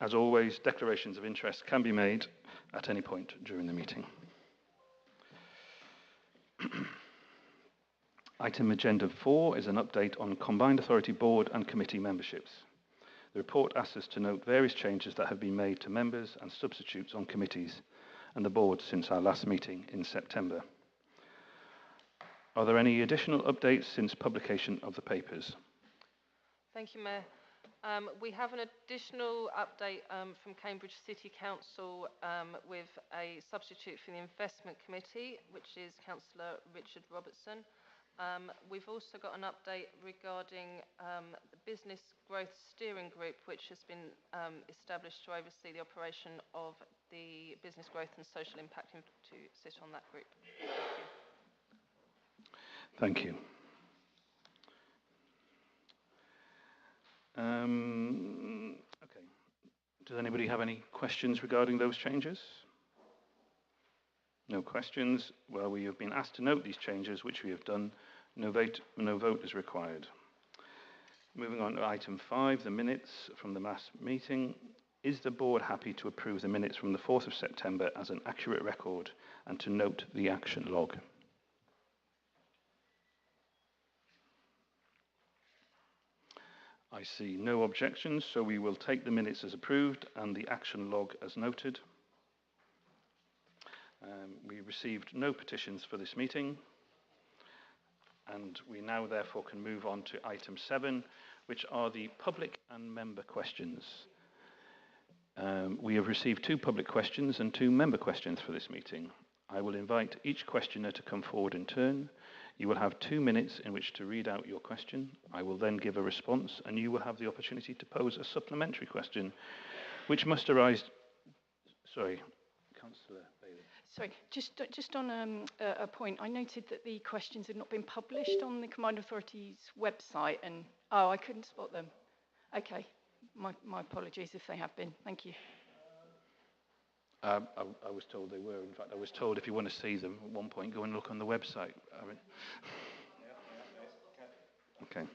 As always, declarations of interest can be made at any point during the meeting. Item Agenda 4 is an update on Combined Authority Board and Committee memberships. The report asks us to note various changes that have been made to members and substitutes on committees and the board since our last meeting in September. Are there any additional updates since publication of the papers? Thank you, Mayor. We have an additional update from Cambridge City Council with a substitute for the Investment Committee, which is Councillor Richard Robertson. We've also got an update regarding the Business Growth Steering Group, which has been established to oversee the operation of the Business Growth and Social Impact to sit on that group. Thank you. Okay. Does anybody have any questions regarding those changes? No questions. Well, we have been asked to note these changes, which we have done. No vote is required. Moving on to item 5, the minutes from the last meeting. Is the board happy to approve the minutes from the 4th of September as an accurate record and to note the action log? I see no objections, so we will take the minutes as approved and the action log as noted. We received no petitions for this meeting, and we now therefore can move on to item 7, which are the public and member questions. We have received 2 public questions and 2 member questions for this meeting. I will invite each questioner to come forward in turn. You will have 2 minutes in which to read out your question. I will then give a response, and you will have the opportunity to pose a supplementary question, which must arise. Sorry, Councillor Bailey. Sorry, just on a point, I noted that the questions had not been published on the Combined Authority's website, and I couldn't spot them. Okay, my apologies if they have been. Thank you. I was told they were. In fact, I was told if you want to see them at one point, go and look on the website. Okay.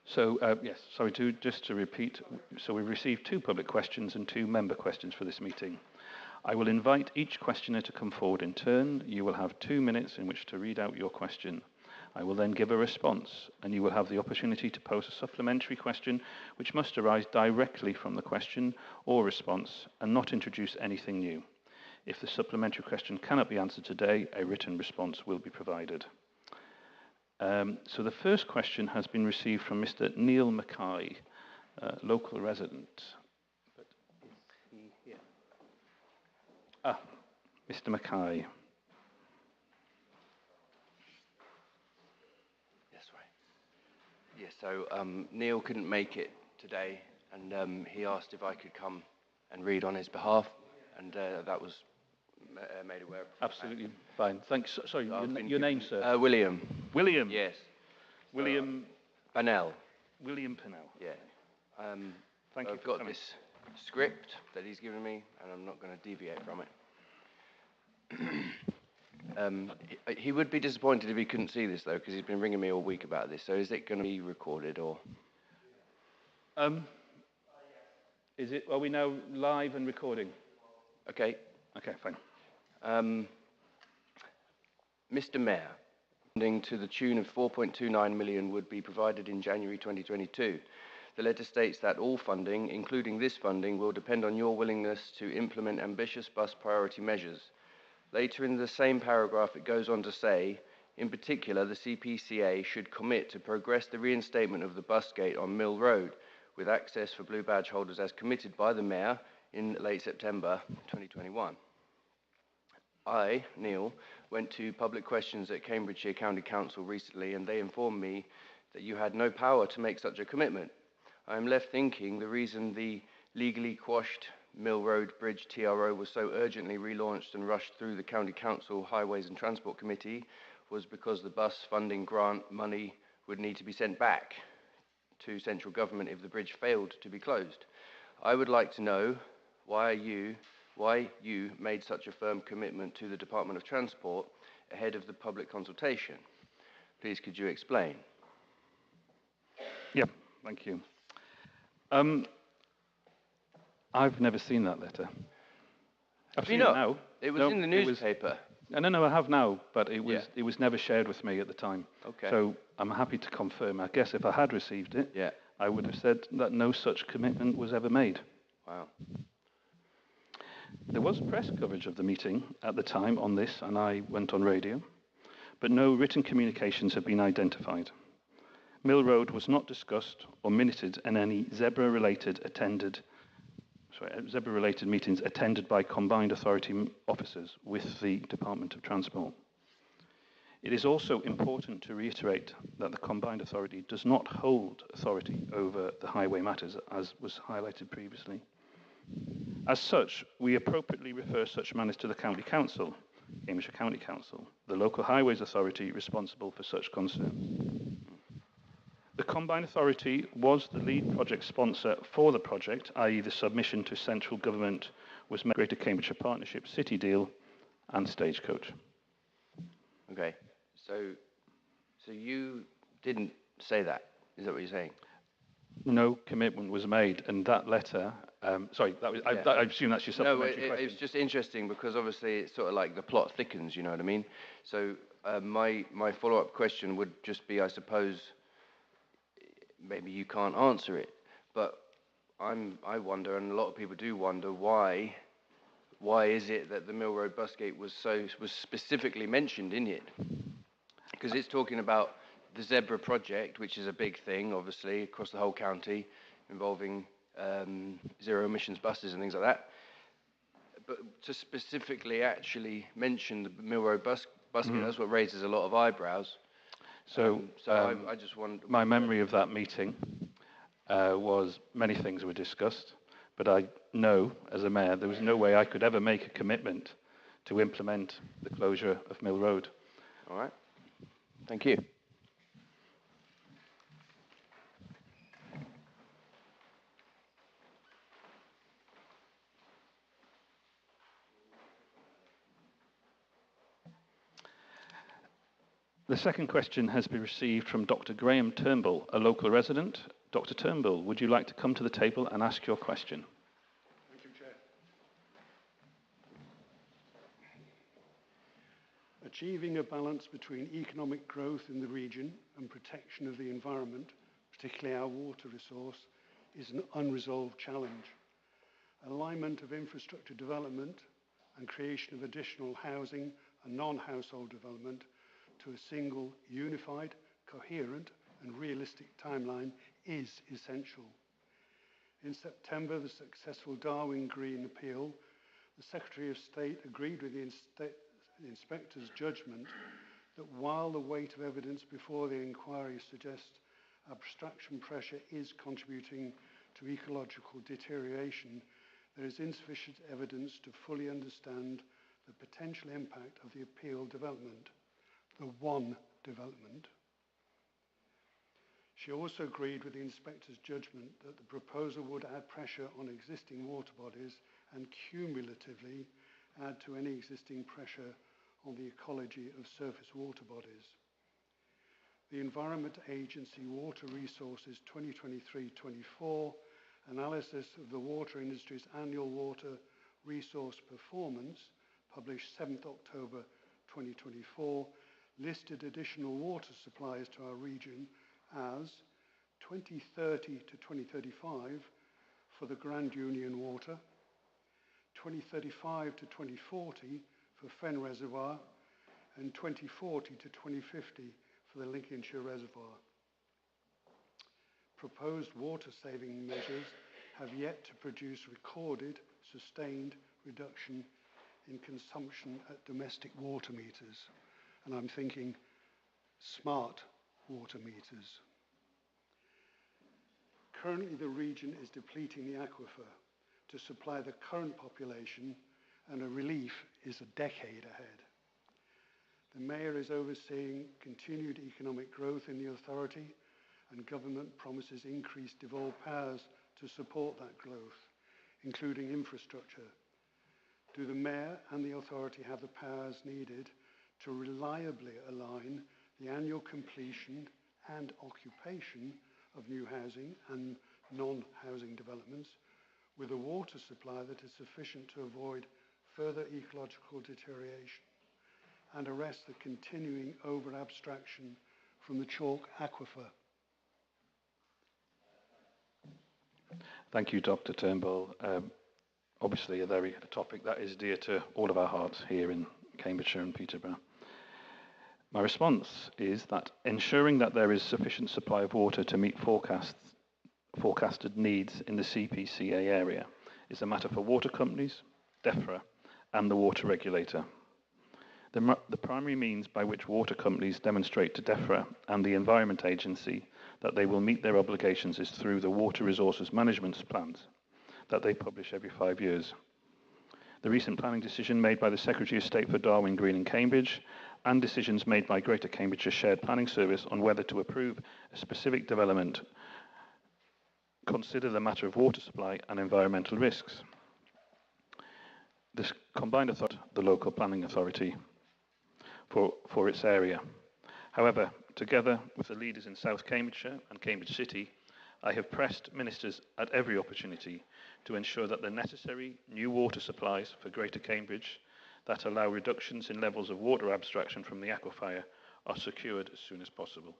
So, yes, sorry, just to repeat. So we've received 2 public questions and 2 member questions for this meeting. I will invite each questioner to come forward in turn. You will have 2 minutes in which to read out your question. I will then give a response, and you will have the opportunity to pose a supplementary question, which must arise directly from the question or response and not introduce anything new. If the supplementary question cannot be answered today, a written response will be provided. So the first question has been received from Mr. Neil Mackay, local resident. But is he here? Mr. Mackay. Yes, so Neil couldn't make it today, and he asked if I could come and read on his behalf, and that was made aware of. Absolutely fine. Thanks. Sorry, your name, sir? William. William? Yes. William... Pennell. William Pennell. Yeah. Thank you. I've got this script that he's given me, and I'm not going to deviate from it. He would be disappointed if he couldn't see this, though, because he's been ringing me all week about this. So is it going to be recorded, or...? Is it... Are we now live and recording? Okay. Okay, fine. Mr. Mayor, funding to the tune of 4.29 million would be provided in January 2022. The letter states that all funding, including this funding, will depend on your willingness to implement ambitious bus priority measures. Later in the same paragraph, it goes on to say, in particular, the CPCA should commit to progress the reinstatement of the bus gate on Mill Road, with access for blue badge holders as committed by the Mayor in late September 2021. I, Neil, went to public questions at Cambridgeshire County Council recently, and they informed me that you had no power to make such a commitment. I am left thinking the reason the legally quashed Mill Road Bridge TRO was so urgently relaunched and rushed through the County Council Highways and Transport Committee was because the bus funding grant money would need to be sent back to central government if the bridge failed to be closed. I would like to know why you made such a firm commitment to the Department of Transport ahead of the public consultation. Please, could you explain? Yeah, thank you. I've never seen that letter. I've Have you seen it not? now. It was No, in the it was- newspaper. No, I have now, but it Yeah. was never shared with me at the time. Okay. So I'm happy to confirm. I guess if I had received it, Yeah. I would have said that no such commitment was ever made. Wow. There was press coverage of the meeting at the time on this, and I went on radio, but no written communications have been identified. Mill Road was not discussed or minuted in any zebra-related meetings attended by combined authority officers with the Department of Transport. It is also important to reiterate that the combined authority does not hold authority over the highway matters, as was highlighted previously. As such, we appropriately refer such matters to the County Council, Cambridgeshire County Council, the local highways authority responsible for such concerns. The combined authority was the lead project sponsor for the project, i.e. the submission to central government was made Greater Cambridgeshire Partnership City Deal and Stagecoach. Okay. So you didn't say that. Is that what you're saying? No commitment was made, and that letter, sorry, that was, Yeah. I assume that's your No, supplementary question. it's just interesting because obviously it's sort of like the plot thickens, you know what I mean? So my follow-up question would just be, I suppose, maybe you can't answer it, but I wonder, and a lot of people do wonder, why is it that the Mill Road Busgate was specifically mentioned in it? Because it's talking about the Zebra project, which is a big thing, obviously, across the whole county, involving zero emissions buses and things like that. But to specifically actually mention the Mill Road Busgate, that's what raises a lot of eyebrows. I just wonder. My memory of that meeting was many things were discussed, but I know, as a mayor, there was no way I could ever make a commitment to implement the closure of Mill Road. All right. Thank you. The second question has been received from Dr. Graham Turnbull, a local resident. Dr. Turnbull, would you like to come to the table and ask your question? Thank you, Chair. Achieving a balance between economic growth in the region and protection of the environment, particularly our water resource, is an unresolved challenge. Alignment of infrastructure development and creation of additional housing and non-household development to a single, unified, coherent and realistic timeline is essential. In September, the successful Darwin Green appeal, the Secretary of State agreed with the inspector's judgment that while the weight of evidence before the inquiry suggests abstraction pressure is contributing to ecological deterioration, there is insufficient evidence to fully understand the potential impact of the appeal development, the one development. She also agreed with the inspector's judgment that the proposal would add pressure on existing water bodies and cumulatively add to any existing pressure on the ecology of surface water bodies. The Environment Agency Water Resources 2023-24 analysis of the water industry's annual water resource performance, published 7th October 2024, listed additional water supplies to our region as 2030 to 2035 for the Grand Union Water, 2035 to 2040 for Fen Reservoir, and 2040 to 2050 for the Lincolnshire Reservoir. Proposed water-saving measures have yet to produce recorded, sustained reduction in consumption at domestic water meters. And I'm thinking smart water meters. Currently, the region is depleting the aquifer to supply the current population, and a relief is a decade ahead. The Mayor is overseeing continued economic growth in the authority, and government promises increased devolved powers to support that growth, including infrastructure. Do the Mayor and the authority have the powers needed to reliably align the annual completion and occupation of new housing and non-housing developments with a water supply that is sufficient to avoid further ecological deterioration and arrest the continuing over-abstraction from the chalk aquifer. Thank you, Dr. Turnbull. Obviously, a topic that is dear to all of our hearts here in Cambridgeshire and Peterborough. My response is that ensuring that there is sufficient supply of water to meet forecasted needs in the CPCA area is a matter for water companies, DEFRA, and the water regulator. The primary means by which water companies demonstrate to DEFRA and the Environment Agency that they will meet their obligations is through the water resources management plans that they publish every 5 years. The recent planning decision made by the Secretary of State for Darwin, Green and Cambridge and decisions made by Greater Cambridgeshire Shared Planning Service on whether to approve a specific development consider the matter of water supply and environmental risks. This combined authority, the local planning authority for its area. However, together with the leaders in South Cambridgeshire and Cambridge City, I have pressed ministers at every opportunity to ensure that the necessary new water supplies for Greater Cambridge that allow reductions in levels of water abstraction from the aquifer are secured as soon as possible.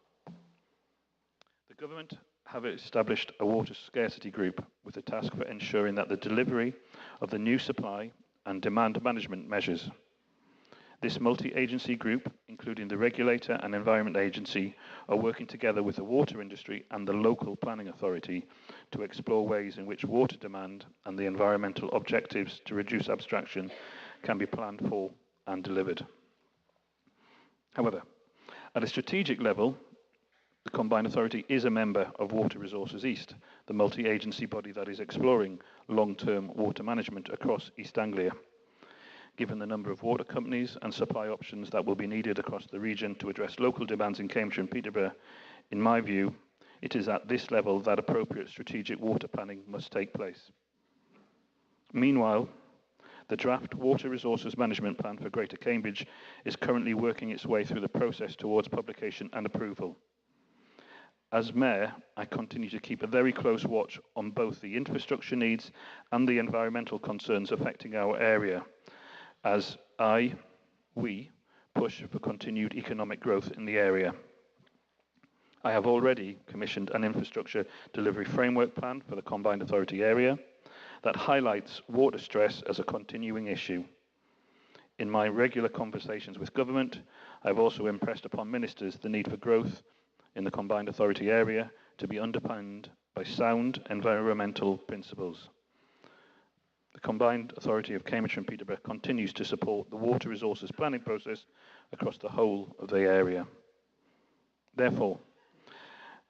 The government have established a water scarcity group with a task for ensuring that the delivery of the new supply and demand management measures. This multi-agency group, including the regulator and Environment Agency, are working together with the water industry and the local planning authority to explore ways in which water demand and the environmental objectives to reduce abstraction can be planned for and delivered. However, at a strategic level, the Combined Authority is a member of Water Resources East, the multi-agency body that is exploring long-term water management across East Anglia. Given the number of water companies and supply options that will be needed across the region to address local demands in Cambridgeshire and Peterborough, in my view, it is at this level that appropriate strategic water planning must take place. Meanwhile, the draft Water Resources Management Plan for Greater Cambridge is currently working its way through the process towards publication and approval. As Mayor, I continue to keep a very close watch on both the infrastructure needs and the environmental concerns affecting our area, as we push for continued economic growth in the area. I have already commissioned an infrastructure delivery framework plan for the Combined Authority area that highlights water stress as a continuing issue. In my regular conversations with government, I have also impressed upon ministers the need for growth in the Combined Authority area to be underpinned by sound environmental principles. The Combined Authority of Cambridge and Peterborough continues to support the water resources planning process across the whole of the area. Therefore,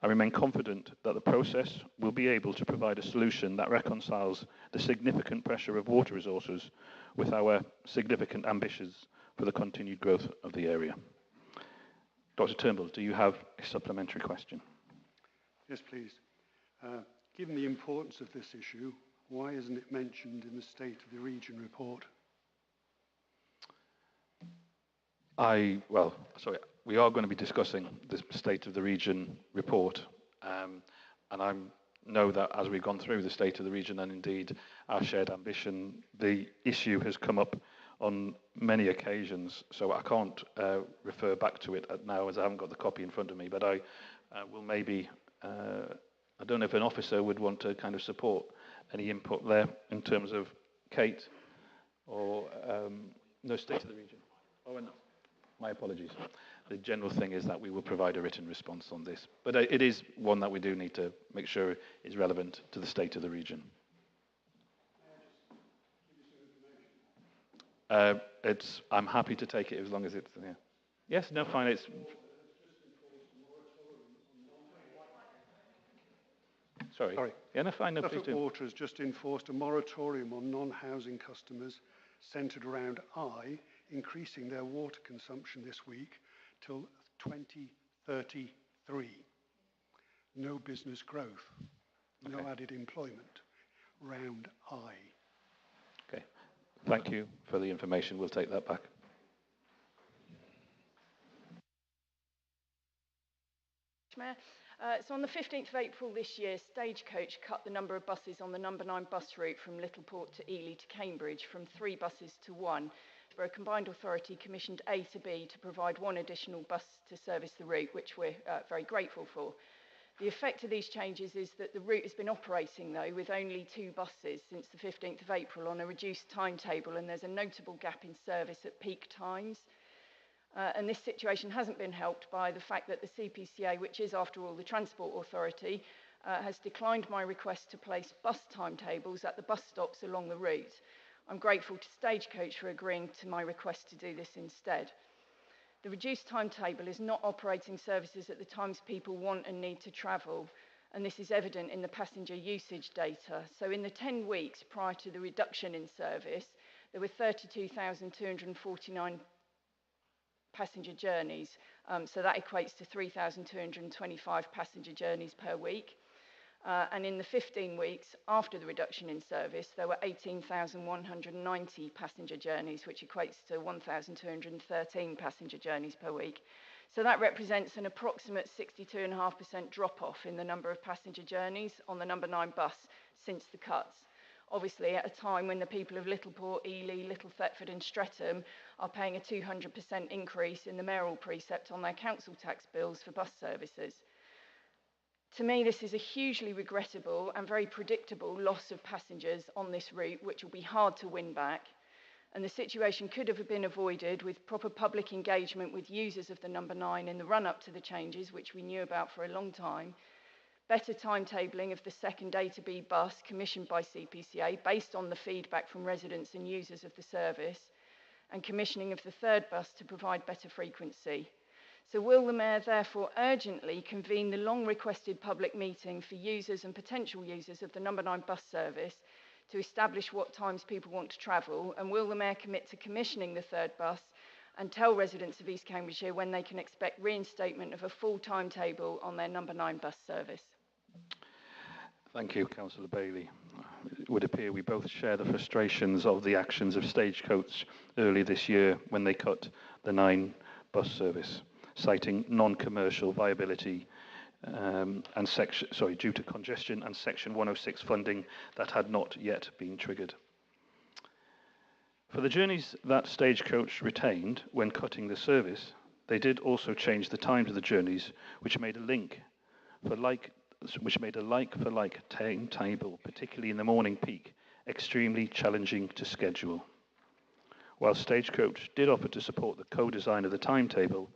I remain confident that the process will be able to provide a solution that reconciles the significant pressure of water resources with our significant ambitions for the continued growth of the area. Dr. Turnbull, do you have a supplementary question? Yes, please. Given the importance of this issue, why isn't it mentioned in the State of the Region report? We are going to be discussing the State of the Region report, and I know that as we've gone through the State of the Region and indeed our shared ambition, the issue has come up on many occasions, so I can't refer back to it now as I haven't got the copy in front of me, but I will maybe, I don't know if an officer would want to kind of support any input there in terms of Kate or no, State of the Region. Oh, no. My apologies. The general thing is that we will provide a written response on this, but it is one that we do need to make sure is relevant to the State of the Region. I'm happy to take it as long as it's, yeah. Yes, no, fine, it's... Sorry. Yeah, no, fine, no, please do. Water has just enforced a moratorium on non-housing customers centred around increasing their water consumption this week till 2033. No business growth, no added employment, round Okay, thank you for the information. We'll take that back. Mayor, So on the 15th of April this year, Stagecoach cut the number of buses on the number 9 bus route from Littleport to Ely to Cambridge from 3 buses to 1, where a combined authority commissioned A to B to provide 1 additional bus to service the route, which we're very grateful for. The effect of these changes is that the route has been operating, though, with only 2 buses since the 15th of April on a reduced timetable, and there's a notable gap in service at peak times. And this situation hasn't been helped by the fact that the CPCA, which is, after all, the Transport Authority, has declined my request to place bus timetables at the bus stops along the route. I'm grateful to Stagecoach for agreeing to my request to do this instead. The reduced timetable is not operating services at the times people want and need to travel, and this is evident in the passenger usage data. So in the 10 weeks prior to the reduction in service, there were 32,249 passenger journeys, so that equates to 3,225 passenger journeys per week. And in the 15 weeks after the reduction in service, there were 18,190 passenger journeys, which equates to 1,213 passenger journeys per week. So that represents an approximate 62.5% drop-off in the number of passenger journeys on the number 9 bus since the cuts. Obviously, at a time when the people of Littleport, Ely, Little Thetford and Streatham are paying a 200% increase in the mayoral precept on their council tax bills for bus services. To me, this is a hugely regrettable and very predictable loss of passengers on this route, which will be hard to win back. And the situation could have been avoided with proper public engagement with users of the number 9 in the run-up to the changes, which we knew about for a long time, better timetabling of the second A to B bus commissioned by CPCA based on the feedback from residents and users of the service, and commissioning of the 3rd bus to provide better frequency. So will the Mayor therefore urgently convene the long-requested public meeting for users and potential users of the number 9 bus service to establish what times people want to travel, and will the Mayor commit to commissioning the 3rd bus and tell residents of East Cambridgeshire when they can expect reinstatement of a full timetable on their number 9 bus service? Thank you, Councillor Bailey. It would appear we both share the frustrations of the actions of Stagecoach early this year when they cut the 9 bus service, citing non-commercial viability due to congestion and Section 106 funding that had not yet been triggered. For the journeys that Stagecoach retained when cutting the service, they did also change the times of the journeys, which made a like-for-like timetable, particularly in the morning peak, extremely challenging to schedule. While Stagecoach did offer to support the co-design of the timetable,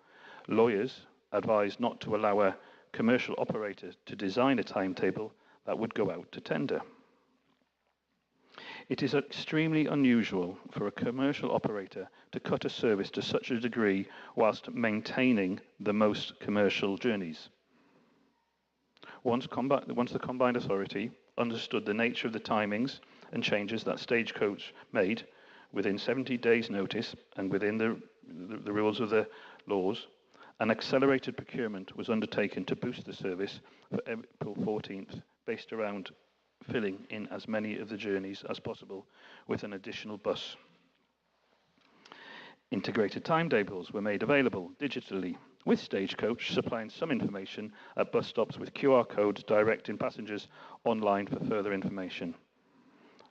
lawyers advised not to allow a commercial operator to design a timetable that would go out to tender. It is extremely unusual for a commercial operator to cut a service to such a degree whilst maintaining the most commercial journeys. Once the Combined Authority understood the nature of the timings and changes that Stagecoach made within 70 days' notice and within the rules of the laws, an accelerated procurement was undertaken to boost the service for April 14th, based around filling in as many of the journeys as possible with an additional bus. Integrated timetables were made available digitally, with Stagecoach supplying some information at bus stops with QR codes directing passengers online for further information.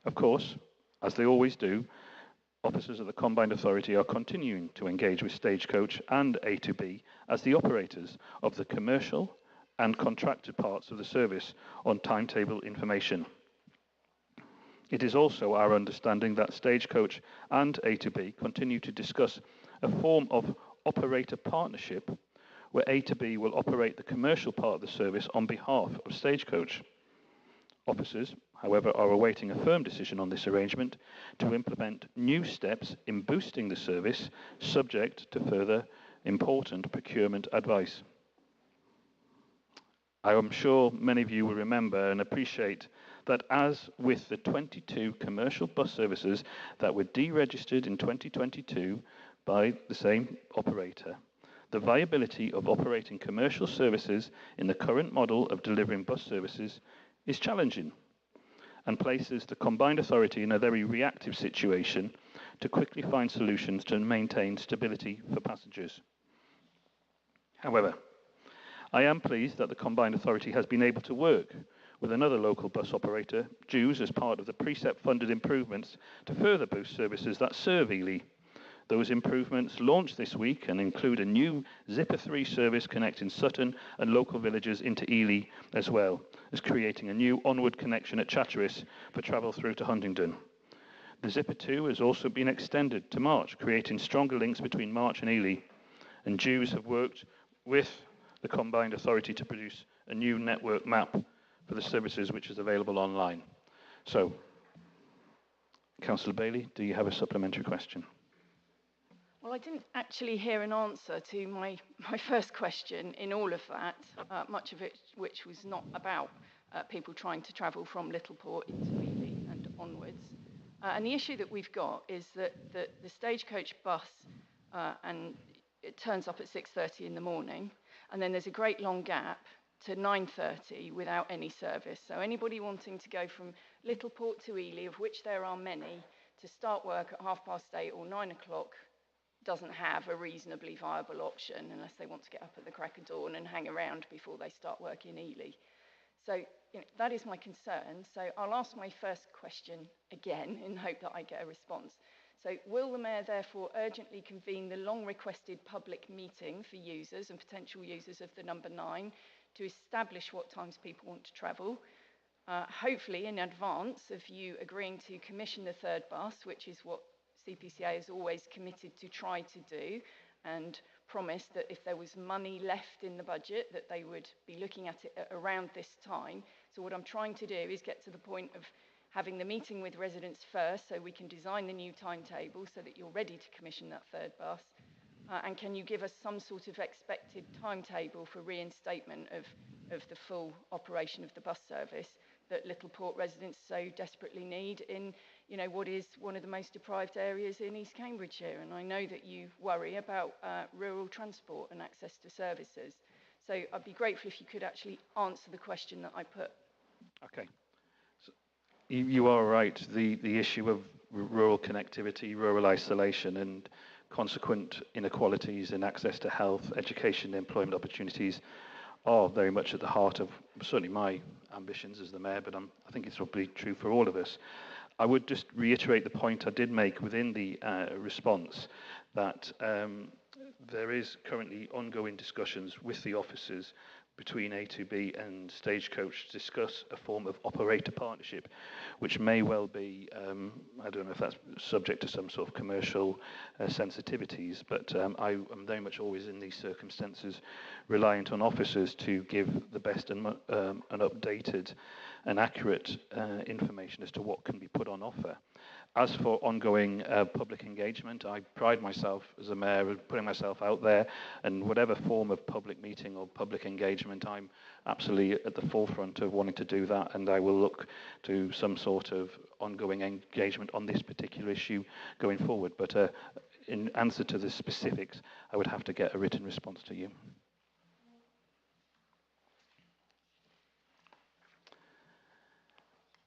Of course, as they always do, officers of the Combined Authority are continuing to engage with Stagecoach and A2B as the operators of the commercial and contracted parts of the service on timetable information. It is also our understanding that Stagecoach and A2B continue to discuss a form of operator partnership where A2B will operate the commercial part of the service on behalf of Stagecoach. Officers, however, are awaiting a firm decision on this arrangement to implement new steps in boosting the service, subject to further important procurement advice. I am sure many of you will remember and appreciate that as with the 22 commercial bus services that were deregistered in 2022 by the same operator, the viability of operating commercial services in the current model of delivering bus services is challenging and places the Combined Authority in a very reactive situation to quickly find solutions to maintain stability for passengers. However, I am pleased that the Combined Authority has been able to work with another local bus operator, Jews, as part of the precept-funded improvements to further boost services that serve Ely. Those improvements launched this week and include a new Zipper 3 service connecting Sutton and local villages into Ely, as well as creating a new onward connection at Chatteris for travel through to Huntingdon. The Zipper 2 has also been extended to March, creating stronger links between March and Ely. And Jews have worked with the Combined Authority to produce a new network map for the services which is available online. So, Councillor Bailey, do you have a supplementary question? Well, I didn't actually hear an answer to my first question in all of that, much of it which was not about people trying to travel from Littleport into Ely and onwards. And the issue that we've got is that the stagecoach bus, and it turns up at 6:30 in the morning, and then there's a great long gap to 9:30 without any service. So anybody wanting to go from Littleport to Ely, of which there are many, to start work at 8:30 or 9 o'clock, doesn't have a reasonably viable option unless they want to get up at the crack of dawn and hang around before they start work in Ely. So that is my concern. So I'll ask my first question again in hope that I get a response. So will the Mayor therefore urgently convene the long requested public meeting for users and potential users of the number 9 to establish what times people want to travel, hopefully in advance of you agreeing to commission the third bus, which is what CPCA has always committed to try to do, and promised that if there was money left in the budget that they would be looking at it at around this time. So what I'm trying to do is get to the point of having the meeting with residents first so we can design the new timetable so that you're ready to commission that third bus. And can you give us some sort of expected timetable for reinstatement of the full operation of the bus service that Littleport residents so desperately need in what is one of the most deprived areas in East Cambridgeshire? And I know that you worry about rural transport and access to services. So I'd be grateful if you could actually answer the question that I put. Okay. So you are right. The issue of rural connectivity, rural isolation, and consequent inequalities in access to health, education, and employment opportunities are very much at the heart of certainly my ambitions as the Mayor, but I think it's probably true for all of us. I would just reiterate the point I did make within the response that there is currently ongoing discussions with the officers between A2B and Stagecoach to discuss a form of operator partnership, which may well be, I don't know if that's subject to some sort of commercial sensitivities, but I am very much always in these circumstances reliant on officers to give the best and updated and accurate information as to what can be put on offer. As for ongoing public engagement, I pride myself as a Mayor in putting myself out there, and whatever form of public meeting or public engagement, I'm absolutely at the forefront of wanting to do that, and I will look to some sort of ongoing engagement on this particular issue going forward. But in answer to the specifics, I would have to get a written response to you.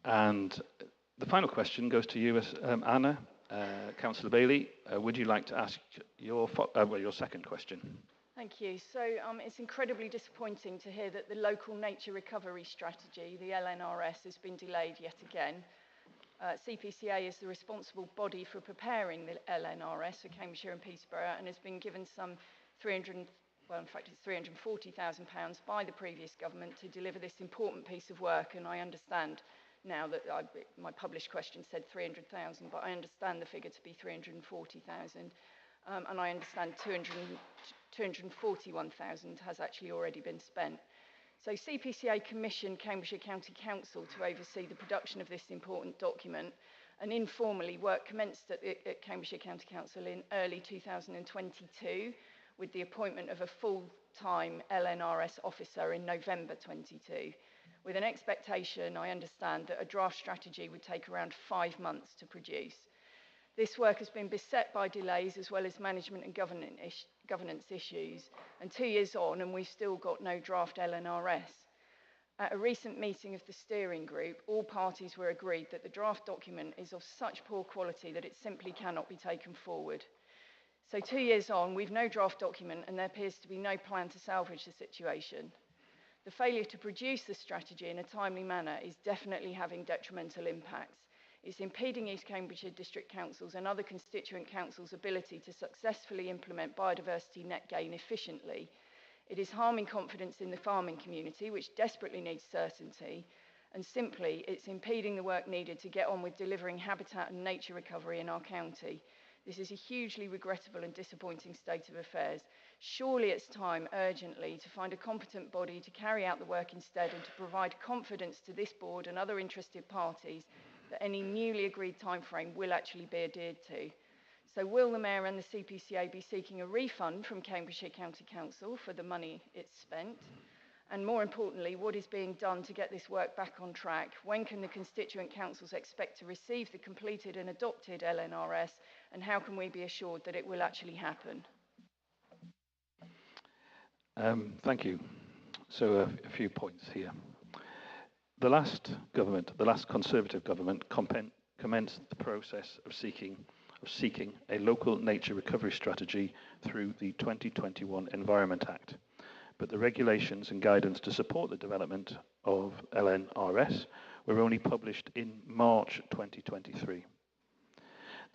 And the final question goes to you, Anna. Councillor Bailey, would you like to ask your second question? Thank you. So it's incredibly disappointing to hear that the Local Nature Recovery Strategy, the LNRS, has been delayed yet again. CPCA is the responsible body for preparing the LNRS for Cambridgeshire and Peterborough and has been given some £340,000 by the previous government to deliver this important piece of work, and I understand now that my published question said 300,000, but I understand the figure to be 340,000, and I understand 241,000 has actually already been spent. So CPCA commissioned Cambridgeshire County Council to oversee the production of this important document, and informally work commenced at Cambridgeshire County Council in early 2022 with the appointment of a full-time LNRS officer in November 22. With an expectation, I understand, that a draft strategy would take around 5 months to produce. This work has been beset by delays as well as management and governance issues, and 2 years on and we've still got no draft LNRS. At a recent meeting of the steering group, all parties were agreed that the draft document is of such poor quality that it simply cannot be taken forward. So 2 years on, we've no draft document and there appears to be no plan to salvage the situation. The failure to produce the strategy in a timely manner is definitely having detrimental impacts. It's impeding East Cambridgeshire District Councils and other constituent councils' ability to successfully implement biodiversity net gain efficiently. It is harming confidence in the farming community, which desperately needs certainty, and simply it's impeding the work needed to get on with delivering habitat and nature recovery in our county. This is a hugely regrettable and disappointing state of affairs. Surely it's time, urgently, to find a competent body to carry out the work instead and to provide confidence to this board and other interested parties that any newly agreed timeframe will actually be adhered to. So will the Mayor and the CPCA be seeking a refund from Cambridgeshire County Council for the money it's spent? And more importantly, what is being done to get this work back on track? When can the constituent councils expect to receive the completed and adopted LNRS? And how can we be assured that it will actually happen? Thank you. So a few points here. The last government, the last Conservative government, commenced the process of seeking a local nature recovery strategy through the 2021 Environment Act. But the regulations and guidance to support the development of LNRS were only published in March 2023.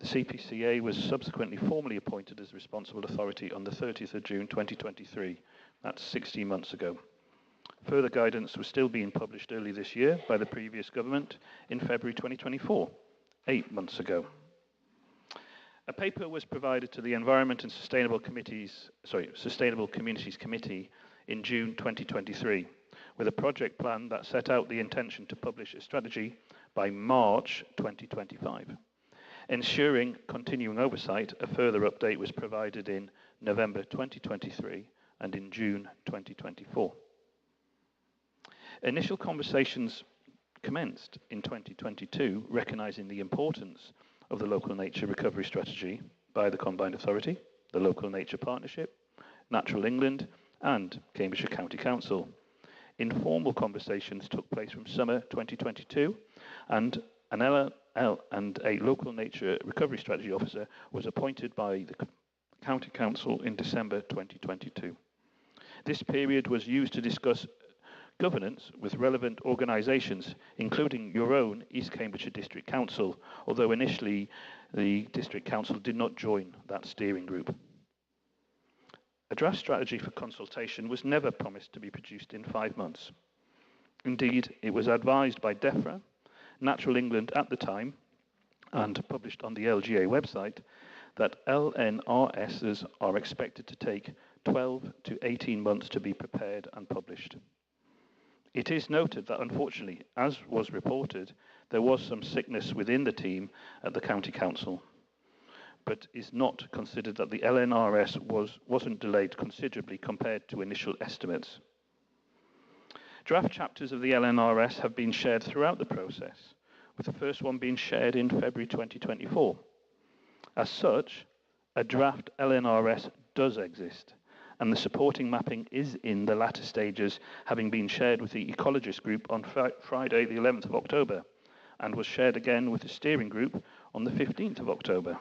The CPCA was subsequently formally appointed as responsible authority on the 30th of June 2023. That's 16 months ago. Further guidance was still being published early this year by the previous government in February 2024, 8 months ago. A paper was provided to the Environment and Sustainable Communities Committee in June 2023, with a project plan that set out the intention to publish a strategy by March 2025. Ensuring continuing oversight, a further update was provided in November 2023 and in June 2024. Initial conversations commenced in 2022, recognising the importance of the local nature recovery strategy by the Combined Authority, the Local Nature Partnership, Natural England and Cambridgeshire County Council. Informal conversations took place from summer 2022 and a local nature recovery strategy officer was appointed by the County Council in December 2022. This period was used to discuss governance with relevant organisations, including your own East Cambridgeshire District Council, although initially the District Council did not join that steering group. A draft strategy for consultation was never promised to be produced in 5 months. Indeed, it was advised by DEFRA, Natural England at the time, and published on the LGA website, that LNRSs are expected to take 12 to 18 months to be prepared and published. It is noted that unfortunately, as was reported, there was some sickness within the team at the County Council, but is not considered that the LNRS wasn't delayed considerably compared to initial estimates. Draft chapters of the LNRS have been shared throughout the process, with the first one being shared in February 2024. As such, a draft LNRS does exist, and the supporting mapping is in the latter stages, having been shared with the ecologist group on Friday the 11th of October, and was shared again with the steering group on the 15th of October.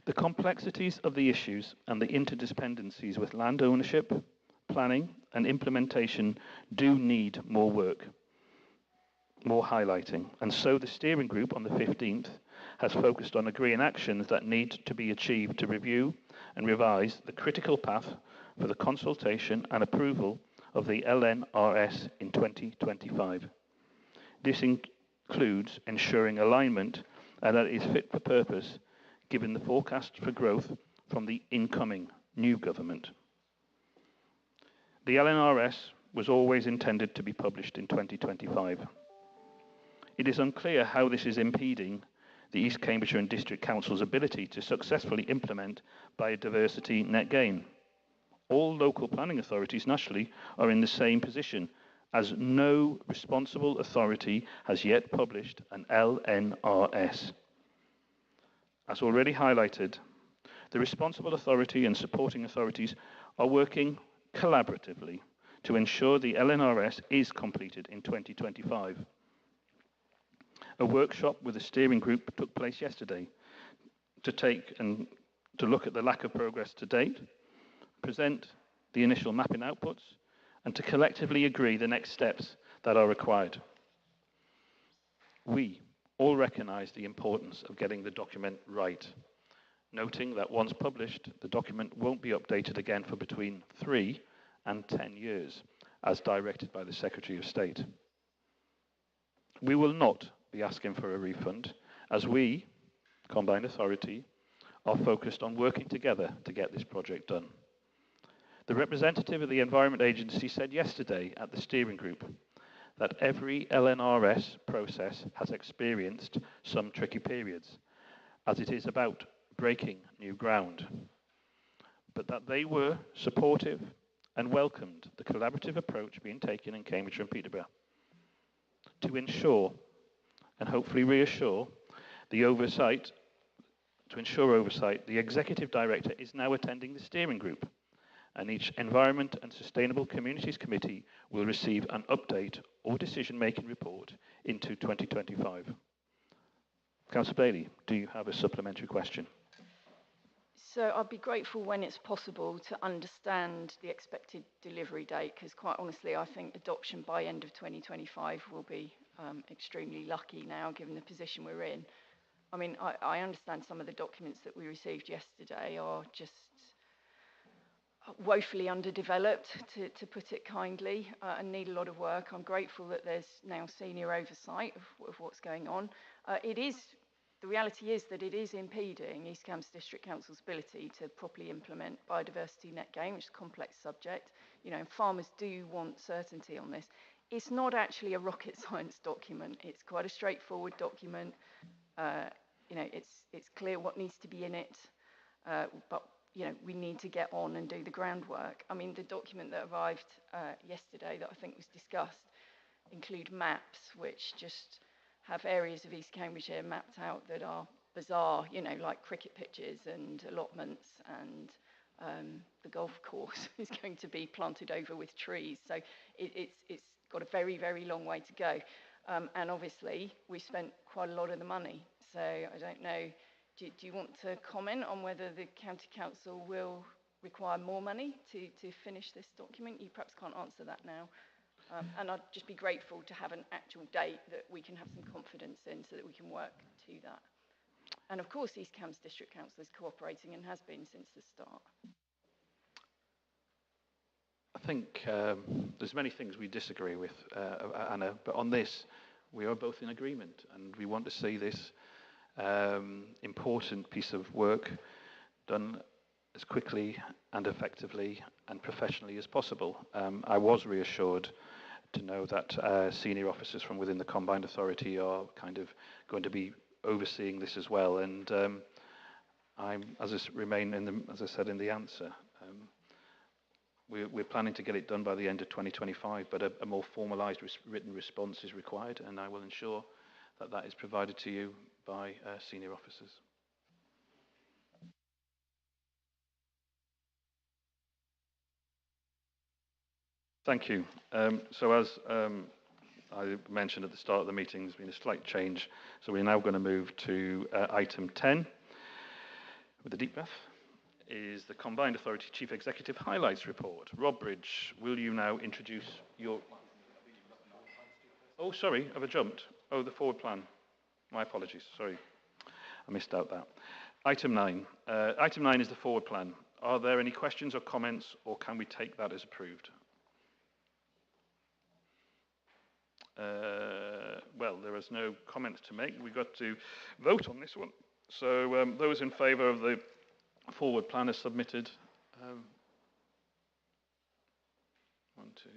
The complexities of the issues and the interdependencies with land ownership, planning and implementation do need more work, more highlighting, and so the steering group on the 15th has focused on agreeing actions that need to be achieved to review and revise the critical path for the consultation and approval of the LNRS in 2025. This includes ensuring alignment and that it is fit for purpose given the forecast for growth from the incoming new government. The LNRS was always intended to be published in 2025. It is unclear how this is impeding the East Cambridgeshire and District Council's ability to successfully implement biodiversity net gain. All local planning authorities nationally are in the same position, as no responsible authority has yet published an LNRS. As already highlighted, the responsible authority and supporting authorities are working collaboratively to ensure the LNRS is completed in 2025. A workshop with the steering group took place yesterday to take and to look at the lack of progress to date, present the initial mapping outputs, and to collectively agree the next steps that are required. We all recognise the importance of getting the document right, noting that once published, the document won't be updated again for between 3 and 10 years, as directed by the Secretary of State. We will not be asking for a refund, as we, Combined Authority, are focused on working together to get this project done. The representative of the Environment Agency said yesterday at the steering group that every LNRS process has experienced some tricky periods, as it is about breaking new ground, but that they were supportive and welcomed the collaborative approach being taken in Cambridge and Peterborough to ensure and hopefully reassure the oversight. To ensure oversight, the Executive Director is now attending the steering group, and each Environment and Sustainable Communities Committee will receive an update or decision-making report into 2025. Councillor Bailey, do you have a supplementary question? So I'd be grateful when it's possible to understand the expected delivery date, because quite honestly, I think adoption by end of 2025 will be extremely lucky now, given the position we're in. I mean, I understand some of the documents that we received yesterday are just woefully underdeveloped, to put it kindly, and need a lot of work. I'm grateful that there's now senior oversight of what's going on. The reality is that it is impeding East Cambs District Council's ability to properly implement biodiversity net gain, which is a complex subject. You know, farmers do want certainty on this. It's not actually a rocket science document. It's quite a straightforward document. You know, it's clear what needs to be in it, but you know, we need to get on and do the groundwork. I mean, the document that arrived yesterday that I think was discussed include maps which just have areas of East Cambridgeshire mapped out that are bizarre, you know, like cricket pitches and allotments, and the golf course is going to be planted over with trees. So it's got a very, very long way to go. And obviously, we spent quite a lot of the money. So I don't know, do you want to comment on whether the County Council will require more money to finish this document? You perhaps can't answer that now. And I'd just be grateful to have an actual date that we can have some confidence in so that we can work to that. And of course, East Cambs District Council is cooperating and has been since the start. I think there's many things we disagree with, Anna, but on this, we are both in agreement, and we want to see this important piece of work done as quickly and effectively and professionally as possible. I was reassured to know that senior officers from within the Combined Authority are kind of going to be overseeing this as well. And as I said in the answer, we're planning to get it done by the end of 2025, but a more formalised written response is required, and I will ensure that that is provided to you by senior officers. Thank you. So as I mentioned at the start of the meeting, there's been a slight change. So we're now going to move to item 10 with a deep breath. Is the Combined Authority Chief Executive Highlights Report. Rob Bridge, will you now introduce your... Oh, sorry, have I jumped? Oh, the forward plan. My apologies, sorry. I missed out that. Item 9. Item 9 is the forward plan. Are there any questions or comments, or can we take that as approved? Well, there is no comments to make. We've got to vote on this one. So those in favour of the forward plan as submitted. 1, 2.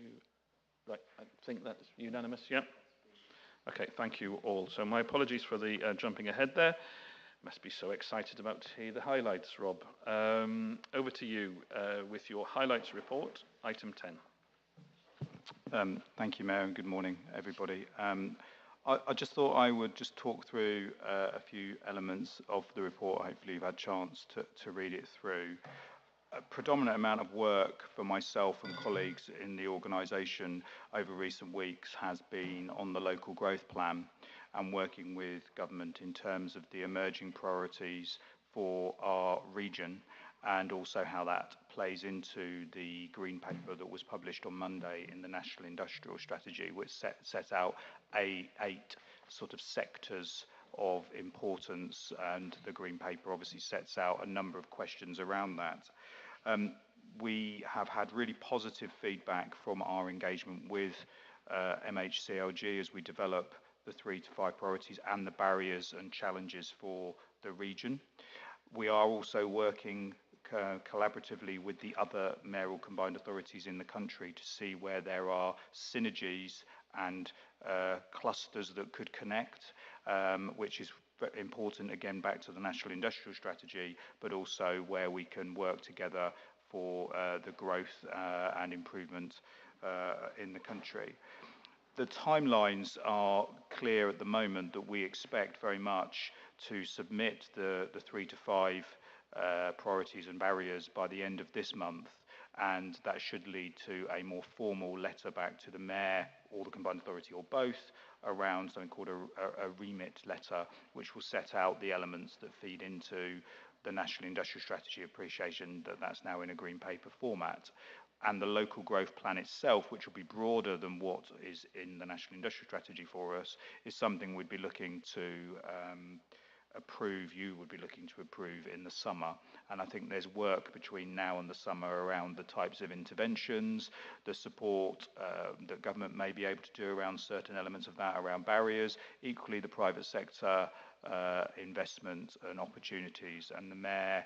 Right, I think that's unanimous, yeah? Okay, thank you all. So my apologies for the jumping ahead there. Must be so excited about to hear the highlights, Rob. Over to you with your highlights report, item 10. Thank you, Mayor, and good morning, everybody. I just thought I would just talk through a few elements of the report. Hopefully you've had a chance to read it through. A predominant amount of work for myself and colleagues in the organisation over recent weeks has been on the local growth plan and working with government in terms of the emerging priorities for our region, and also how that plays into the green paper that was published on Monday in the National Industrial Strategy, which set out 8 sort of sectors of importance, and the green paper obviously sets out a number of questions around that. We have had really positive feedback from our engagement with MHCLG as we develop the 3 to 5 priorities and the barriers and challenges for the region. We are also working collaboratively with the other mayoral combined authorities in the country to see where there are synergies and clusters that could connect, which is important, again, back to the National Industrial Strategy, but also where we can work together for the growth and improvement in the country. The timelines are clear at the moment that we expect very much to submit the 3 to 5 priorities and barriers by the end of this month, and that should lead to a more formal letter back to the mayor or the combined authority or both around something called a remit letter, which will set out the elements that feed into the National Industrial Strategy appreciation that's now in a green paper format. And the local growth plan itself, which will be broader than what is in the National Industrial Strategy for us, is something we'd be looking to approve, you would be looking to approve in the summer. And I think there's work between now and the summer around the types of interventions, the support that government may be able to do around certain elements of that, around barriers, equally the private sector investment and opportunities. And the mayor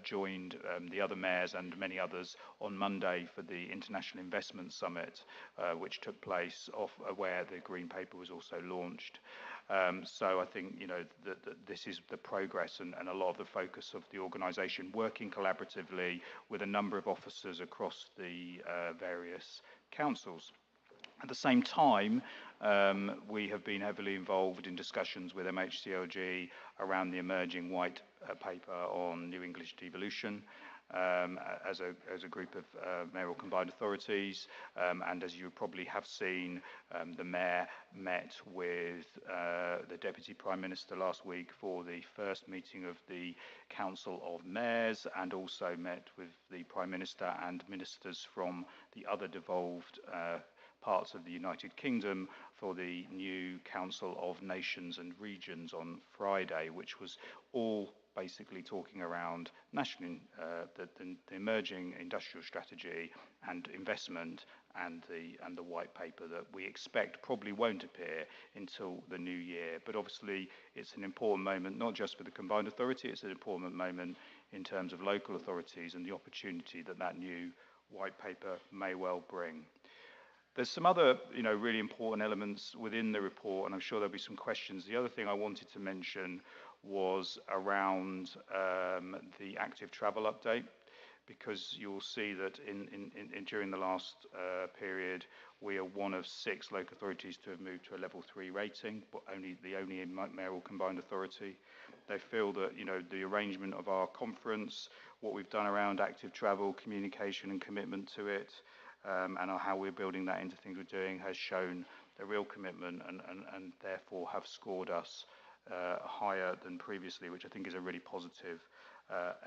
joined the other mayors and many others on Monday for the International Investment Summit, which took place where the Green Paper was also launched. So I think, you know, that this is the progress and a lot of the focus of the organisation, working collaboratively with a number of officers across the various councils. At the same time, we have been heavily involved in discussions with MHCLG around the emerging white paper on New English devolution as a group of mayoral combined authorities. And as you probably have seen, the mayor met with the Deputy Prime Minister last week for the first meeting of the Council of Mayors, and also met with the Prime Minister and ministers from the other devolved parts of the United Kingdom for the new Council of Nations and Regions on Friday, which was all basically talking around national, the emerging industrial strategy and investment, and the white paper that we expect probably won't appear until the new year. But obviously it's an important moment, not just for the combined authority, it's an important moment in terms of local authorities and the opportunity that that new white paper may well bring. There's some other, you know, really important elements within the report, and I'm sure there'll be some questions. The other thing I wanted to mention was around the active travel update, because you'll see that during the last period, we are one of 6 local authorities to have moved to a level 3 rating, but the only mayoral combined authority. They feel that, you know, the arrangement of our conference, what we've done around active travel, communication and commitment to it, and how we're building that into things we're doing, has shown a real commitment and therefore have scored us higher than previously, which I think is a really positive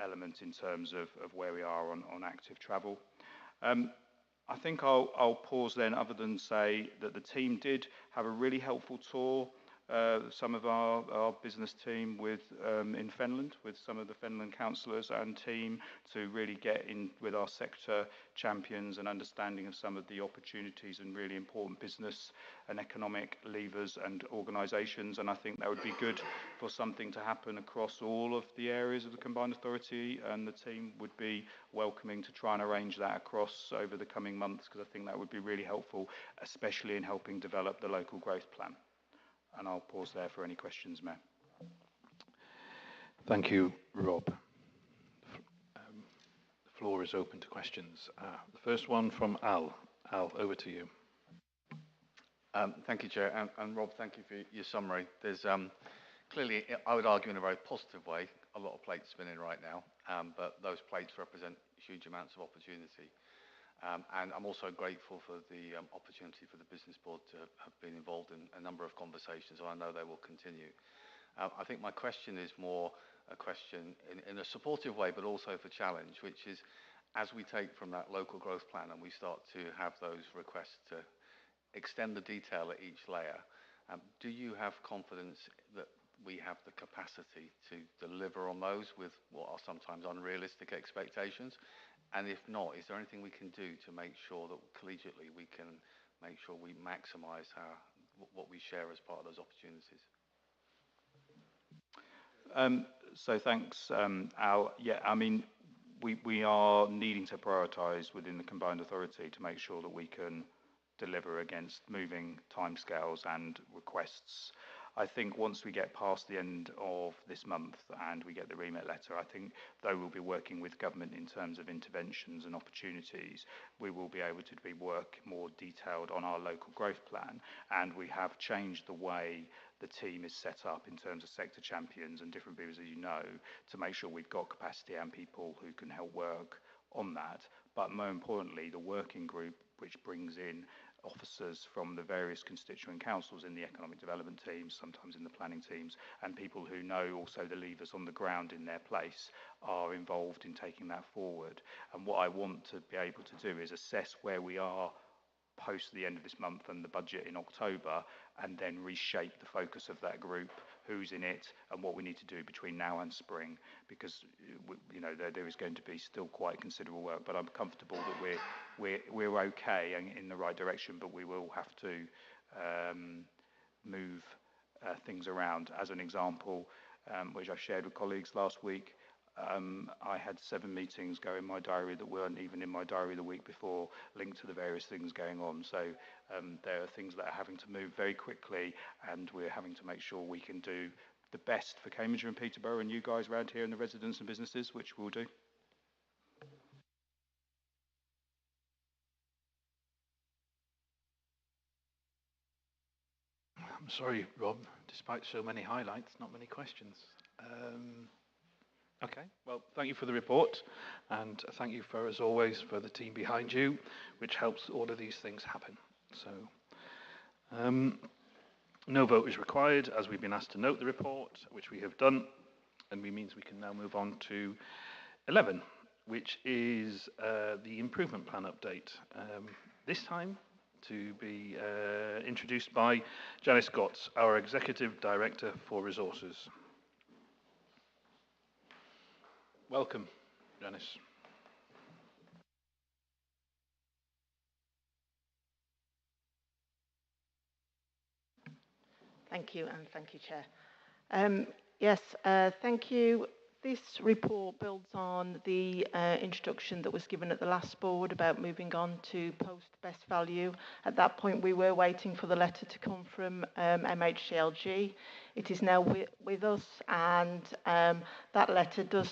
element in terms of where we are on active travel. I think I'll pause then, other than say that the team did have a really helpful tour, some of our business team in Fenland, with some of the Fenland councillors and team, to really get in with our sector champions and understanding of some of the opportunities and really important business and economic levers and organisations. And I think that would be good for something to happen across all of the areas of the combined authority, and the team would be welcoming to try and arrange that across over the coming months, because I think that would be really helpful, especially in helping develop the local growth plan. And I'll pause there for any questions, Mayor. Thank you, Rob. The floor is open to questions. The first one from Al. Al, over to you. Thank you, Chair. And Rob, thank you for your summary. There's clearly, I would argue in a very positive way, a lot of plates spinning right now, but those plates represent huge amounts of opportunity. And I'm also grateful for the opportunity for the Business Board to have been involved in a number of conversations, and I know they will continue. I think my question is more a question in a supportive way, but also for challenge, which is, as we take from that local growth plan and we start to have those requests to extend the detail at each layer, do you have confidence that we have the capacity to deliver on those with what are sometimes unrealistic expectations? And if not, is there anything we can do to make sure that collegiately we can make sure we maximise what we share as part of those opportunities? So thanks, Al. Yeah, I mean, we are needing to prioritise within the combined authority to make sure that we can deliver against moving timescales and requests. I think once we get past the end of this month and we get the remit letter, I think though we'll be working with government in terms of interventions and opportunities, we will be able to work more detailed on our local growth plan, and we have changed the way the team is set up in terms of sector champions and different views, as you know, to make sure we've got capacity and people who can help work on that. But more importantly, the working group, which brings in officers from the various constituent councils in the economic development teams, sometimes in the planning teams, and people who know also the levers on the ground in their place, are involved in taking that forward. And what I want to be able to do is assess where we are post the end of this month and the budget in October, and then reshape the focus of that group, who's in it, and what we need to do between now and spring, because you know there is going to be still quite considerable work. But I'm comfortable that we're okay and in the right direction, but we will have to move things around. As an example, which I shared with colleagues last week, I had 7 meetings go in my diary that weren't even in my diary the week before, linked to the various things going on. So there are things that are having to move very quickly, and we're having to make sure we can do the best for Cambridgeshire and Peterborough and you guys around here and the residents and businesses, which we'll do. I'm sorry, Rob, despite so many highlights, not many questions. Okay, well, thank you for the report, and thank you for, as always, for the team behind you, which helps all of these things happen. So, no vote is required, as we've been asked to note the report, which we have done, and it means we can now move on to 11, which is the improvement plan update. This time to be introduced by Janice Gotts, our Executive Director for Resources. Welcome, Janice. Thank you, and thank you, Chair. Yes, thank you. This report builds on the introduction that was given at the last board about moving on to post-best value. At that point, we were waiting for the letter to come from MHCLG. It is now with us, and that letter does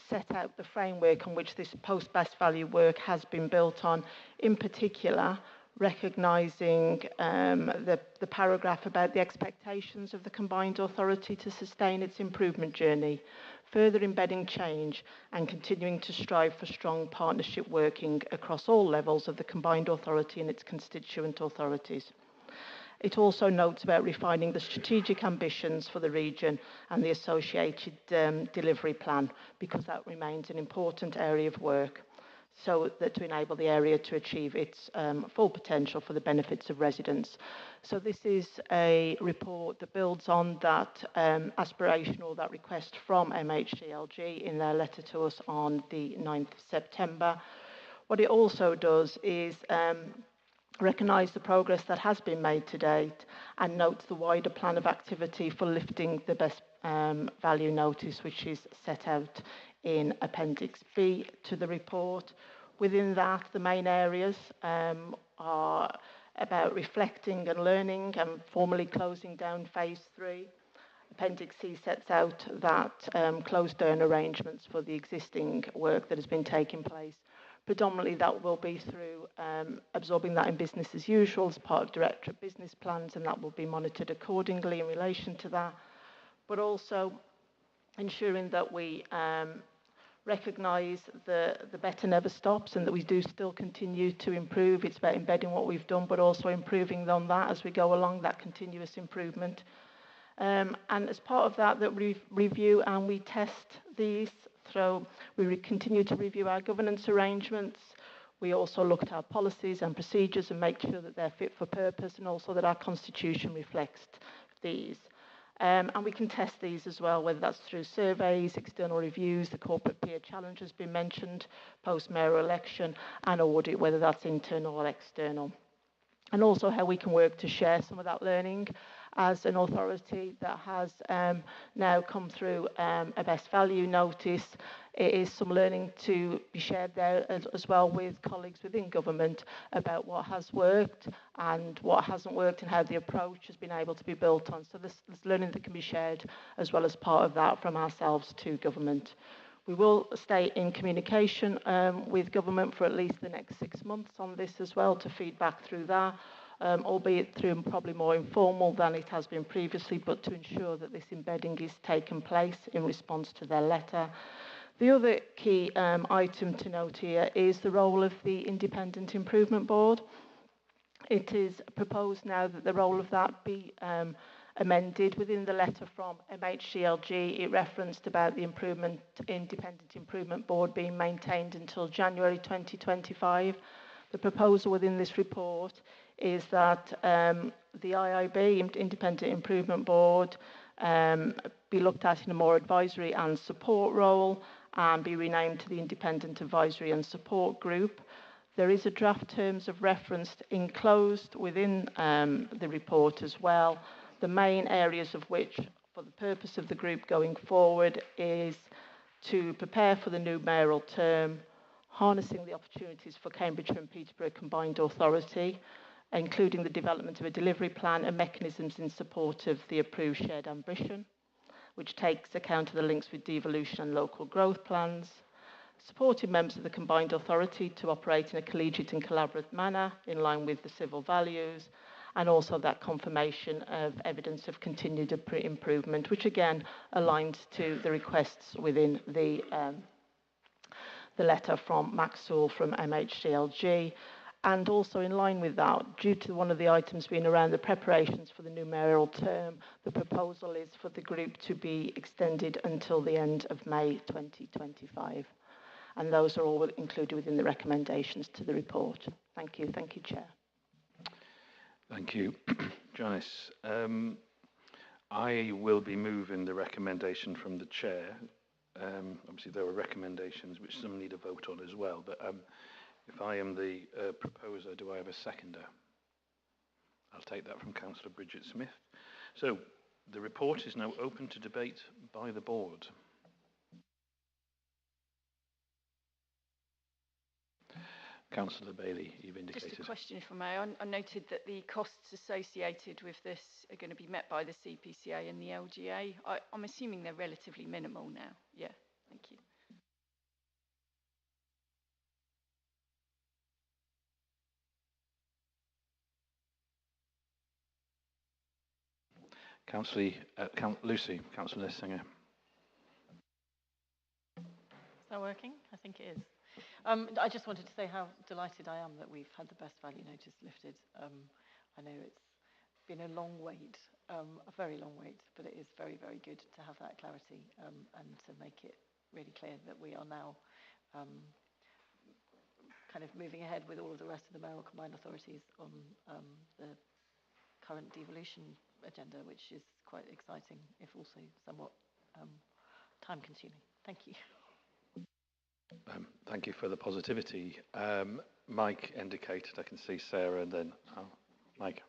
set out the framework on which this post-best value work has been built on, in particular recognising the paragraph about the expectations of the combined authority to sustain its improvement journey, further embedding change and continuing to strive for strong partnership working across all levels of the combined authority and its constituent authorities. It also notes about refining the strategic ambitions for the region and the associated delivery plan, because that remains an important area of work, so that to enable the area to achieve its full potential for the benefits of residents. So this is a report that builds on that aspiration or that request from MHCLG in their letter to us on the 9th of September. What it also does is recognise the progress that has been made to date and notes the wider plan of activity for lifting the best value notice, which is set out in Appendix B to the report. Within that, the main areas are about reflecting and learning and formally closing down Phase 3. Appendix C sets out that closed down arrangements for the existing work that has been taking place. Predominantly that will be through absorbing that in business as usual as part of Directorate Business Plans, and that will be monitored accordingly in relation to that. But also ensuring that we recognise the better never stops and that we do still continue to improve. It's about embedding what we've done, but also improving on that as we go along, that continuous improvement. And as part of that we review and we test these. So we continue to review our governance arrangements. We also look at our policies and procedures and make sure that they're fit for purpose, and also that our constitution reflects these. And we can test these as well, whether that's through surveys, external reviews, the corporate peer challenge has been mentioned, post-mayoral election, and audit, whether that's internal or external. And also how we can work to share some of that learning as an authority that has now come through a best value notice. It is some learning to be shared there as well with colleagues within government about what has worked and what hasn't worked and how the approach has been able to be built on. So there's learning that can be shared as well as part of that from ourselves to government. We will stay in communication with government for at least the next 6 months on this as well to feed back through that, albeit through probably more informal than it has been previously, but to ensure that this embedding is taken place in response to their letter. The other key item to note here is the role of the Independent Improvement Board. It is proposed now that the role of that be amended. Within the letter from MHCLG, it referenced about the Independent Improvement Board being maintained until January 2025. The proposal within this report is that the IIB, Independent Improvement Board, be looked at in a more advisory and support role and be renamed to the Independent Advisory and Support Group. There is a draft terms of reference enclosed within the report as well. The main areas of which, for the purpose of the group going forward, is to prepare for the new mayoral term, harnessing the opportunities for Cambridgeshire and Peterborough combined authority, including the development of a delivery plan and mechanisms in support of the approved shared ambition, which takes account of the links with devolution and local growth plans, supporting members of the combined authority to operate in a collegiate and collaborative manner in line with the civil values, and also that confirmation of evidence of continued improvement, which again aligns to the requests within the letter from Maxwell from MHCLG. And also in line with that, due to one of the items being around the preparations for the new mayoral term, the proposal is for the group to be extended until the end of May 2025. And those are all included within the recommendations to the report. Thank you. Thank you, Chair. Thank you. Janice, I will be moving the recommendation from the Chair. Obviously, there are recommendations which some need a vote on as well, but if I am the proposer, do I have a seconder? I'll take that from Councillor Bridget Smith. So, the report is now open to debate by the board. Councillor Bailey, you've indicated. Just a question, if I may. I noted that the costs associated with this are going to be met by the CPCA and the LGA. I'm assuming they're relatively minimal now. Yeah, thank you. Lucy, Councillor Singer. Is that working? I think it is. I just wanted to say how delighted I am that we've had the best value notice lifted. I know it's been a long wait, a very long wait, but it is very, very good to have that clarity and to make it really clear that we are now kind of moving ahead with all of the rest of the mayoral combined authorities on the current devolution agenda, which is quite exciting, if also somewhat time-consuming. Thank you. Thank you for the positivity. Mike indicated, I can see Sarah, and then Mike.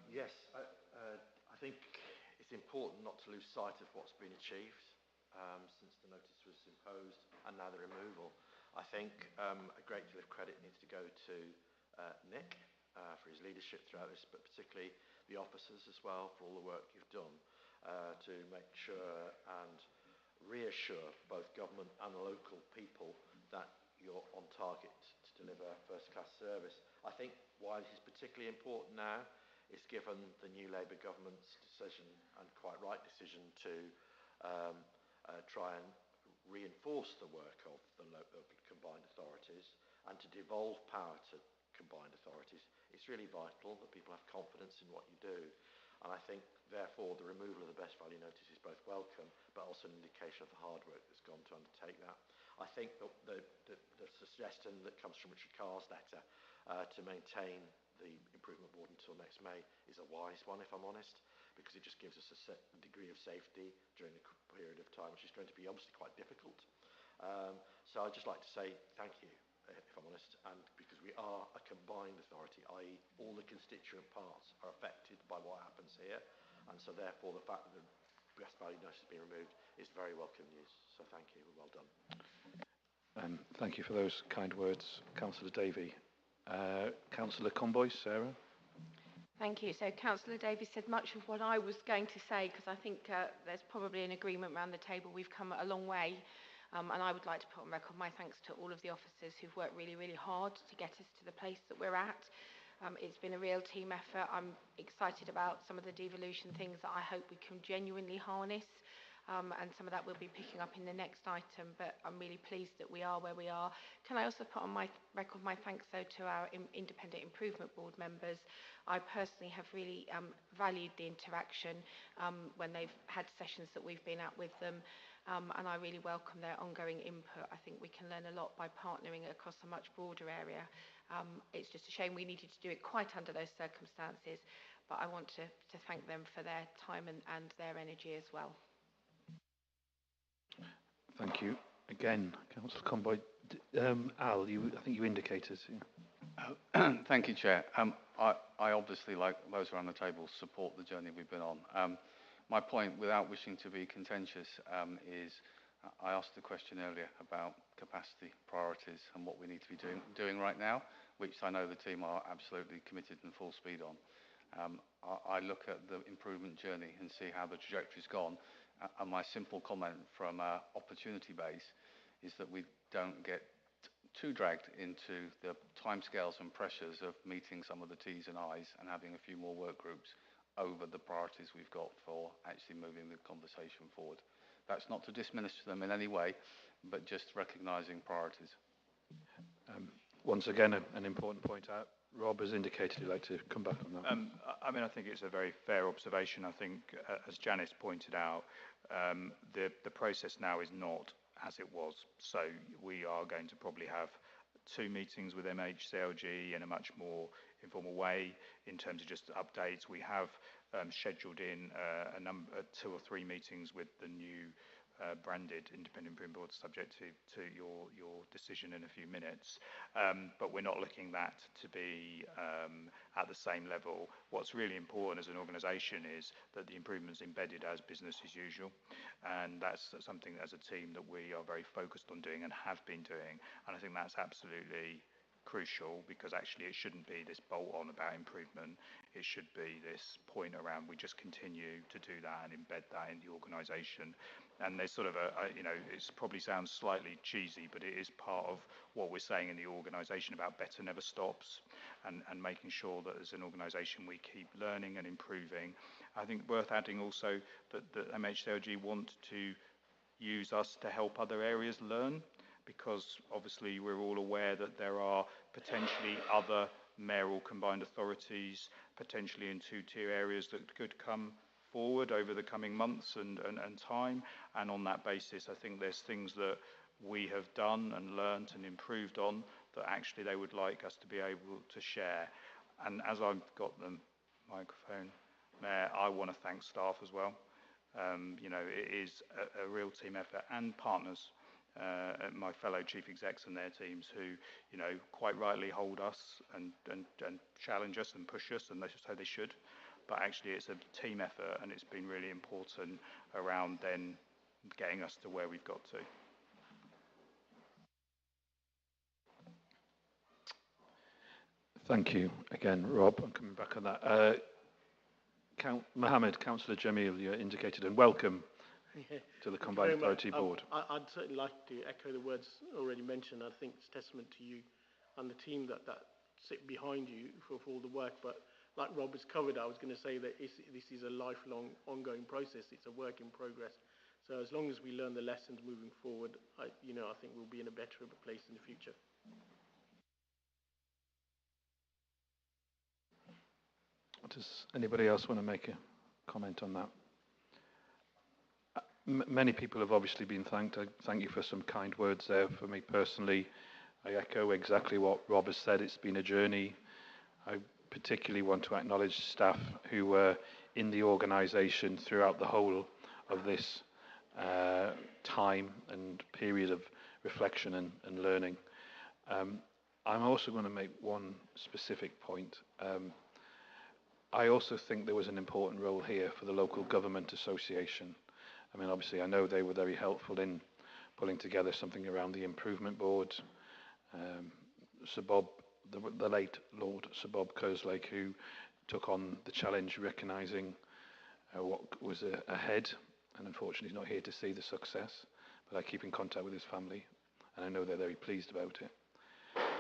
Yes, I think it's important not to lose sight of what's been achieved since the notice was imposed and now the removal. I think a great deal of credit needs to go to Nick for his leadership throughout this, but particularly the officers as well for all the work you've done to make sure and reassure both government and local people that you're on target to deliver first-class service. I think why this is particularly important now is given the new Labour government's decision, and quite right decision, to try and reinforce the work of the local combined authorities and to devolve power to combined authorities. It's really vital that people have confidence in what you do. And I think, therefore, the removal of the best value notice is both welcome, but also an indication of the hard work that's gone to undertake that. I think the suggestion that comes from Richard Carr's letter to maintain the improvement board until next May is a wise one, if I'm honest, because it just gives us a degree of safety during a period of time, which is going to be obviously quite difficult. So I'd just like to say thank you, if I'm honest, and because we are a combined authority, i.e. all the constituent parts are affected by what happens here, and so therefore the fact that the best value notice has been removed is very welcome news. So thank you, well done. Thank you for those kind words, Councillor Davey. Councillor Comboy, Sarah. Thank you. So Councillor Davies said much of what I was going to say, because I think there's probably an agreement around the table. We've come a long way. And I would like to put on record my thanks to all of the officers who've worked really, really hard to get us to the place that we're at. It's been a real team effort. I'm excited about some of the devolution things that I hope we can genuinely harness. And some of that we'll be picking up in the next item, but I'm really pleased that we are where we are. Can I also put on my record my thanks, though, to our Independent Improvement Board members. I personally have really valued the interaction when they've had sessions that we've been at with them. And I really welcome their ongoing input. I think we can learn a lot by partnering across a much broader area. It's just a shame we needed to do it quite under those circumstances, but I want to thank them for their time and their energy as well. Thank you. Again, Councillor Comboy. Al, I think you indicated. Yeah. Thank you, Chair. I obviously, like those around the table, support the journey we've been on. My point, without wishing to be contentious, is I asked the question earlier about capacity priorities and what we need to be doing right now, which I know the team are absolutely committed and full speed on. I look at the improvement journey and see how the trajectory's gone, and my simple comment from opportunity base is that we don't get too dragged into the timescales and pressures of meeting some of the T's and I's and having a few more work groups over the priorities we've got for actually moving the conversation forward. That's not to diminish them in any way, but just recognising priorities. Once again, an important point out. Rob has indicated he'd like to come back on that. I mean, I think it's a very fair observation. I think, as Janice pointed out, the process now is not as it was. So we are going to probably have 2 meetings with MHCLG in a much more informal way in terms of just updates. We have scheduled in 2 or 3 meetings with the new branded Independent Improvement Board, subject to your decision in a few minutes. But we're not looking that to be at the same level. What's really important as an organisation is that the improvement's embedded as business as usual, and that's something as a team that we are very focused on doing and have been doing. And I think that's absolutely crucial, because actually it shouldn't be this bolt on about improvement. It should be this point around we just continue to do that and embed that in the organisation. And there's sort of it probably sounds slightly cheesy, but it is part of what we're saying in the organisation about better never stops, and making sure that as an organisation we keep learning and improving. I think worth adding also that the MHCLG want to use us to help other areas learn, because obviously we're all aware that there are potentially other mayoral combined authorities, potentially in 2-tier areas, that could come forward over the coming months and time. And on that basis, I think there's things that we have done and learnt and improved on that actually they would like us to be able to share. And as I've got the microphone, Mayor, I want to thank staff as well. It is a real team effort, and partners. My fellow chief execs and their teams who, quite rightly hold us and challenge us and push us, and so they should. But actually it's a team effort, and it's been really important around then getting us to where we've got to. Thank you again, Rob. I'm coming back on that. Mohammed, Councillor Jamil, you indicated, and welcome to the Combined Authority Board. I'd certainly like to echo the words already mentioned. I think it's testament to you and the team that sit behind you for all the work. But like Rob has covered, I was going to say that this is a lifelong, ongoing process. It's a work in progress. So as long as we learn the lessons moving forward, I think we'll be in a better place in the future. Does anybody else want to make a comment on that? Many people have obviously been thanked. I thank you for some kind words there. For me personally, I echo exactly what Rob has said. It's been a journey. I particularly want to acknowledge staff who were in the organisation throughout the whole of this time and period of reflection and learning. I'm also going to make one specific point. I also think there was an important role here for the Local Government Association. I mean, obviously, I know they were very helpful in pulling together something around the improvement board. Sir Bob, the late Lord Sir Bob Kerslake, who took on the challenge, recognising what was ahead, and unfortunately he's not here to see the success, but I keep in contact with his family, and I know they're very pleased about it.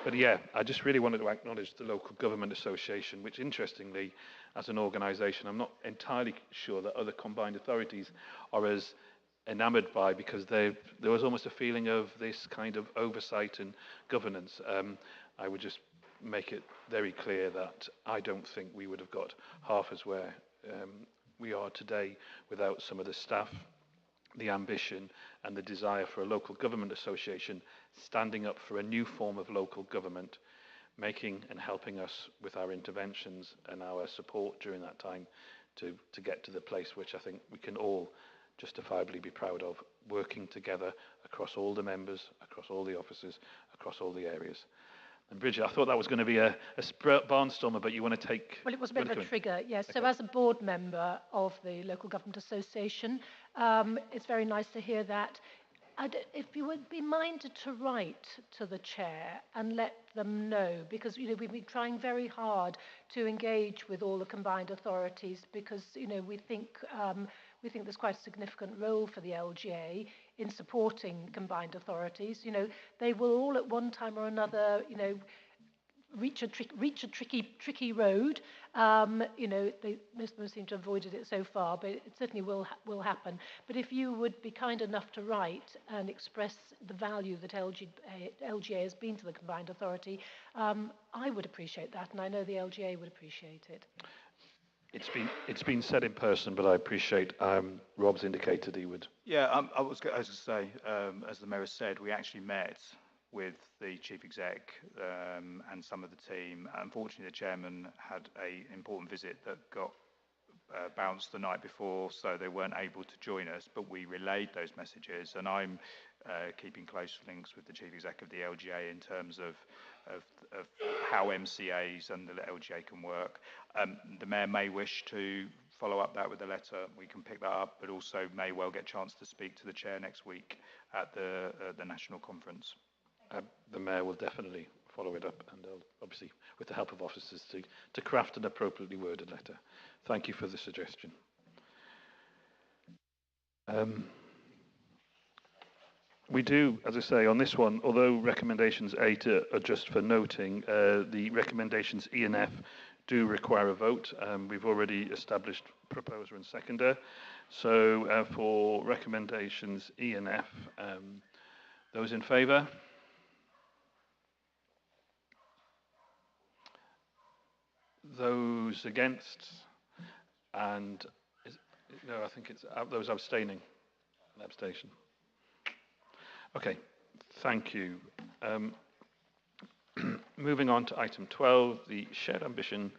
But yeah, I just really wanted to acknowledge the Local Government Association, which interestingly, as an organisation, I'm not entirely sure that other combined authorities are as enamoured by, because there was almost a feeling of this kind of oversight and governance. I would just make it very clear that I don't think we would have got half as where we are today without some of the staff, the ambition and the desire for a local government association standing up for a new form of local government, making and helping us with our interventions and our support during that time to get to the place which I think we can all justifiably be proud of, working together across all the members, across all the offices, across all the areas. And Bridget, I thought that was going to be a barnstormer, but you want to take... Well, it was a bit of a trigger, yes. Okay. So as a board member of the Local Government Association, it's very nice to hear that. If you would be minded to write to the chair and let them know, because we've been trying very hard to engage with all the combined authorities, because we think there's quite a significant role for the LGA in supporting combined authorities. They will all at one time or another, reach a tricky road. Most of them seem to have avoided it so far, but it certainly will happen. But if you would be kind enough to write and express the value that LGA has been to the combined authority, I would appreciate that, and I know the LGA would appreciate it. It's been said in person, but I appreciate Rob's indicated he would. Yeah, I was going to say, as the Mayor said, we actually met with the Chief Exec and some of the team. Unfortunately, the Chairman had an important visit that got bounced the night before, so they weren't able to join us, but we relayed those messages, and I'm keeping close links with the Chief Exec of the LGA in terms of how MCAs and the LGA can work. The Mayor may wish to follow up that with a letter. We can pick that up, but also may well get a chance to speak to the Chair next week at the National Conference. The Mayor will definitely follow it up, and obviously with the help of officers to craft an appropriately worded letter. Thank you for the suggestion. We do, as I say, on this one, although recommendations 8 are just for noting, the recommendations E and F do require a vote. We've already established proposer and seconder. So for recommendations E and F, those in favour? Those against? And no, I think it's those abstaining. An abstention. Okay, thank you. Moving on to item 12, the shared ambition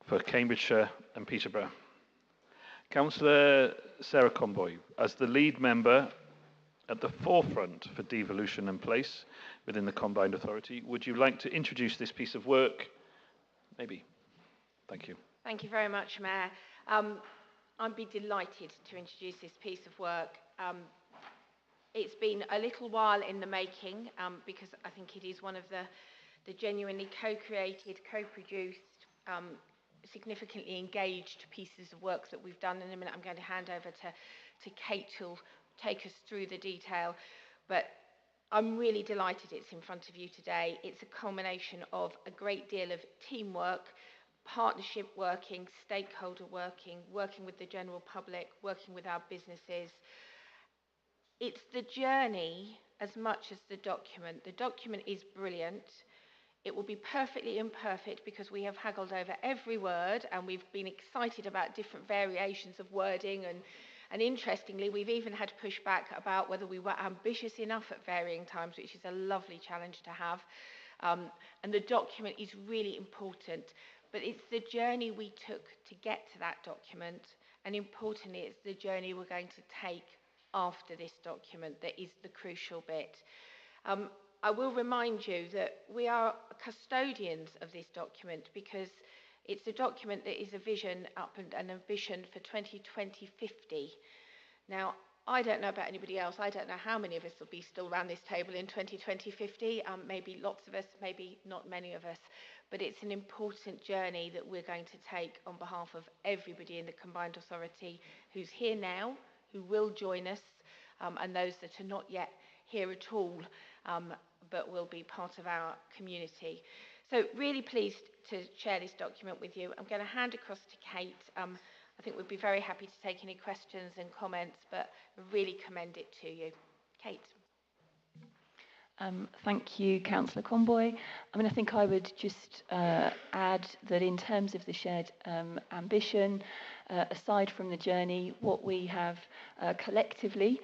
for Cambridgeshire and Peterborough. Councillor Sarah Comboy, as the lead member at the forefront for devolution and place within the Combined Authority, would you like to introduce this piece of work? Maybe. Thank you. Thank you very much, Mayor. I'd be delighted to introduce this piece of work. It's been a little while in the making because I think it is one of the genuinely co-created, co-produced, significantly engaged pieces of work that we've done. In a minute, I'm going to hand over to Kate, who'll take us through the detail. But I'm really delighted it's in front of you today. It's a culmination of a great deal of teamwork, partnership working, stakeholder working, working with the general public, working with our businesses. It's the journey as much as the document. The document is brilliant. It will be perfectly imperfect because we have haggled over every word and we've been excited about different variations of wording and interestingly, we've even had pushback about whether we were ambitious enough at varying times, which is a lovely challenge to have. And the document is really important, but it's the journey we took to get to that document, and importantly, it's the journey we're going to take after this document that is the crucial bit. I will remind you that we are custodians of this document because it's a document that is a vision up and an ambition for 2020-50. Now, I don't know about anybody else. I don't know how many of us will be still around this table in 2020-50. Maybe lots of us, maybe not many of us. But it's an important journey that we're going to take on behalf of everybody in the Combined Authority who's here now, who will join us, and those that are not yet here at all, but will be part of our community. So really pleased to share this document with you. I'm going to hand across to Kate. I think we'd be very happy to take any questions and comments, but really commend it to you. Kate. Thank you, Councillor Comboy. I mean, I think I would just add that in terms of the shared ambition, aside from the journey, what we have collectively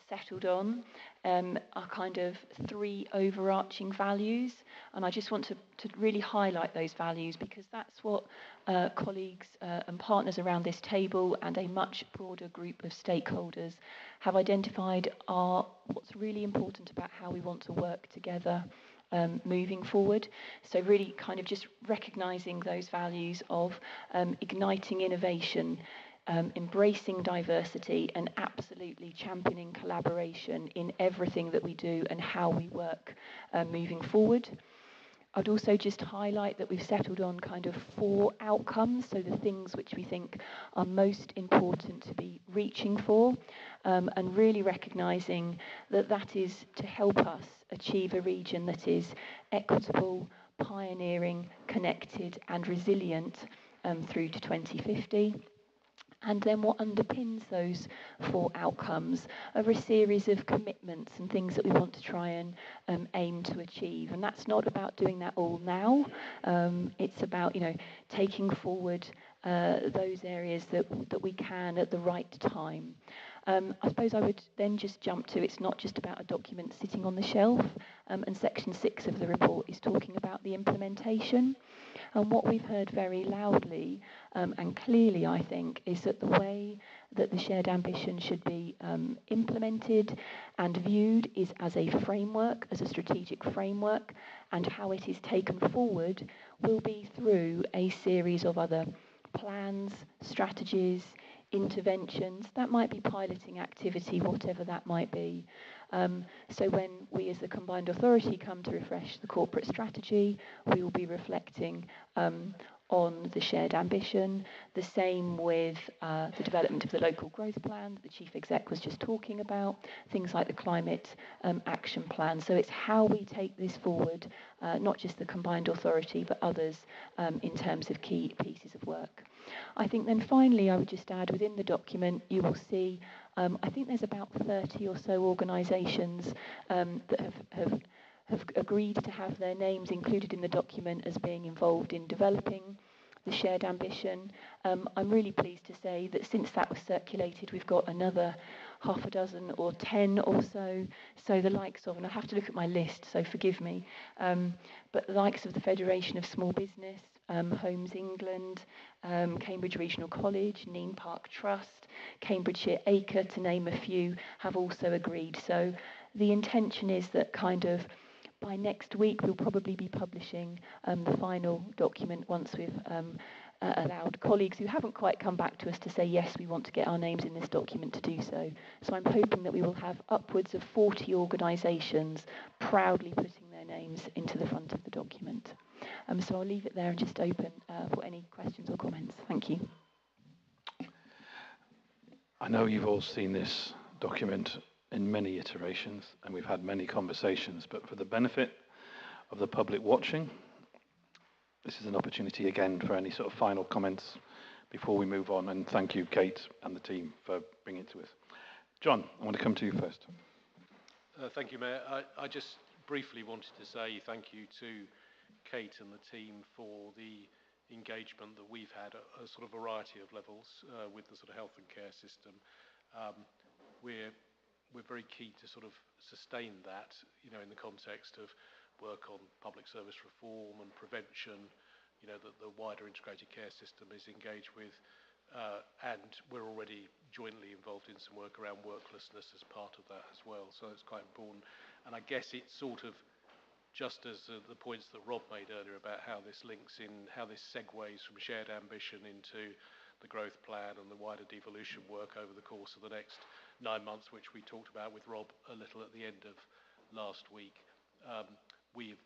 settled on are kind of three overarching values. And I just want to really highlight those values because that's what colleagues and partners around this table and a much broader group of stakeholders have identified are what's really important about how we want to work together moving forward. So really kind of just recognising those values of igniting innovation, embracing diversity and absolutely championing collaboration in everything that we do and how we work moving forward. I'd also just highlight that we've settled on kind of 4 outcomes, so the things which we think are most important to be reaching for, and really recognising that that is to help us achieve a region that is equitable, pioneering, connected and resilient through to 2050. And then what underpins those 4 outcomes are a series of commitments and things that we want to try and aim to achieve. And that's not about doing that all now. It's about, taking forward those areas that we can at the right time. I suppose I would then just jump to it's not just about a document sitting on the shelf, and section 6 of the report is talking about the implementation. And what we've heard very loudly and clearly, I think, is that the way that the shared ambition should be implemented and viewed is as a framework, as a strategic framework, and how it is taken forward will be through a series of other plans, strategies, interventions. That might be piloting activity, whatever that might be. So when we as the Combined Authority come to refresh the corporate strategy, we will be reflecting on the shared ambition. The same with the development of the local growth plan that the Chief Exec was just talking about, things like the climate action plan. So it's how we take this forward, not just the Combined Authority, but others in terms of key pieces of work. I think then finally, I would just add within the document, you will see, I think there's about 30 or so organisations that have agreed to have their names included in the document as being involved in developing the shared ambition. I'm really pleased to say that since that was circulated, we've got another half a dozen or 10 or so. So the likes of, and I have to look at my list, so forgive me, but the likes of the Federation of Small Business, Homes England, Cambridge Regional College, Neen Park Trust, Cambridgeshire Acre, to name a few, have also agreed. So the intention is that kind of by next week we'll probably be publishing the final document once we've allowed colleagues who haven't quite come back to us to say, yes, we want to get our names in this document to do so. So I'm hoping that we will have upwards of 40 organisations proudly putting their names into the front of the document. So I'll leave it there and just open for any questions or comments. Thank you. I know you've all seen this document in many iterations and we've had many conversations, but for the benefit of the public watching, this is an opportunity again for any sort of final comments before we move on. And thank you, Kate and the team, for bringing it to us. John, I want to come to you first. Thank you, Mayor. I just briefly wanted to say thank you to Kate and the team for the engagement that we've had at a sort of variety of levels with the sort of health and care system. We're very keen to sort of sustain that, you know, in the context of work on public service reform and prevention, you know, that the wider integrated care system is engaged with. And we're already jointly involved in some work around worklessness as part of that as well. So it's quite important. And I guess it's sort of just as the points that Rob made earlier about how this links in, how this segues from shared ambition into the growth plan and the wider devolution work over the course of the next 9 months, which we talked about with Rob a little at the end of last week. We've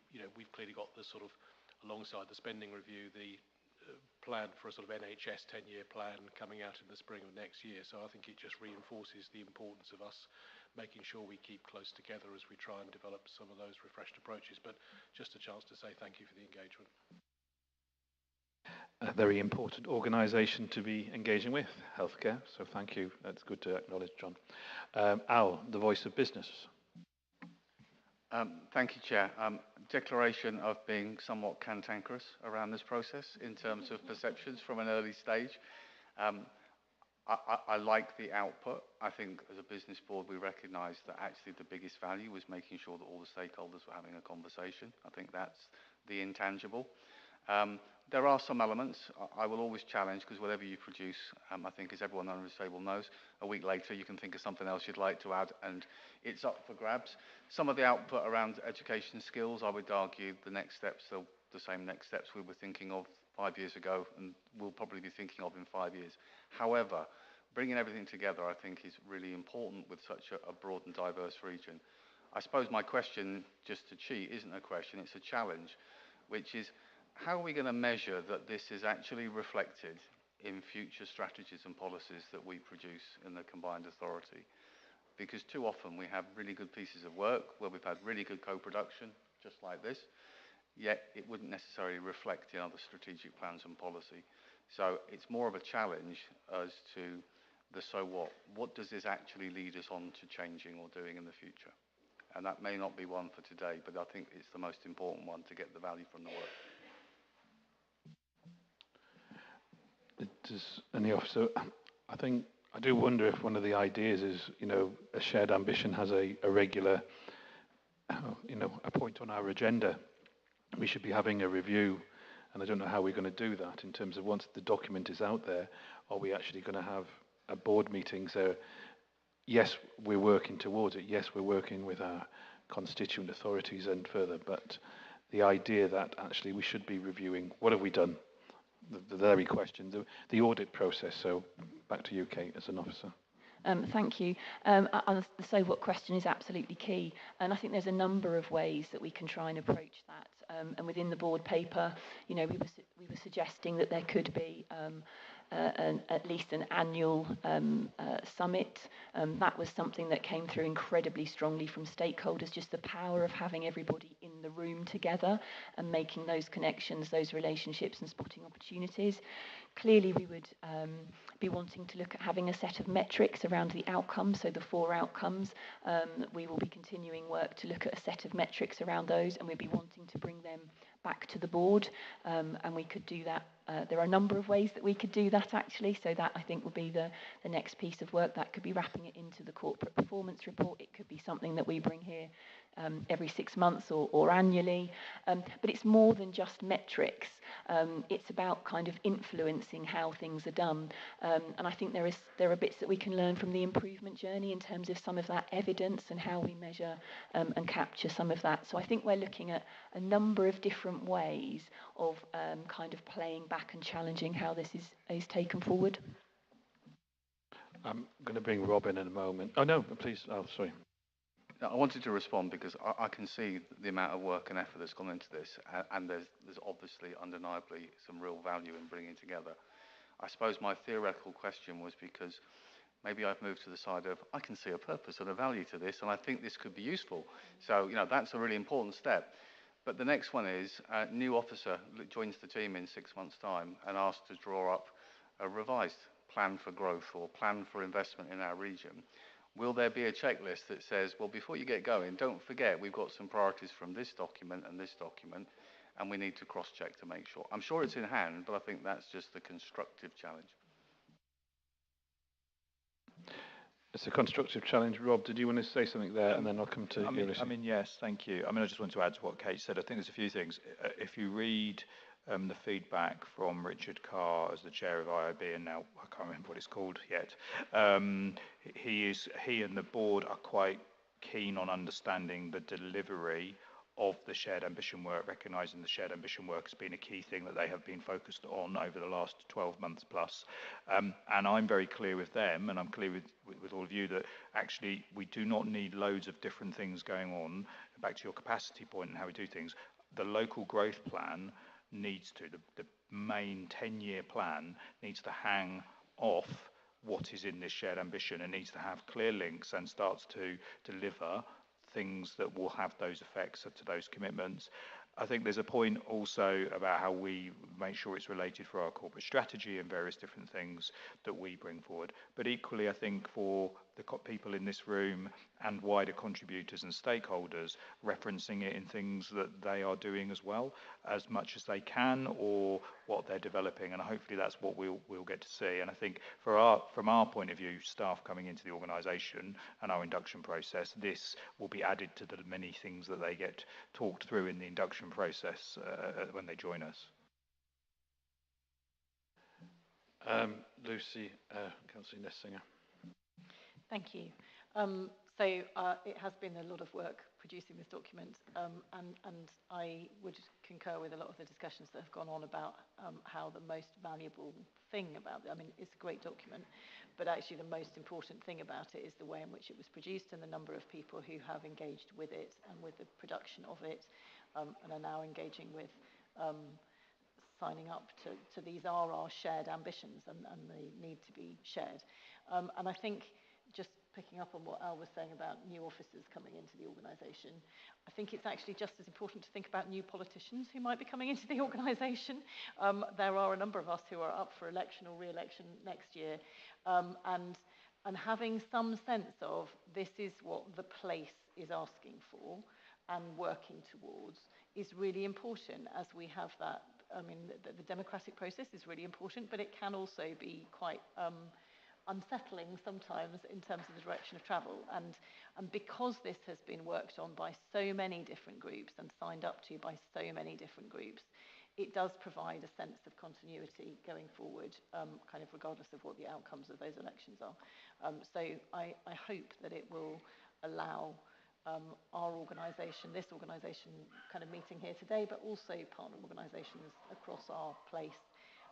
clearly got the sort of, alongside the spending review, the plan for a sort of NHS 10-year plan coming out in the spring of next year. So I think it just reinforces the importance of us making sure we keep close together as we try and develop some of those refreshed approaches. But just a chance to say thank you for the engagement. A very important organisation to be engaging with, healthcare. So thank you. That's good to acknowledge, John. Al, the voice of business. Thank you, Chair. Declaration of being somewhat cantankerous around this process in terms of perceptions from an early stage. I like the output. I think as a business board, we recognise that actually the biggest value was making sure that all the stakeholders were having a conversation. I think that's the intangible. There are some elements I will always challenge, because whatever you produce, I think as everyone on this table knows, a week later you can think of something else you'd like to add, and it's up for grabs. Some of the output around education skills, I would argue the next steps are the same next steps we were thinking of 5 years ago and we'll probably be thinking of in 5 years. However, bringing everything together I think is really important with such a broad and diverse region. I suppose my question, just to cheat, isn't a question, it's a challenge, which is, how are we going to measure that this is actually reflected in future strategies and policies that we produce in the combined authority? Because too often we have really good pieces of work where we've had really good co-production, just like this, yet it wouldn't necessarily reflect in other strategic plans and policy. So it's more of a challenge as to the so what. What does this actually lead us on to changing or doing in the future? And that may not be one for today, but I think it's the most important one to get the value from the work. Does any officer, I do wonder if one of the ideas is, you know, a shared ambition has a regular, you know, a point on our agenda. We should be having a review, and I don't know how we're going to do that in terms of once the document is out there, are we actually going to have a board meeting? So yes, we're working towards it. Yes, we're working with our constituent authorities and further, but the idea that actually we should be reviewing, what have we done? The very question, the audit process. So back to you, Kate, as an officer. Thank you. The so what question is absolutely key, and I think there's a number of ways that we can try and approach that. And within the board paper, you know, we were suggesting that there could be at least an annual summit. That was something that came through incredibly strongly from stakeholders, just the power of having everybody in the room together and making those connections, those relationships and spotting opportunities. Clearly, we would be wanting to look at having a set of metrics around the outcomes, so the 4 outcomes. We will be continuing work to look at a set of metrics around those, and we'll be wanting to bring them back to the board, and we could do that. There are a number of ways that we could do that, actually, so that I think would be the next piece of work. That could be wrapping it into the corporate performance report. It could be something that we bring here every 6 months or annually, but it's more than just metrics. It's about kind of influencing how things are done, and I think there are bits that we can learn from the improvement journey in terms of some of that evidence and how we measure and capture some of that. So I think we're looking at a number of different ways of kind of playing back and challenging how this is taken forward. I'm going to bring Rob in a moment. Oh no, please. Oh, sorry. I wanted to respond because I can see the amount of work and effort that's gone into this, and there's obviously undeniably some real value in bringing together. I suppose my theoretical question was because maybe I've moved to the side of I can see a purpose and a value to this, and I think this could be useful. So, you know, that's a really important step. But the next one is a new officer joins the team in 6 months' time and asked to draw up a revised plan for growth or plan for investment in our region. Will there be a checklist that says, well, before you get going, don't forget we've got some priorities from this document and this document, and we need to cross-check to make sure. I'm sure it's in hand, but I think that's just the constructive challenge. It's a constructive challenge. Rob, did you want to say something there, and then I'll come to you. Yes, thank you. I just wanted to add to what Kate said. I think there's a few things. If you read the feedback from Richard Carr as the chair of IOB, and now I can't remember what it's called yet, he and the board are quite keen on understanding the delivery of the shared ambition work, recognising the shared ambition work has been a key thing that they have been focused on over the last 12 months plus. And I'm very clear with them, and I'm clear with all of you, that actually we do not need loads of different things going on. Back to your capacity point and how we do things, the local growth plan needs to, the main 10-year plan needs to hang off what is in this shared ambition, and needs to have clear links and starts to deliver things that will have those effects to those commitments. I think there's a point also about how we make sure it's related for our corporate strategy and various different things that we bring forward. But equally, I think for the people in this room and wider contributors and stakeholders, referencing it in things that they are doing as well, as much as they can, or what they're developing, and hopefully that's what we'll get to see. And I think from our point of view, staff coming into the organisation and our induction process, this will be added to the many things that they get talked through in the induction process when they join us. Lucy, Councillor Nessinger. Thank you. It has been a lot of work producing this document, and I would concur with a lot of the discussions that have gone on about how the most valuable thing about it, it's a great document, but actually the most important thing about it is the way in which it was produced and the number of people who have engaged with it and with the production of it, and are now engaging with signing up to these are our shared ambitions, and they need to be shared. And I think, just picking up on what Al was saying about new officers coming into the organisation, I think it's actually just as important to think about new politicians who might be coming into the organisation. There are a number of us who are up for election or re-election next year, and having some sense of this is what the place is asking for and working towards is really important as we have that. The democratic process is really important, but it can also be quite unsettling sometimes in terms of the direction of travel. And because this has been worked on by so many different groups and signed up to by so many different groups, it does provide a sense of continuity going forward, kind of regardless of what the outcomes of those elections are. So I hope that it will allow our organisation, this organisation kind of meeting here today, but also partner organisations across our place,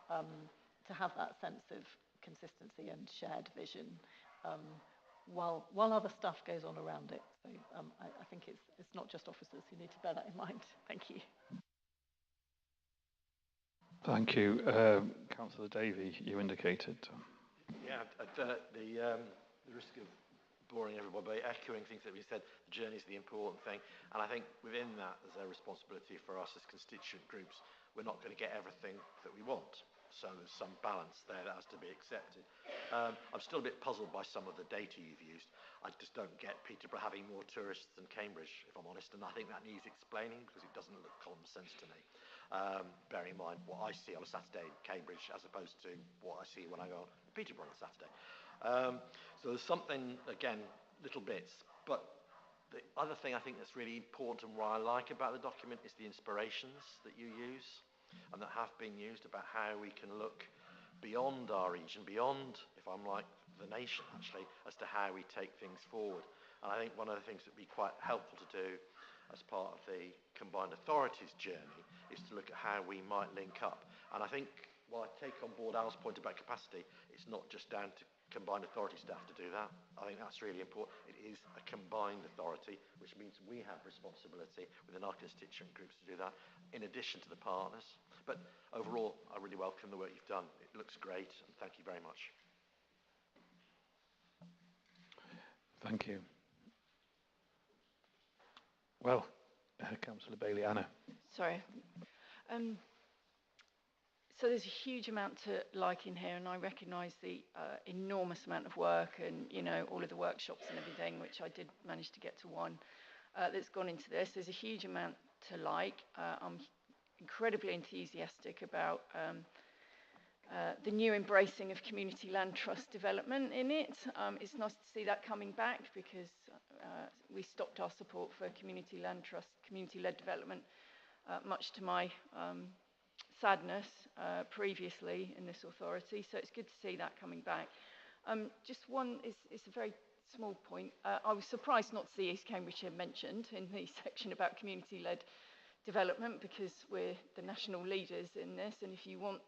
to have that sense of consistency and shared vision while other stuff goes on around it. So I think it's not just officers who need to bear that in mind. Thank you. Thank you. Councillor Davey, you indicated. Yeah, the risk of boring everybody by echoing things that we said, the journey is the important thing. And I think within that, there's a responsibility for us as constituent groups. We're not going to get everything that we want. So there's some balance there that has to be accepted. I'm still a bit puzzled by some of the data you've used. I just don't get Peterborough having more tourists than Cambridge, if I'm honest, and I think that needs explaining because it doesn't look common sense to me. Bearing in mind what I see on a Saturday in Cambridge as opposed to what I see when I go to Peterborough on a Saturday. So there's something, again, little bits, but the other thing I think that's really important and what I like about the document is the inspirations that you use and that have been used about how we can look beyond our region, beyond, if I'm like, the nation actually, as to how we take things forward. And I think one of the things that would be quite helpful to do as part of the combined authorities journey is to look at how we might link up. And I think while I take on board Al's point about capacity, it's not just down to combined authority staff to do that. I think that's really important. It is a combined authority, which means we have responsibility within our constituent groups to do that, in addition to the partners. But overall, I really welcome the work you've done. It looks great, and thank you very much. Thank you. Well, Councillor Bailey, Anna. Sorry. So there's a huge amount to like in here, and I recognise the enormous amount of work and, all of the workshops and everything, which I did manage to get to one, that's gone into this. There's a huge amount to like. I'm incredibly enthusiastic about the new embracing of community land trust development in it. It's nice to see that coming back because we stopped our support for community land trust, community-led development, much to my sadness previously in this authority. So it's good to see that coming back. Just one is a very small point. I was surprised not to see East Cambridgeshire mentioned in the section about community-led development because we're the national leaders in this, and if you want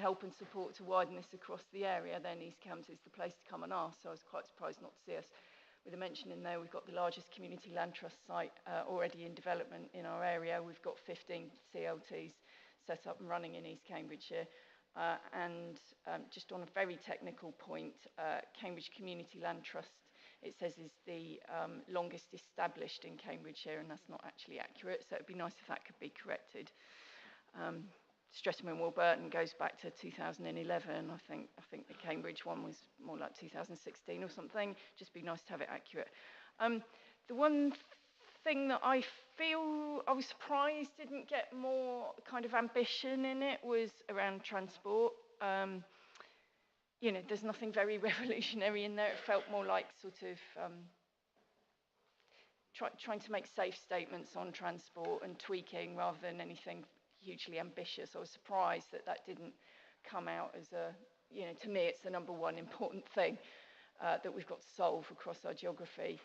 help and support to widen this across the area, then East Cambs is the place to come and ask. So I was quite surprised not to see us with a mention in there. We've got the largest community land trust site already in development in our area. We've got 15 CLTs set up and running in East Cambridgeshire. And just on a very technical point, Cambridge Community Land Trust, it says, is the longest established in Cambridgeshire, and that's not actually accurate. So it'd be nice if that could be corrected. Streatham and Warburton goes back to 2011. I think the Cambridge one was more like 2016 or something. Just be nice to have it accurate. The one thing that I feel I was surprised didn't get more kind of ambition in it was around transport. There's nothing very revolutionary in there. It felt more like sort of trying to make safe statements on transport and tweaking rather than anything hugely ambitious. I was surprised that didn't come out as to me, it's the number one important thing that we've got to solve across our geography.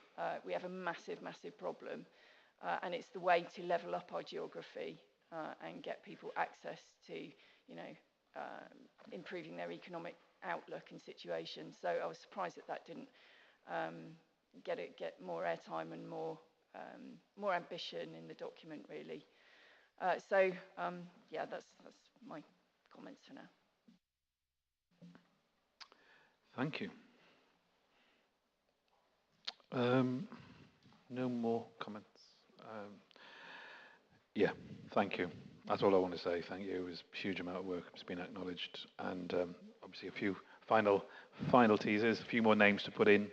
We have a massive, massive problem, and it's the way to level up our geography and get people access to, improving their economic outlook and situation. So I was surprised that didn't get more airtime and more ambition in the document, really. That's my comments for now. Thank you. No more comments. Thank you. That's all I want to say. Thank you. It was a huge amount of work. It's been acknowledged, and obviously a few final teasers, a few more names to put in,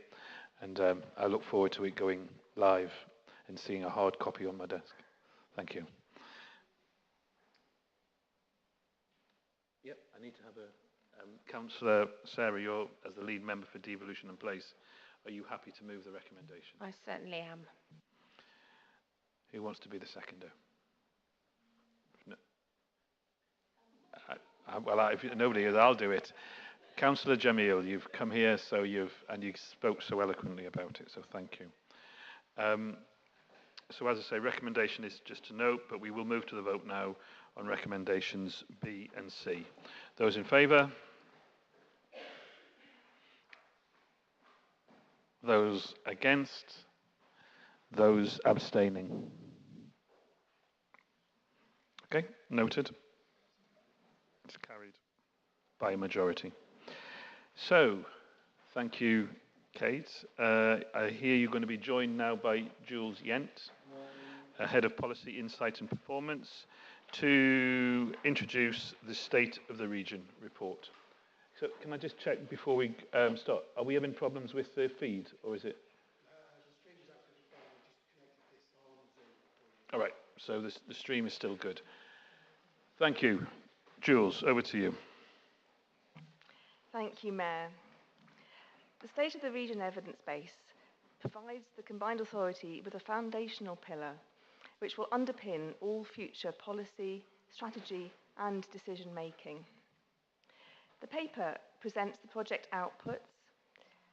and I look forward to it going live and seeing a hard copy on my desk. Thank you. Yep, I need to have a Councillor Sarah, you're as the lead member for devolution and place. Are you happy to move the recommendation? I certainly am. Who wants to be the seconder? No. If nobody is, I'll do it. Councillor Jamil, you've come here, you spoke so eloquently about it, so thank you. So as I say, recommendation is just to note, but we will move to the vote now on recommendations B and C. Those in favour? Those against? Those abstaining? Okay, noted. It's carried by a majority. So, thank you, Kate. I hear you're going to be joined now by Jules Yent, Head of Policy, Insight and Performance, to introduce the State of the Region report. So can I just check before we start, are we having problems with the feed, or is it? The stream is absolutely fine. We just connected this on Zoom. All right, so the stream is still good. Thank you. Jules, over to you. Thank you, Mayor. The State of the Region evidence base provides the combined authority with a foundational pillar which will underpin all future policy, strategy and decision making. The paper presents the project outputs,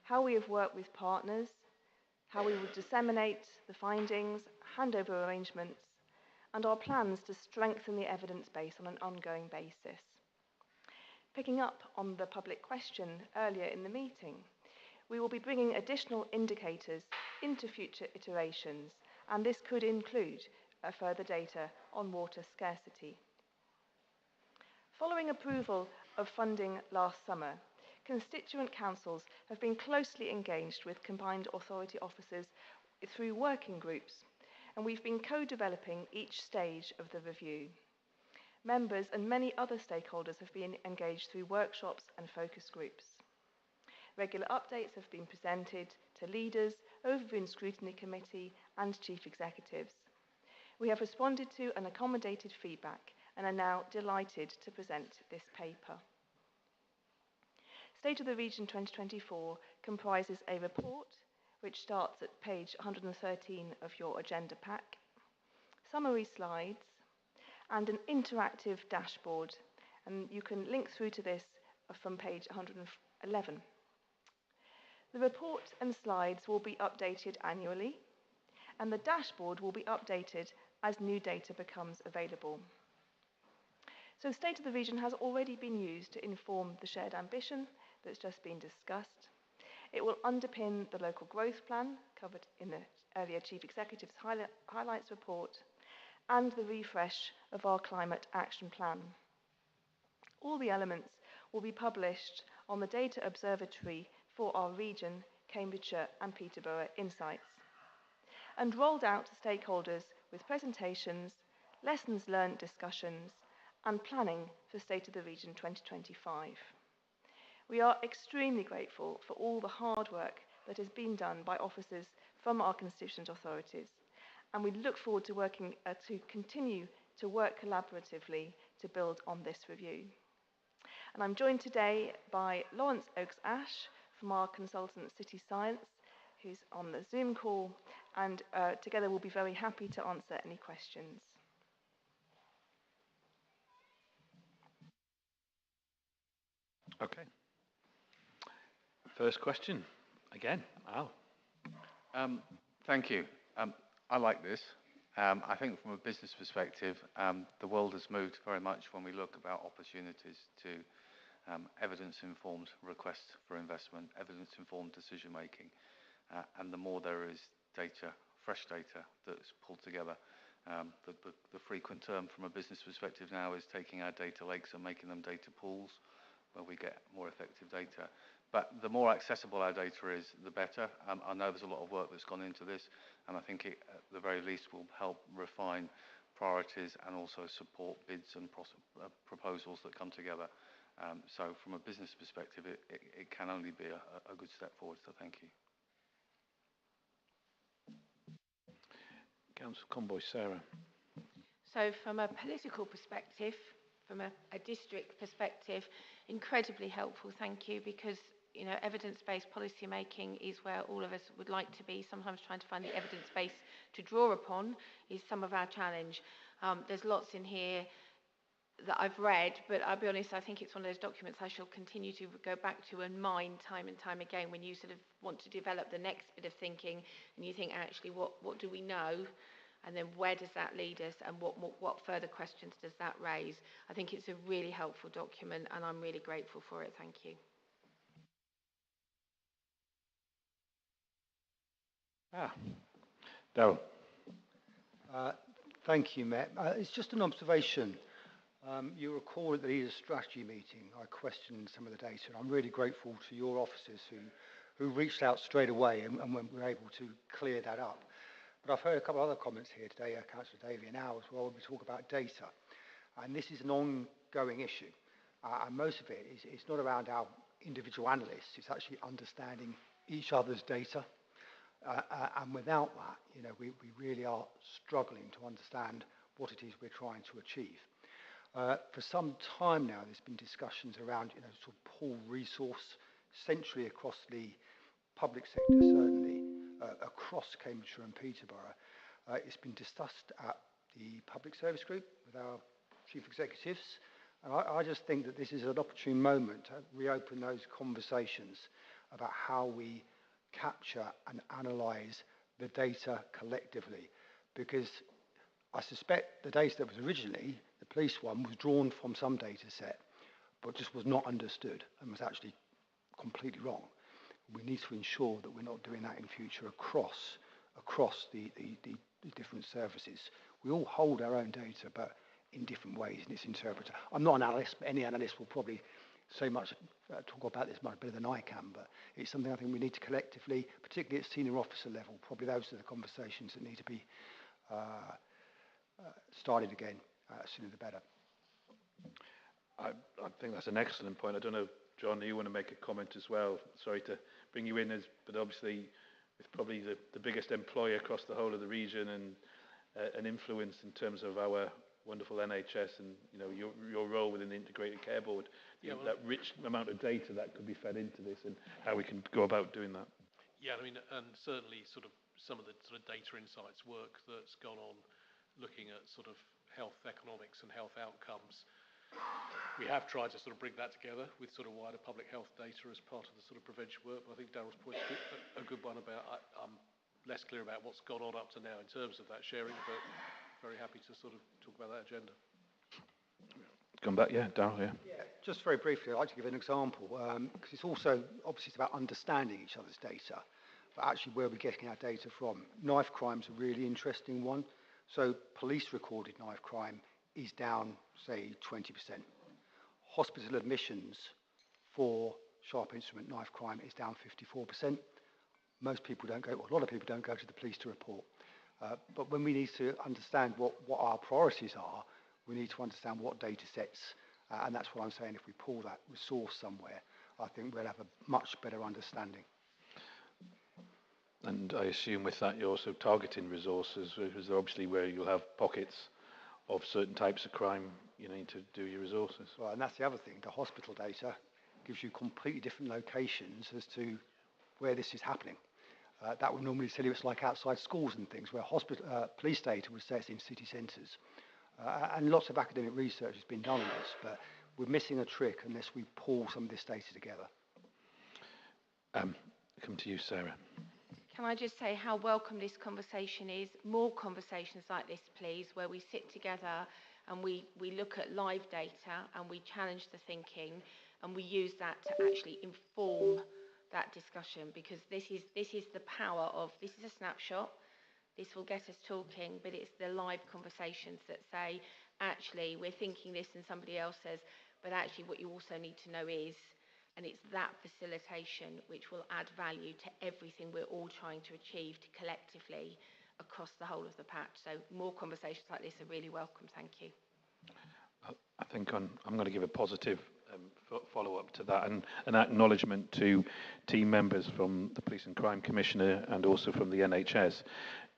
how we have worked with partners, how we will disseminate the findings, handover arrangements, and our plans to strengthen the evidence base on an ongoing basis. Picking up on the public question earlier in the meeting, we will be bringing additional indicators into future iterations, and this could include further data on water scarcity. Following approval of funding last summer, constituent councils have been closely engaged with combined authority officers through working groups, and we've been co-developing each stage of the review. Members and many other stakeholders have been engaged through workshops and focus groups. Regular updates have been presented to leaders, overviewing scrutiny committee and chief executives. We have responded to and accommodated feedback and are now delighted to present this paper. State of the Region 2024 comprises a report which starts at page 113 of your agenda pack, summary slides, and an interactive dashboard. And you can link through to this from page 111. The report and slides will be updated annually, and the dashboard will be updated as new data becomes available. So State of the Region has already been used to inform the shared ambition that's just been discussed. It will underpin the local growth plan covered in the earlier Chief Executive's highlights report and the refresh of our climate action plan. All the elements will be published on the Data Observatory for our region, Cambridgeshire and Peterborough Insights, and rolled out to stakeholders with presentations, lessons learned discussions, and planning for State of the Region 2025. We are extremely grateful for all the hard work that has been done by officers from our constituent authorities, and we look forward to continue to work collaboratively to build on this review. And I'm joined today by Lawrence Oakes-Ash from our consultant City Science, who's on the Zoom call, and together we'll be very happy to answer any questions. Okay. First question, again, Al. Thank you. I like this. I think from a business perspective, the world has moved very much when we look about opportunities to evidence-informed requests for investment, evidence-informed decision-making, and the more there is data, fresh data that's pulled together. The frequent term from a business perspective now is taking our data lakes and making them data pools where we get more effective data. But the more accessible our data is, the better. I know there's a lot of work that's gone into this, and I think it, at the very least, will help refine priorities and also support bids and proposals that come together. So from a business perspective, it can only be a good step forward, so thank you. Councillor Conboy, Sarah. So from a political perspective, from a district perspective, incredibly helpful, thank you, because you know, evidence-based policy making is where all of us would like to be. Sometimes trying to find the evidence base to draw upon is some of our challenge. There's lots in here that I've read, but I'll be honest, I think it's one of those documents I shall continue to go back to and mine time and time again when you sort of want to develop the next bit of thinking and you think, actually, what do we know? And then where does that lead us, and what further questions does that raise? I think it's a really helpful document, and I'm really grateful for it. Thank you. Darryl. Thank you, Matt. It's just an observation. You recall at the Leaders' Strategy meeting, I questioned some of the data, and I'm really grateful to your officers who reached out straight away and were able to clear that up. But I've heard a couple of other comments here today, Councillor Davey and Al as well, when we talk about data. And this is an ongoing issue. And most of it is not around our individual analysts, it's actually understanding each other's data. And without that, you know, we really are struggling to understand what it is we're trying to achieve. For some time now, there's been discussions around, you know, sort of pool resource centrally across the public sector, certainly across Cambridgeshire and Peterborough. It's been discussed at the Public Service Group with our chief executives. And I just think that this is an opportune moment to reopen those conversations about how we capture and analyse the data collectively. Because I suspect the data that was originally, the police one, was drawn from some data set, but just was not understood and was actually completely wrong. We need to ensure that we're not doing that in future across the different services. We all hold our own data, but in different ways, and it's interpreted. I'm not an analyst, but any analyst will probably say much, talk about this much better than I can, but it's something I think we need to collectively, particularly at senior officer level, probably those are the conversations that need to be started again, sooner the better. I think that's an excellent point. I don't know, John, you want to make a comment as well? Sorry to bring you in, but obviously with probably the biggest employer across the whole of the region and an influence in terms of our wonderful NHS and your role within the Integrated Care Board, that rich amount of data that could be fed into this and how we can go about doing that. Yeah, I mean, and certainly sort of some of the sort of data insights work that's gone on looking at sort of health economics and health outcomes. We have tried to sort of bring that together with sort of wider public health data as part of the sort of prevention work. But I think Daryl's point is a good one about, I'm less clear about what's gone on up to now in terms of that sharing, but very happy to sort of talk about that agenda. Come back, yeah, Daryl, yeah. Just very briefly, I'd like to give an example, because it's also, obviously it's about understanding each other's data, but actually where we're getting our data from. Knife crime's a really interesting one. So police recorded knife crime is down, say, 20%. Hospital admissions for sharp instrument knife crime is down 54%. Most people don't go, well, a lot of people don't go to the police to report. But when we need to understand what our priorities are, we need to understand what data sets, and that's what I'm saying, if we pull that resource somewhere, I think we'll have a much better understanding. And I assume with that you're also targeting resources, because obviously where you'll have pockets of certain types of crime, you need to do your resources. Well, and that's the other thing, the hospital data gives you completely different locations as to where this is happening. That would normally tell you it's like outside schools and things, where police data would say it's in city centres. And lots of academic research has been done on this, but we're missing a trick unless we pull some of this data together. Come to you, Sarah. Can I just say how welcome this conversation is? More conversations like this, please, where we sit together and we look at live data and we challenge the thinking and we use that to actually inform that discussion, because this is the power of, this is a snapshot. This will get us talking, but it's the live conversations that say, actually, we're thinking this, and somebody else says, but actually what you also need to know is, and it's that facilitation which will add value to everything we're all trying to achieve collectively across the whole of the patch. So more conversations like this are really welcome. Thank you. I think I'm going to give a positive follow-up to that, and an acknowledgement to team members from the Police and Crime Commissioner and also from the NHS.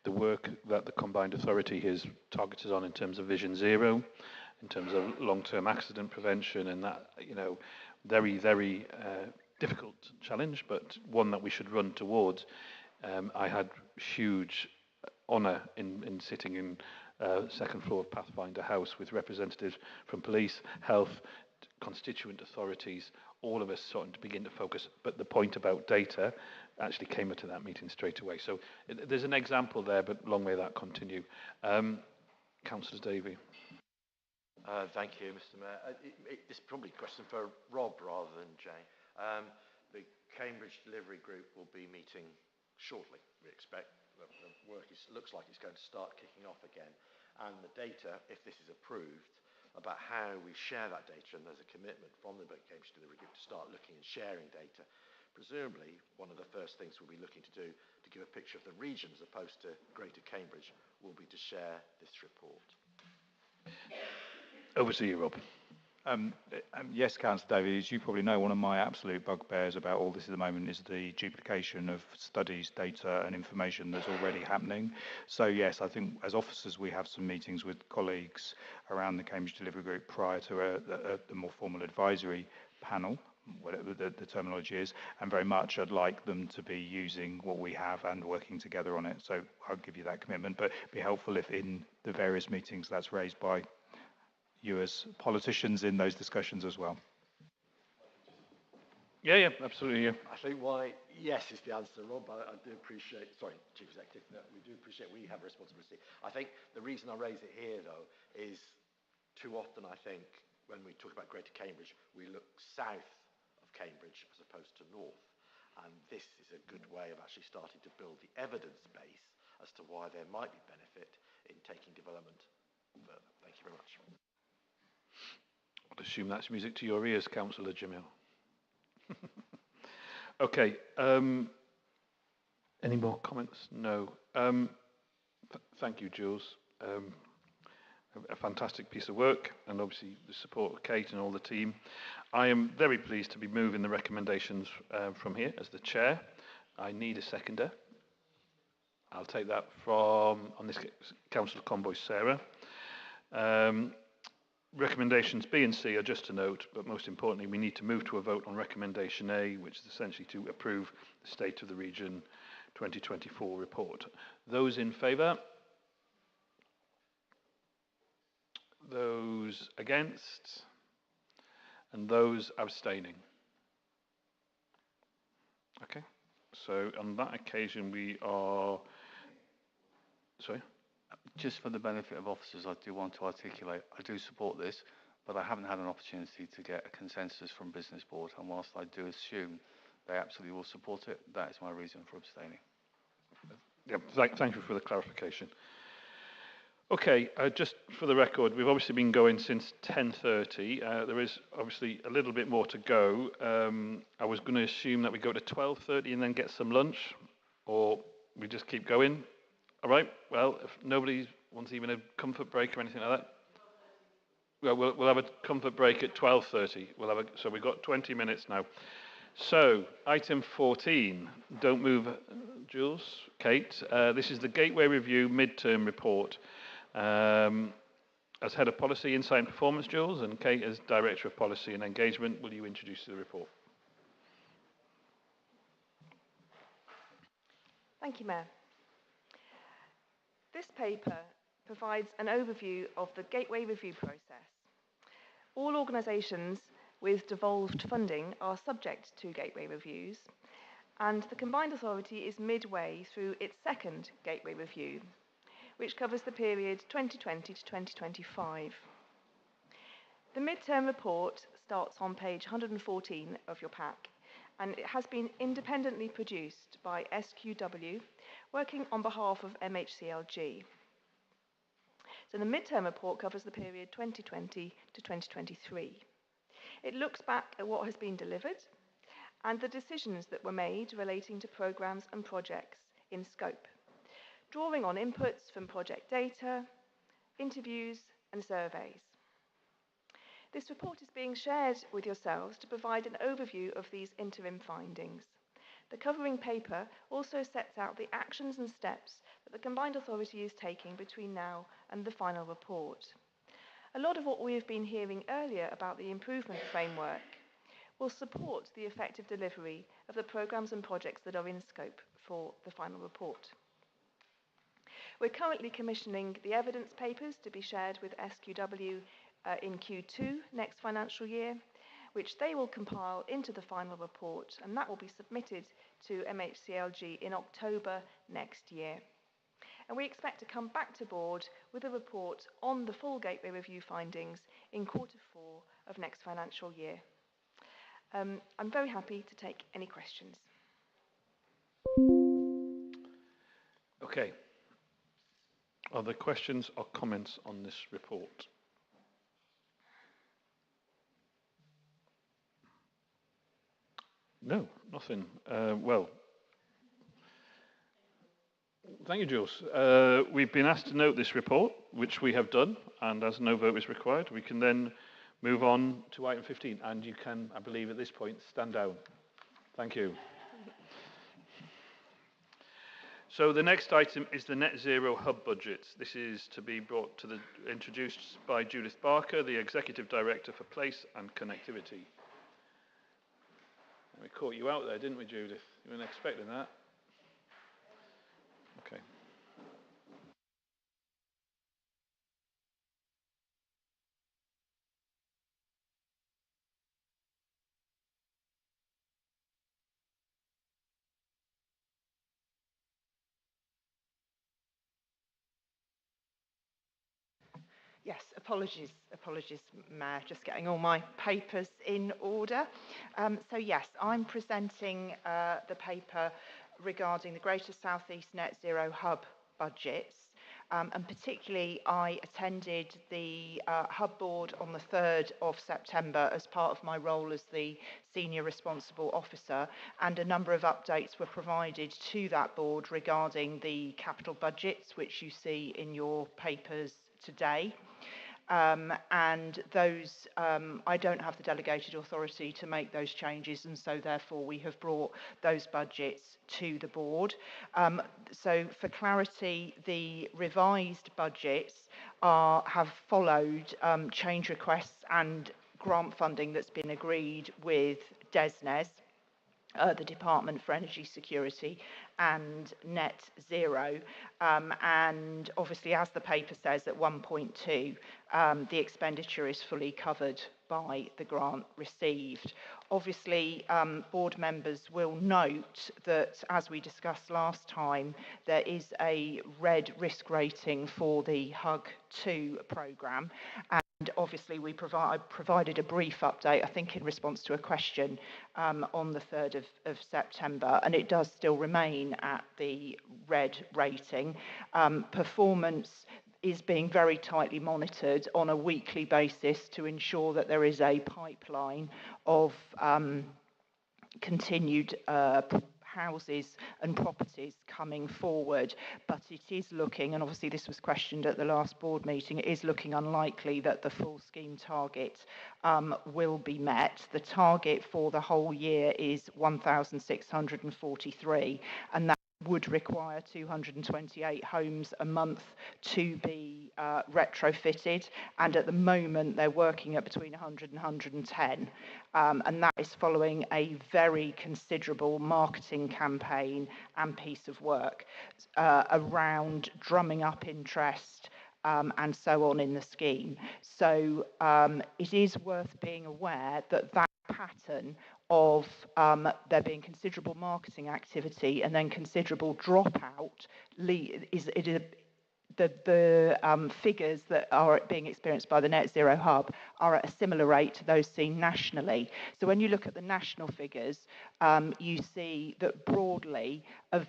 The work that the Combined Authority has targeted on in terms of Vision Zero, in terms of long-term accident prevention, and that, very, very difficult challenge, but one that we should run towards. I had huge honour in sitting in second floor of Pathfinder House with representatives from police, health, constituent authorities, all of us starting to begin to focus. But the point about data actually came into that meeting straight away. So there's an example there, but long may that continue. Councillor Davey. Thank you, Mr. Mayor. It's probably a question for Rob rather than Jane. The Cambridge Delivery Group will be meeting shortly, we expect. The work looks like it's going to start kicking off again. And the data, if this is approved, about how we share that data, and there's a commitment from the Cambridge Delivery Group to start looking and sharing data. Presumably, one of the first things we'll be looking to do to give a picture of the region as opposed to Greater Cambridge will be to share this report. Over to you, Rob. Yes, Councillor Davies, as you probably know, one of my absolute bugbears about all this at the moment is the duplication of studies, data and information that's already happening. So yes, I think as officers we have some meetings with colleagues around the Cambridge Delivery Group prior to the more formal advisory panel, whatever the terminology is, and very much I'd like them to be using what we have and working together on it. So I'll give you that commitment, but it'd be helpful if in the various meetings that's raised by you as politicians in those discussions as well. Yeah, absolutely. Yeah. I think why yes is the answer, Rob. I do appreciate, sorry, Chief Executive, that we do appreciate we have a responsibility. I think the reason I raise it here, though, is too often I think when we talk about Greater Cambridge, we look south of Cambridge as opposed to north. And this is a good way of actually starting to build the evidence base as to why there might be benefit in taking development further. Thank you very much. I'd assume that's music to your ears, Councillor Jamil. Okay. Any more comments? No. Thank you, Jules. A fantastic piece of work, and obviously the support of Kate and all the team. I am very pleased to be moving the recommendations from here as the chair. I need a seconder. I'll take that from, on this Councillor Conboy, Sarah. Recommendations B and C are just a note, but most importantly, we need to move to a vote on recommendation A, which is essentially to approve the State of the Region 2024 report. Those in favour? Those against? And those abstaining? Okay, so on that occasion we are... Sorry? Just for the benefit of officers, I do want to articulate, I do support this, but I haven't had an opportunity to get a consensus from Business Board, and whilst I do assume they absolutely will support it, that is my reason for abstaining. Yeah, thank you for the clarification. Okay, just for the record, we've obviously been going since 10:30. There is obviously a little bit more to go. I was going to assume that we go to 12:30 and then get some lunch, or we just keep going. All right, well, if nobody wants even a comfort break or anything like that, well, we'll have a comfort break at 12:30. So we've got 20 minutes now. So, item 14, don't move, Jules, Kate. This is the Gateway Review Midterm Report. As Head of Policy, Insight and Performance, Jules, and Kate as Director of Policy and Engagement, will you introduce the report? Thank you, Mayor. This paper provides an overview of the Gateway review process. All organisations with devolved funding are subject to Gateway reviews, and the Combined Authority is midway through its second Gateway review, which covers the period 2020 to 2025. The midterm report starts on page 114 of your pack, and it has been independently produced by SQW, working on behalf of MHCLG. So the midterm report covers the period 2020 to 2023. It looks back at what has been delivered and the decisions that were made relating to programmes and projects in scope, drawing on inputs from project data, interviews and surveys. This report is being shared with yourselves to provide an overview of these interim findings. The covering paper also sets out the actions and steps that the Combined Authority is taking between now and the final report. A lot of what we have been hearing earlier about the improvement framework will support the effective delivery of the programmes and projects that are in scope for the final report. We're currently commissioning the evidence papers to be shared with SQW in Q2 next financial year, which they will compile into the final report, and that will be submitted to MHCLG in October next year. And we expect to come back to board with a report on the full Gateway review findings in Q4 of next financial year. I'm very happy to take any questions. Okay. Are there questions or comments on this report? No, nothing. Well, thank you, Jules. We've been asked to note this report, which we have done, and as no vote is required, we can then move on to item 15. And you can, I believe, at this point, stand down. Thank you. So the next item is the Net Zero Hub budget. This is to be introduced by Judith Barker, the Executive Director for Place and Connectivity. We caught you out there, didn't we, Judith? You weren't expecting that. Okay. Yes, apologies, Mayor, just getting all my papers in order. So yes, I'm presenting the paper regarding the Greater South East Net Zero Hub budgets. And particularly, I attended the Hub Board on the 3rd of September as part of my role as the Senior Responsible Officer, and a number of updates were provided to that board regarding the capital budgets, which you see in your papers today. and those, I don't have the delegated authority to make those changes, and so therefore we have brought those budgets to the board. So for clarity, the revised budgets have followed change requests and grant funding that's been agreed with DESNES, the Department for Energy Security, and Net Zero. And obviously, as the paper says at 1.2, the expenditure is fully covered by the grant received. Obviously, board members will note that, as we discussed last time, there is a red risk rating for the HUG-2 programme. And obviously, we provided a brief update, I think, in response to a question on the 3rd of September, and it does still remain at the red rating. Performance is being very tightly monitored on a weekly basis to ensure that there is a pipeline of continued houses and properties coming forward, but it is looking, and obviously this was questioned at the last board meeting, it is looking unlikely that the full scheme target will be met. The target for the whole year is 1,643, and that would require 228 homes a month to be retrofitted, and at the moment they're working at between 100 and 110, and that is following a very considerable marketing campaign and piece of work around drumming up interest and so on in the scheme. So it is worth being aware that that pattern of there being considerable marketing activity and then considerable dropout the figures that are being experienced by the Net Zero Hub are at a similar rate to those seen nationally. So when you look at the national figures, you see that broadly of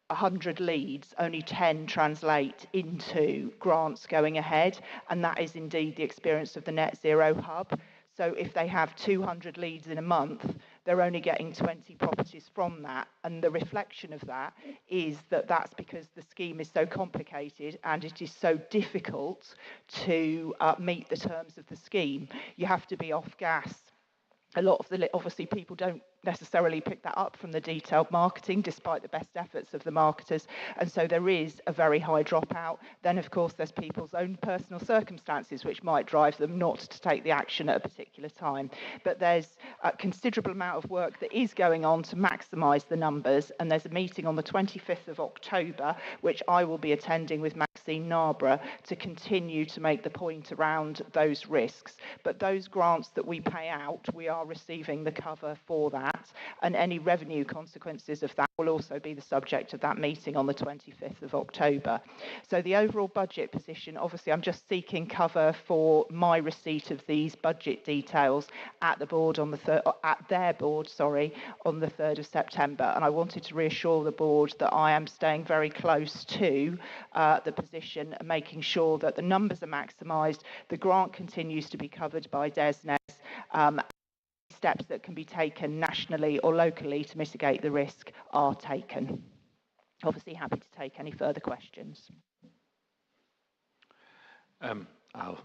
100 leads, only 10 translate into grants going ahead, and that is indeed the experience of the Net Zero Hub. So if they have 200 leads in a month, they're only getting 20 properties from that. And the reflection of that is that that's because the scheme is so complicated and it is so difficult to meet the terms of the scheme. You have to be off gas. A lot of obviously people don't necessarily pick that up from the detailed marketing, despite the best efforts of the marketers, and so there is a very high dropout. Then of course there's people's own personal circumstances which might drive them not to take the action at a particular time, but there's a considerable amount of work that is going on to maximise the numbers, and there's a meeting on the 25th of October which I will be attending with Maxine Narborough to continue to make the point around those risks. But those grants that we pay out, we are receiving the cover for that, and any revenue consequences of that will also be the subject of that meeting on the 25th of October. So the overall budget position, obviously I'm just seeking cover for my receipt of these budget details at the board on the at their board, on the 3rd of September, and I wanted to reassure the board that I am staying very close to the position and making sure that the numbers are maximised, the grant continues to be covered by DESNES, steps that can be taken nationally or locally to mitigate the risk are taken. Obviously happy to take any further questions. Al.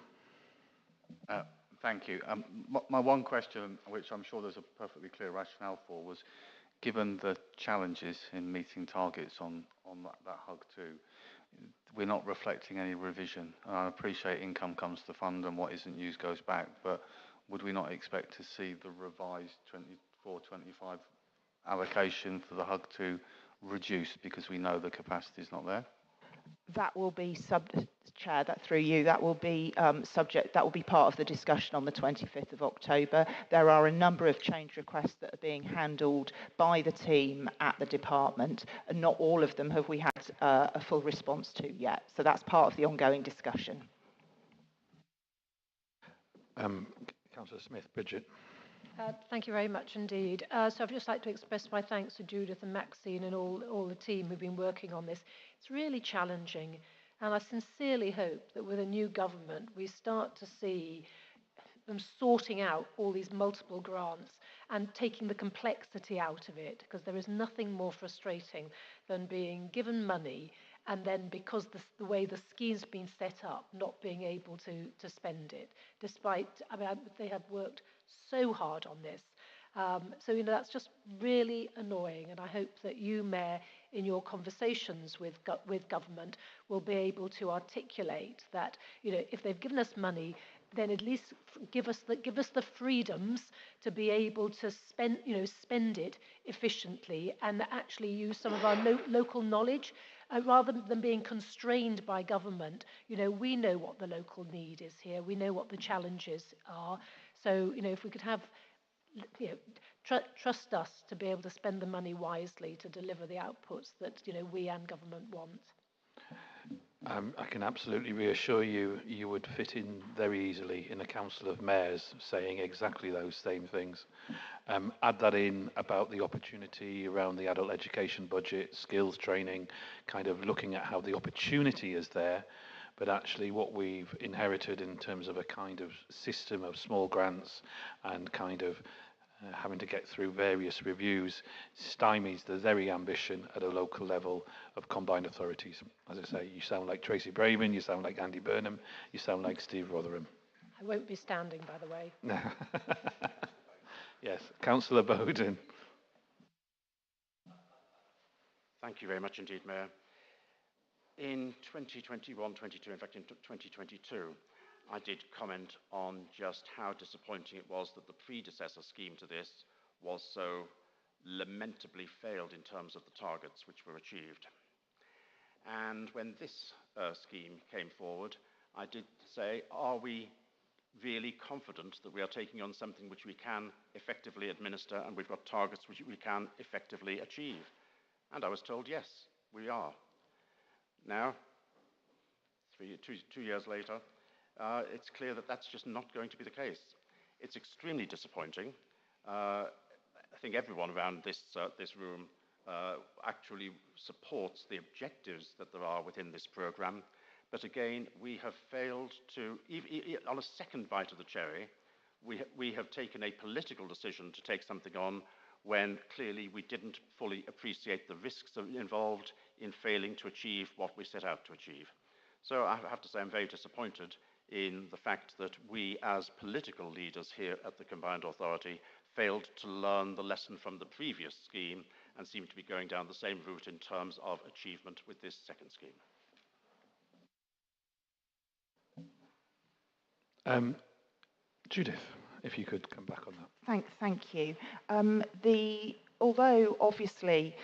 Thank you. My one question, which I'm sure there's a perfectly clear rationale for, was given the challenges in meeting targets on that HUG-2, we're not reflecting any revision. I appreciate income comes to fund and what isn't used goes back, but would we not expect to see the revised 24-25 allocation for the HUG-2 reduced because we know the capacity is not there? That will be Chair, that through you, that will be subject, that will be part of the discussion on the 25th of October. There are a number of change requests that are being handled by the team at the department, and not all of them have we had a full response to yet. So that's part of the ongoing discussion. Councillor Smith, Bridget. Thank you very much indeed. So I'd just like to express my thanks to Judith and Maxine and all the team who've been working on this. It's really challenging, and I sincerely hope that with a new government we start to see them sorting out all these multiple grants and taking the complexity out of it, because there is nothing more frustrating than being given money and then because the way the scheme's been set up, not being able to spend it, despite, I mean, they have worked so hard on this. So, you know, that's just really annoying, and I hope that you, Mayor, in your conversations with government, will be able to articulate that, you know, if they've given us money, then at least give us the freedoms to be able to spend it efficiently and actually use some of our local knowledge. Rather than being constrained by government, you know, we know what the local need is here. We know what the challenges are. So, you know, if we could have, you know, trust us to be able to spend the money wisely to deliver the outputs that, you know, we and government want. I can absolutely reassure you, you would fit in very easily in a council of mayors saying exactly those same things. Add that in about the opportunity around the adult education budget, skills training, kind of looking at how the opportunity is there, but actually what we've inherited in terms of a kind of system of small grants and kind of having to get through various reviews stymies the very ambition at a local level of combined authorities. As I say, you sound like Tracy Braven, you sound like Andy Burnham, you sound like Steve Rotherham. I won't be standing, by the way. Yes, Councillor Bowden. Thank you very much indeed, Mayor. In 2021-22, in fact in 2022, I did comment on just how disappointing it was that the predecessor scheme to this was so lamentably failed in terms of the targets which were achieved. And when this scheme came forward, I did say, are we really confident that we are taking on something which we can effectively administer and we've got targets which we can effectively achieve? And I was told, yes, we are. Now, 2 years later, it's clear that that's just not going to be the case. It's extremely disappointing. I think everyone around this room actually supports the objectives that there are within this programme. But again, we have failed to, on a second bite of the cherry, we have taken a political decision to take something on when clearly we didn't fully appreciate the risks involved in failing to achieve what we set out to achieve. So I have to say I'm very disappointed in the fact that we as political leaders here at the Combined Authority failed to learn the lesson from the previous scheme and seem to be going down the same route in terms of achievement with this second scheme. Judith, if you could come back on that. Thank you. Although obviously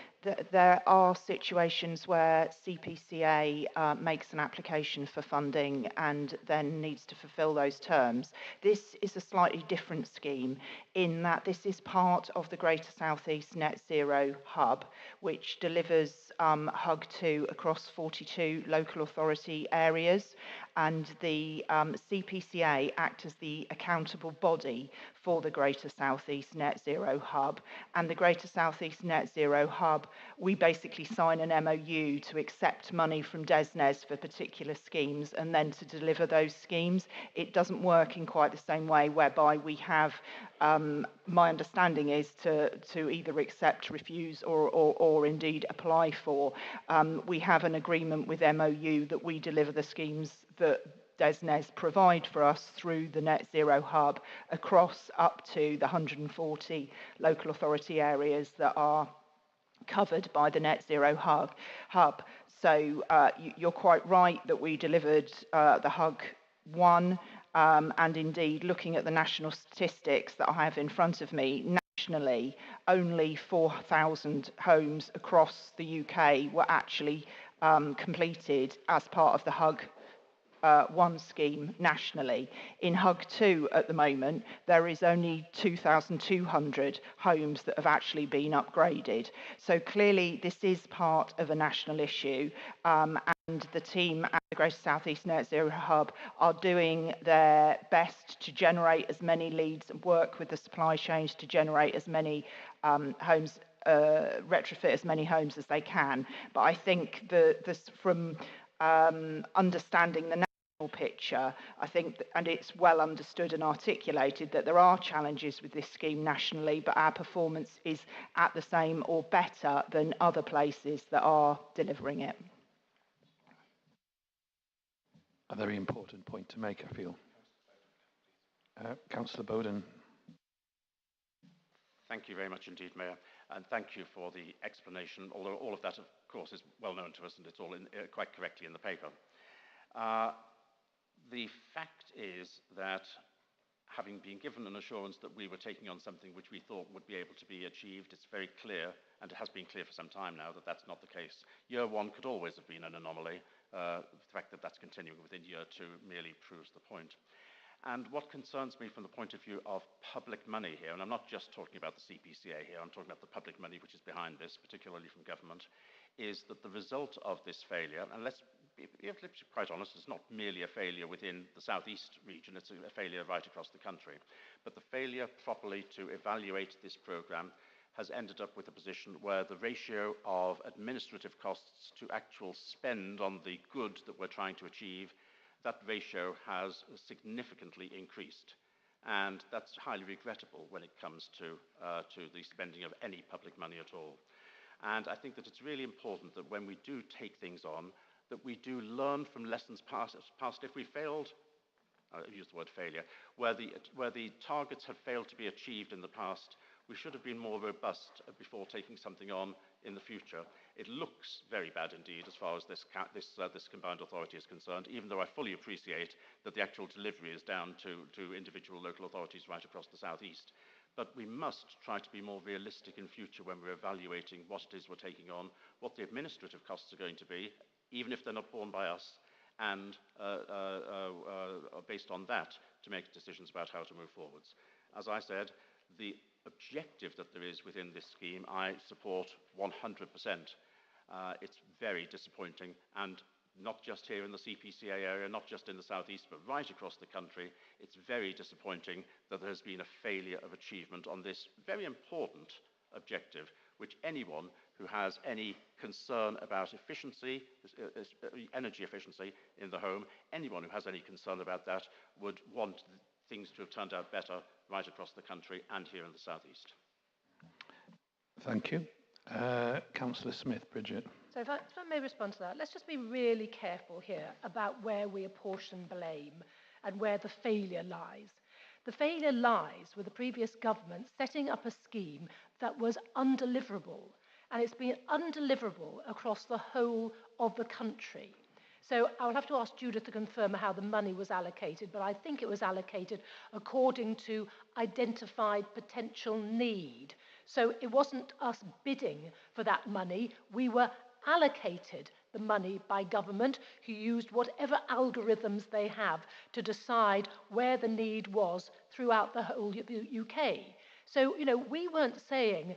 there are situations where CPCA makes an application for funding and then needs to fulfil those terms, this is a slightly different scheme in that this is part of the Greater South East Net Zero Hub, which delivers HUG2 across 42 local authority areas, and the CPCA act as the accountable body for the Greater South East Net Zero Hub. And the Greater South East Net Zero Hub, we basically sign an MOU to accept money from DESNZ for particular schemes and then to deliver those schemes. It doesn't work in quite the same way whereby we have, my understanding is to either accept, refuse or indeed apply for. We have an agreement with MOU that we deliver the schemes that DESNZ provide for us through the Net Zero Hub across up to the 140 local authority areas that are covered by the Net Zero Hub. So you're quite right that we delivered the HUG1, and indeed looking at the national statistics that I have in front of me, nationally only 4,000 homes across the UK were actually completed as part of the HUG1 scheme nationally. In HUG2 at the moment, there is only 2,200 homes that have actually been upgraded. So clearly this is part of a national issue, and the team at the Greater South East Net Zero Hub are doing their best to generate as many leads and work with the supply chains to generate as many homes, retrofit as many homes as they can. But I think from understanding the picture, I think, and it's well understood and articulated that there are challenges with this scheme nationally, but our performance is at the same or better than other places that are delivering it. A very important point to make, I feel. Councillor Bowden. Thank you very much indeed, Mayor, and thank you for the explanation, although all of that, of course, is well known to us and it's all quite correctly in the paper. The fact is that having been given an assurance that we were taking on something which we thought would be able to be achieved, it's very clear, and it has been clear for some time now, that that's not the case. Year one could always have been an anomaly. The fact that that's continuing within year two merely proves the point. And what concerns me from the point of view of public money here, and I'm not just talking about the CPCA here, I'm talking about the public money which is behind this, particularly from government, is that the result of this failure, and let's be quite honest, it's not merely a failure within the southeast region, it's a failure right across the country, but the failure properly to evaluate this programme has ended up with a position where the ratio of administrative costs to actual spend on the good that we're trying to achieve, that ratio has significantly increased. And that's highly regrettable when it comes to the spending of any public money at all. And I think that it's really important that when we do take things on, that we do learn from lessons past. If we failed, I use the word failure, where the targets have failed to be achieved in the past, we should have been more robust before taking something on in the future. It looks very bad indeed as far as this combined authority is concerned, even though I fully appreciate that the actual delivery is down to individual local authorities right across the southeast. But we must try to be more realistic in future when we're evaluating what it is we're taking on, what the administrative costs are going to be, even if they're not borne by us, and based on that, to make decisions about how to move forwards. As I said, the objective that there is within this scheme, I support 100%. It's very disappointing, and not just here in the CPCA area, not just in the southeast, but right across the country, it's very disappointing that there has been a failure of achievement on this very important objective, which anyone who has any concern about efficiency, energy efficiency in the home, anyone who has any concern about that would want things to have turned out better right across the country and here in the southeast. Thank you. Councillor Smith, Bridget. So if I may respond to that, let's just be really careful here about where we apportion blame and where the failure lies. The failure lies with the previous government setting up a scheme that was undeliverable, and it's been undeliverable across the whole of the country. So I'll have to ask Judith to confirm how the money was allocated, but I think it was allocated according to identified potential need. So it wasn't us bidding for that money. We were allocated the money by government, who used whatever algorithms they have to decide where the need was throughout the whole UK. So, we weren't saying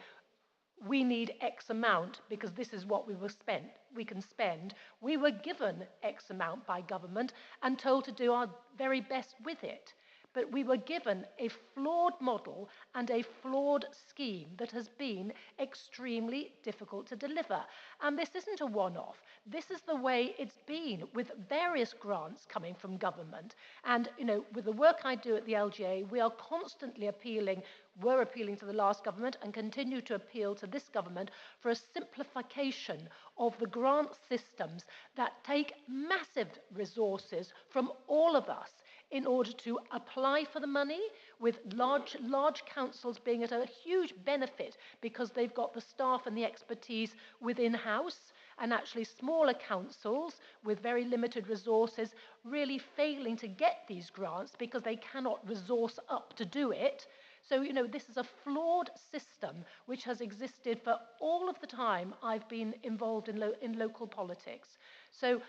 we need X amount because this is what we can spend. We were given X amount by government and told to do our very best with it. But we were given a flawed model and a flawed scheme that has been extremely difficult to deliver. And this isn't a one-off. This is the way it's been with various grants coming from government. And, with the work I do at the LGA, we are constantly appealing to the last government and continue to appeal to this government for a simplification of the grant systems that take massive resources from all of us in order to apply for the money, with large councils being at a huge benefit because they've got the staff and the expertise within house, and actually smaller councils with very limited resources really failing to get these grants because they cannot resource up to do it. So, this is a flawed system which has existed for all of the time I've been involved in local politics. So,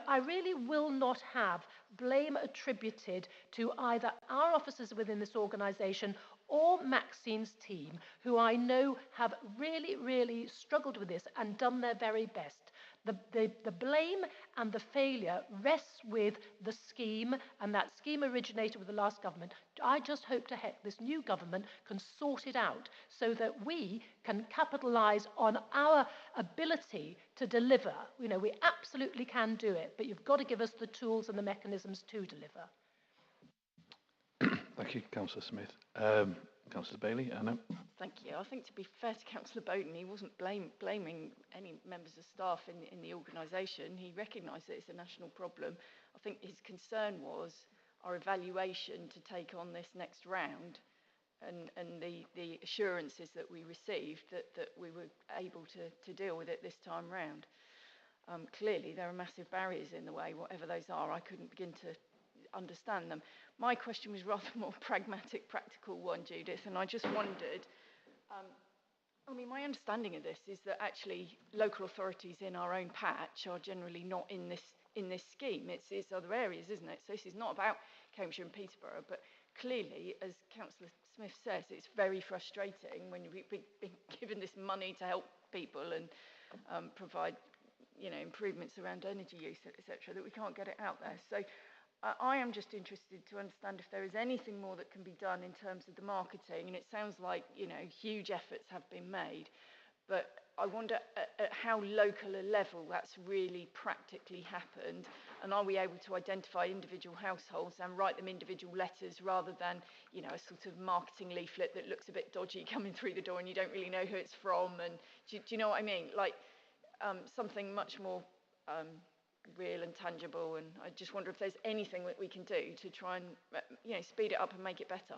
I really will not have blame attributed to either our officers within this organisation or Maxine's team, who I know have really, really struggled with this and done their very best. The blame and the failure rests with the scheme, and that scheme originated with the last government. I just hope to heck this new government can sort it out so that we can capitalise on our ability to deliver. We absolutely can do it, but you've got to give us the tools and the mechanisms to deliver. Thank you, Councillor Smith. Councillor Bailey, Anna. Thank you. I think to be fair to Councillor Bowden, he wasn't blaming any members of staff in the organisation. He recognised that it's a national problem. I think his concern was our evaluation to take on this next round and the assurances that we received that we were able to deal with it this time round. Clearly, there are massive barriers in the way, whatever those are. I couldn't begin to understand them. My question was rather more pragmatic, practical one, Judith, and I just wondered, I mean, my understanding of this is that actually local authorities in our own patch are generally not in this scheme. It's other areas, isn't it? So this is not about Cambridgeshire and Peterborough, but clearly, as Councillor Smith says, it's very frustrating when we've been given this money to help people and provide, you know, improvements around energy use, etc., that we can't get it out there. So I am just interested to understand if there is anything more that can be done in terms of the marketing, and it sounds like, you know, huge efforts have been made, but I wonder at how local a level that's really practically happened, and are we able to identify individual households and write them individual letters rather than, you know, a sort of marketing leaflet that looks a bit dodgy coming through the door and you don't really know who it's from, and do you know what I mean? Like something much more real and tangible, and I just wonder if there's anything that we can do to try and, you know, speed it up and make it better.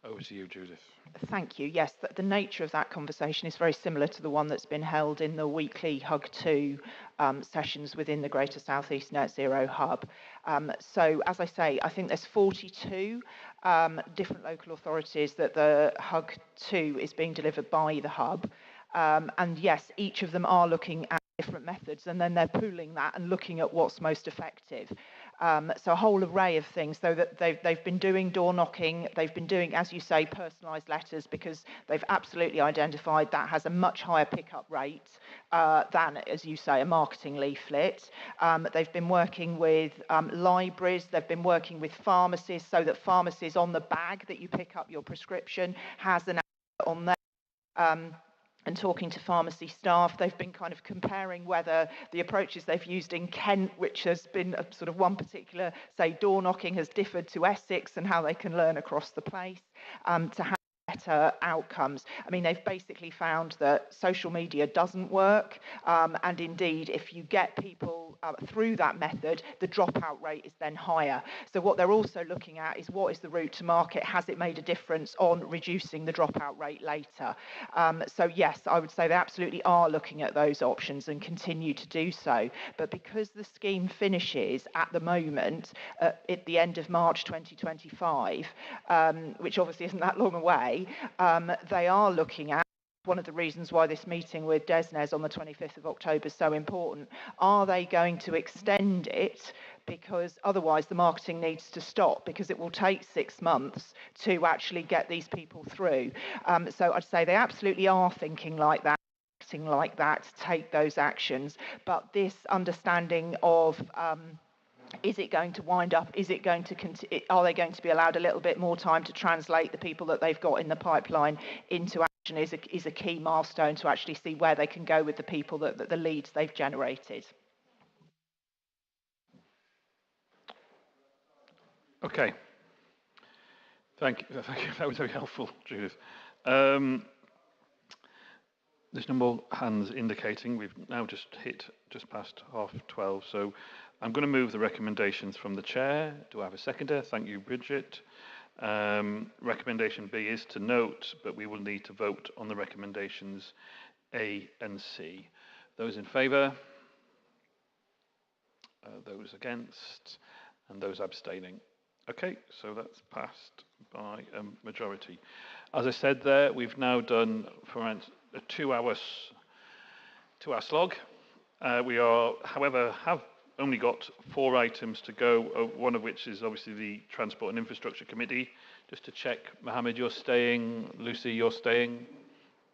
Over to you, Judith. Thank you. Yes, the nature of that conversation is very similar to the one that's been held in the weekly Hug 2 sessions within the Greater South East Net Zero Hub. So, as I say, I think there's 42 different local authorities that the Hug 2 is being delivered by the Hub. And yes, each of them are looking at different methods, and then they're pooling that and looking at what's most effective. So a whole array of things. So that they've been doing door knocking, they've been doing, as you say, personalised letters, because they've absolutely identified that has a much higher pickup rate than, as you say, a marketing leaflet. They've been working with libraries, they've been working with pharmacies, so that pharmacies on the bag that you pick up your prescription has an advert on there. And talking to pharmacy staff, they've been kind of comparing whether the approaches they've used in Kent, which has been a sort of one particular, say, door knocking, has differed to Essex, and how they can learn across the place to have better outcomes. I mean, they've basically found that social media doesn't work, and indeed, if you get people through that method, the dropout rate is then higher. So what they're also looking at is what is the route to market? Has it made a difference on reducing the dropout rate later? So yes, I would say they absolutely are looking at those options and continue to do so. But because the scheme finishes at the moment at the end of March 2025, which obviously isn't that long away, they are looking at, one of the reasons why this meeting with DESNES on the 25th of October is so important, are they going to extend it? Because otherwise the marketing needs to stop, because it will take 6 months to actually get these people through. So I'd say they absolutely are thinking like that, acting like that, to take those actions. But this understanding of is it going to wind up? Is it going to? Are they going to be allowed a little bit more time to translate the people that they've got in the pipeline into action? Is a key milestone to actually see where they can go with the people that the leads they've generated. Okay. Thank you. That was very helpful, Judith. There's no more hands indicating. We've now just hit just past 12:30, so I'm going to move the recommendations from the chair. Do I have a seconder? Thank you, Bridget. Recommendation B is to note, but we will need to vote on the recommendations A and C. Those in favour? Those against? And those abstaining? Okay, so that's passed by a majority. As I said there, we've now done for a 2-hour slog. We are, however, have only got 4 items to go, one of which is obviously the Transport and Infrastructure Committee. Just to check, Mohammed, you're staying. Lucy, you're staying.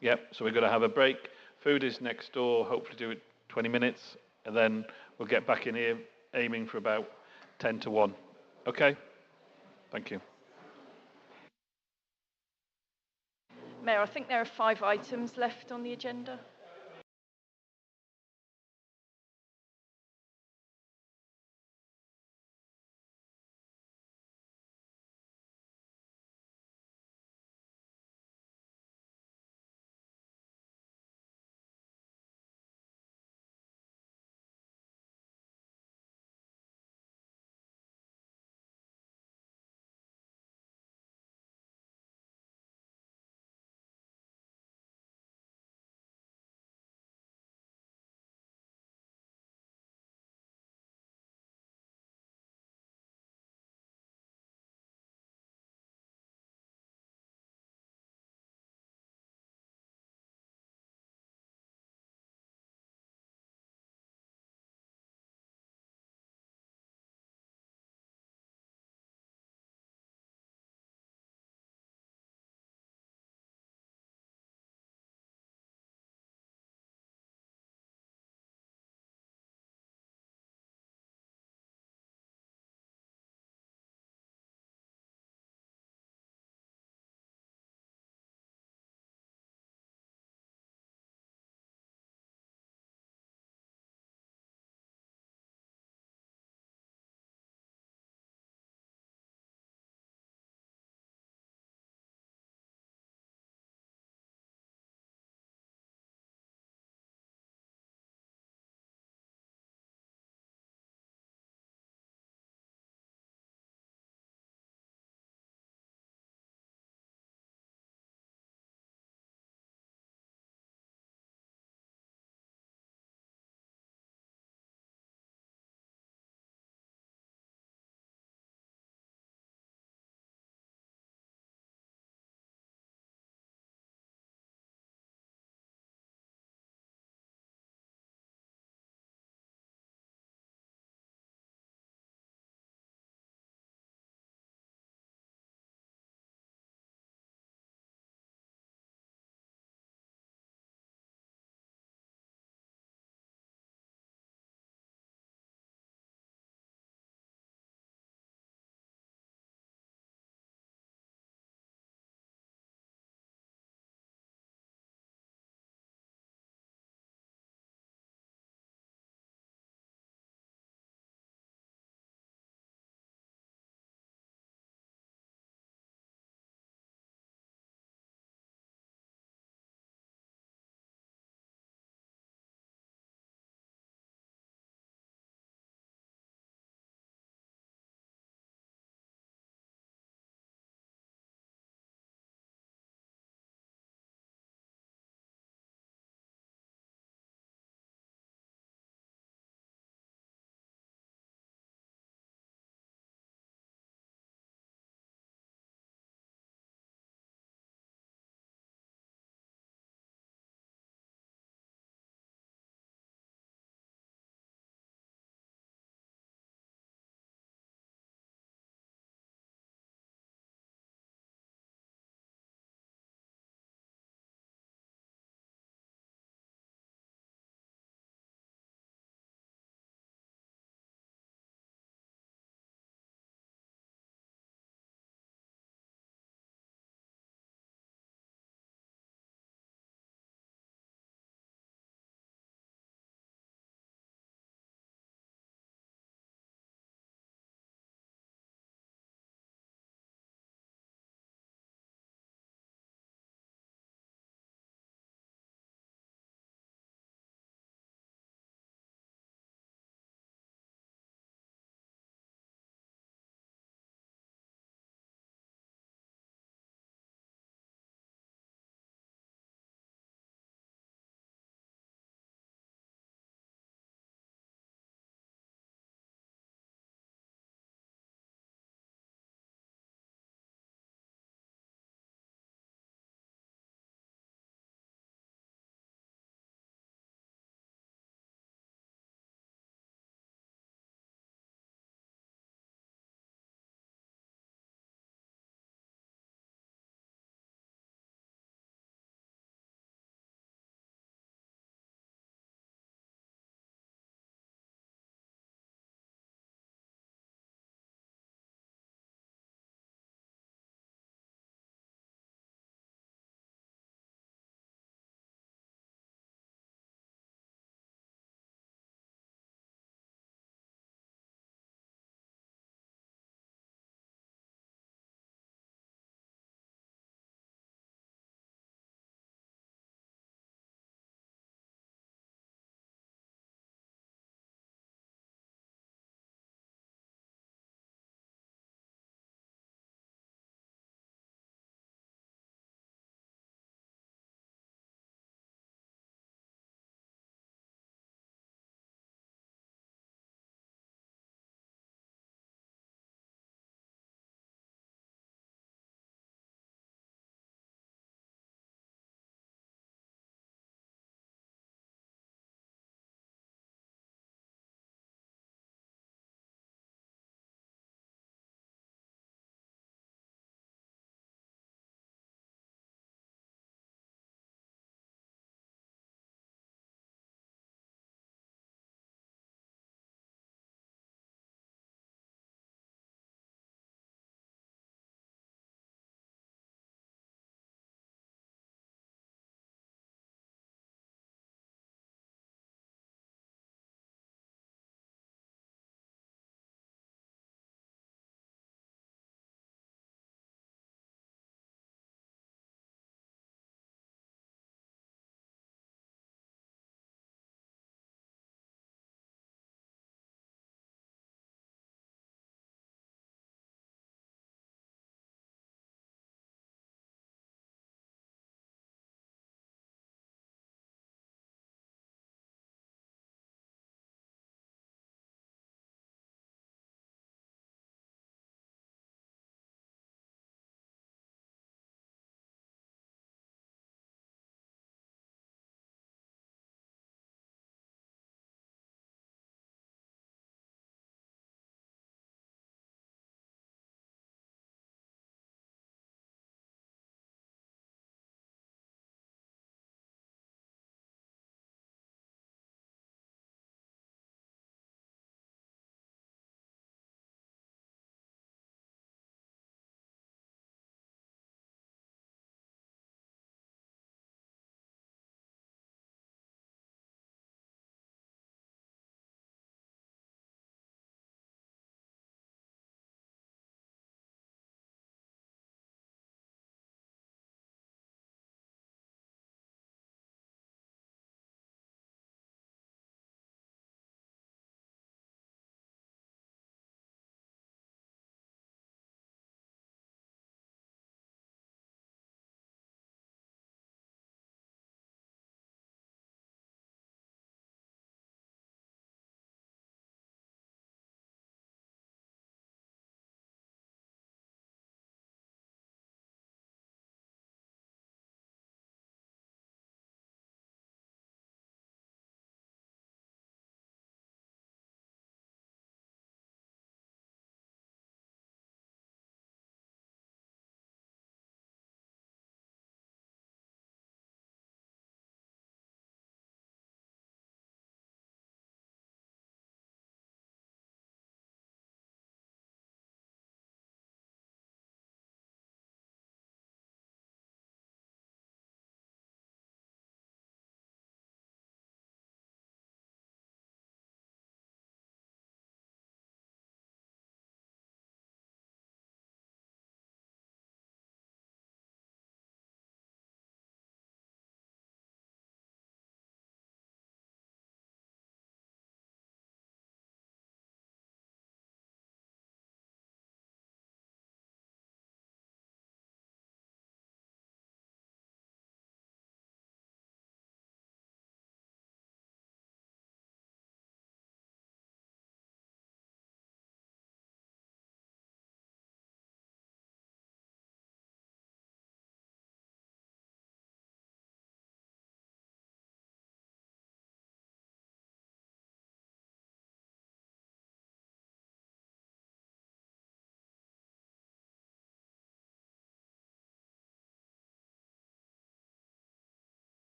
Yep, so we're going to have a break. Food is next door, hopefully do it 20 minutes, and then we'll get back in here aiming for about 10 to 1. Okay? Thank you. Mayor, I think there are 5 items left on the agenda.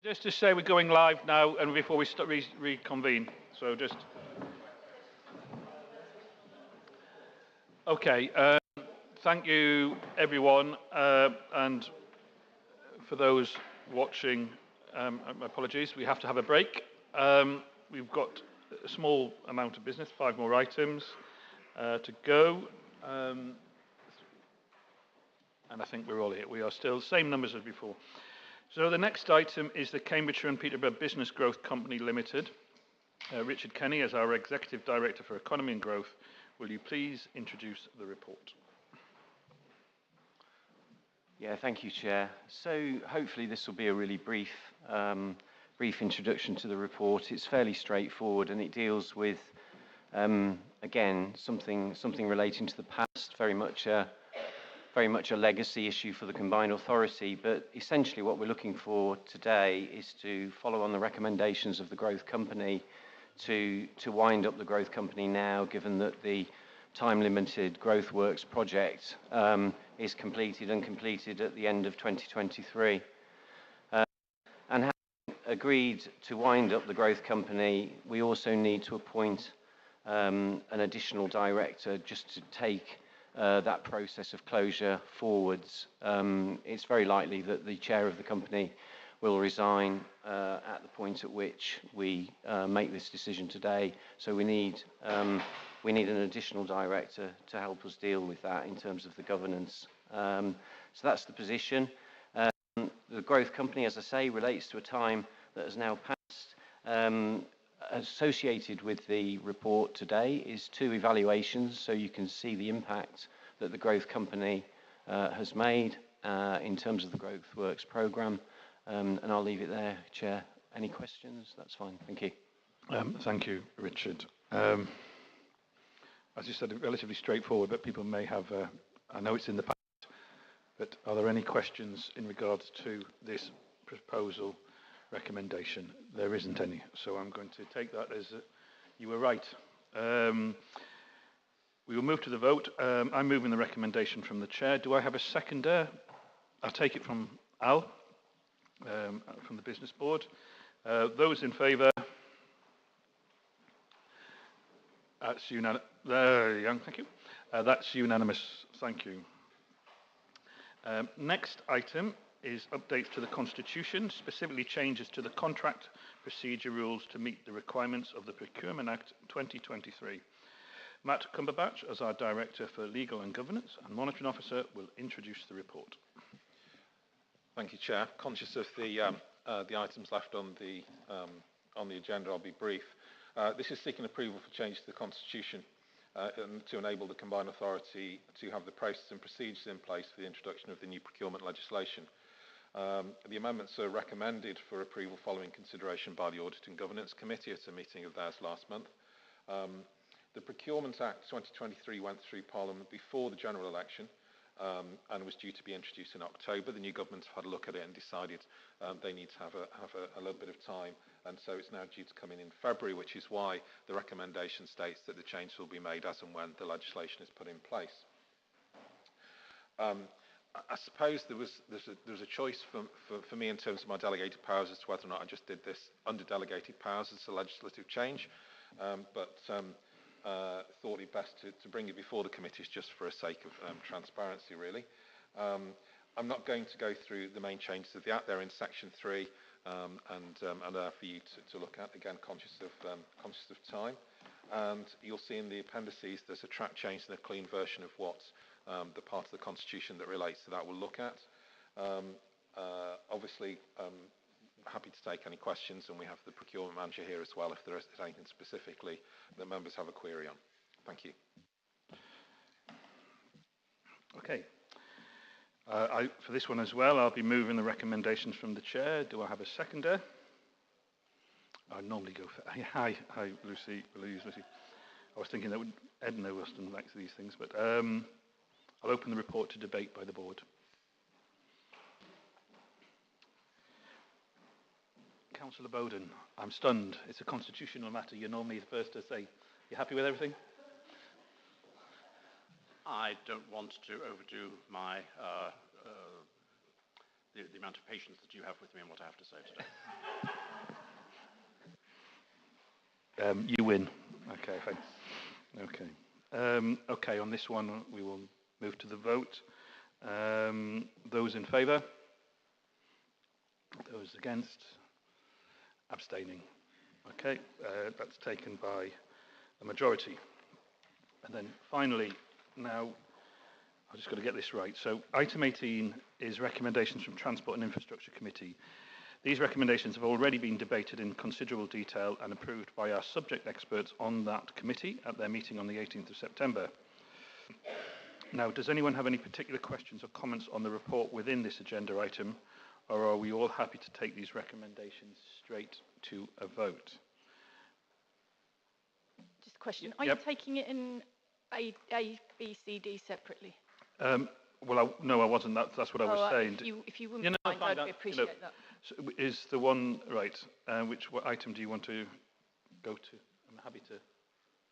Just to say we're going live now and before we reconvene. So just... Okay. Thank you, everyone. And for those watching, my apologies, we have to have a break. We've got a small amount of business, 5 more items to go. And I think we're all here. We are still the same numbers as before. So the next item is the Cambridgeshire and Peterborough Business Growth Company Limited. Richard Kenny, as our Executive Director for Economy and Growth, will you please introduce the report? Yeah, thank you, Chair. So hopefully this will be a really brief introduction to the report. It's fairly straightforward and it deals with, again, something relating to the past, very much a legacy issue for the combined authority, but essentially what we're looking for today is to follow on the recommendations of the growth company to wind up the growth company now, given that the time-limited Growth Works project is completed at the end of 2023. And having agreed to wind up the growth company, we also need to appoint an additional director just to take that process of closure forwards. It's very likely that the chair of the company will resign at the point at which we make this decision today. So we need an additional director to help us deal with that in terms of the governance. So that's the position. The growth company, as I say, relates to a time that has now passed. Associated with the report today is 2 evaluations, so you can see the impact that the growth company has made in terms of the Growth Works programme. And I'll leave it there, Chair. Any questions? That's fine. Thank you. Thank you, Richard. As you said, relatively straightforward, but people may have, I know it's in the past, but are there any questions in regards to this proposal recommendation? There isn't any, so I'm going to take that as you were right. We will move to the vote. I'm moving the recommendation from the chair. Do I have a seconder? I'll take it from Al, from the business board. Those in favour? That's unanimous. There you go. Thank you. That's unanimous. Thank you. Next item is updates to the Constitution, specifically changes to the contract procedure rules to meet the requirements of the Procurement Act 2023. Matt Cumberbatch, as our Director for Legal and Governance and Monitoring Officer, will introduce the report. Thank you, Chair. Conscious of the items left on the agenda, I'll be brief. This is seeking approval for change to the Constitution to enable the Combined Authority to have the process and procedures in place for the introduction of the new procurement legislation. The amendments are recommended for approval following consideration by the Audit and Governance Committee at a meeting of theirs last month. The Procurement Act 2023 went through Parliament before the general election and was due to be introduced in October. The new government have had a look at it and decided they need to have a little bit of time, and so it's now due to come in February, which is why the recommendation states that the change will be made as and when the legislation is put in place. I suppose there was a choice for me in terms of my delegated powers as to whether or not I just did this under delegated powers as a legislative change, but thought it best to bring it before the committees just for a sake of transparency, really. I'm not going to go through the main changes of the Act. They're in Section 3 and are there for you to look at, again, conscious of time. And you'll see in the appendices there's a track change and a clean version of what the part of the Constitution that relates to that will look at. Obviously, happy to take any questions, and we have the procurement manager here as well if there is anything specifically that members have a query on. Thank you. Okay. For this one as well, I'll be moving the recommendations from the chair. Do I have a seconder? I normally go for... Hi, Lucy. Lucy. I was thinking that Edna Wilson likes these things, but I'll open the report to debate by the board. Councillor Bowden, I'm stunned. It's a constitutional matter. You're normally the first to say. You happy with everything? I don't want to overdo my the amount of patience that you have with me and what I have to say today. You win. Okay, thanks. Okay. Okay, on this one, we will move to the vote. Those in favour? Those against? Abstaining. Okay, that's taken by a majority. And then finally, now, I've just got to get this right. So item 18 is recommendations from Transport and Infrastructure Committee. These recommendations have already been debated in considerable detail and approved by our subject experts on that committee at their meeting on the 18th of September. Now, does anyone have any particular questions or comments on the report within this agenda item, or are we all happy to take these recommendations straight to a vote? Just a question. Are you taking it in A, B, C, D separately? Well, no, I wasn't. That's what I was saying. If you wouldn't mind, I'd appreciate that. So is the one, right, what item do you want to go to? I'm happy to.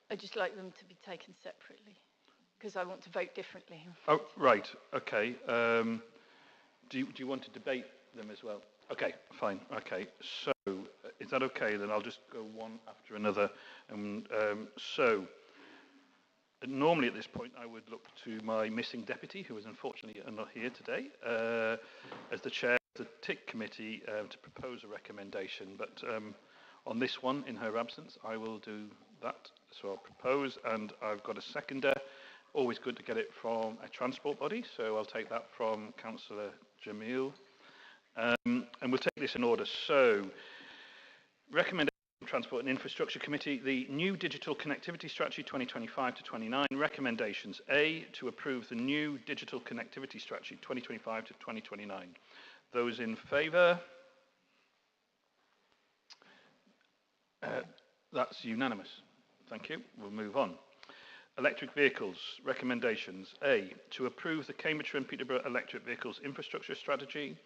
I'd just like them to be taken separately, because I want to vote differently. Oh, right, okay. Do you want to debate them as well? Okay, fine, okay. So, is that okay? Then I'll just go one after another. So, normally at this point, I would look to my missing deputy, who is unfortunately not here today, as the chair of the TIC committee to propose a recommendation. But on this one, in her absence, I will do that. So I'll propose, and I've got a seconder. Always good to get it from a transport body, so I'll take that from Councillor Jamil. And we'll take this in order. So, recommendation from Transport and Infrastructure Committee, the new Digital Connectivity Strategy 2025 to 29. Recommendations. A, to approve the new Digital Connectivity Strategy 2025 to 2029. Those in favour? That's unanimous. Thank you. We'll move on. Electric vehicles. Recommendations. A, to approve the Cambridgeshire and Peterborough electric vehicles infrastructure strategy.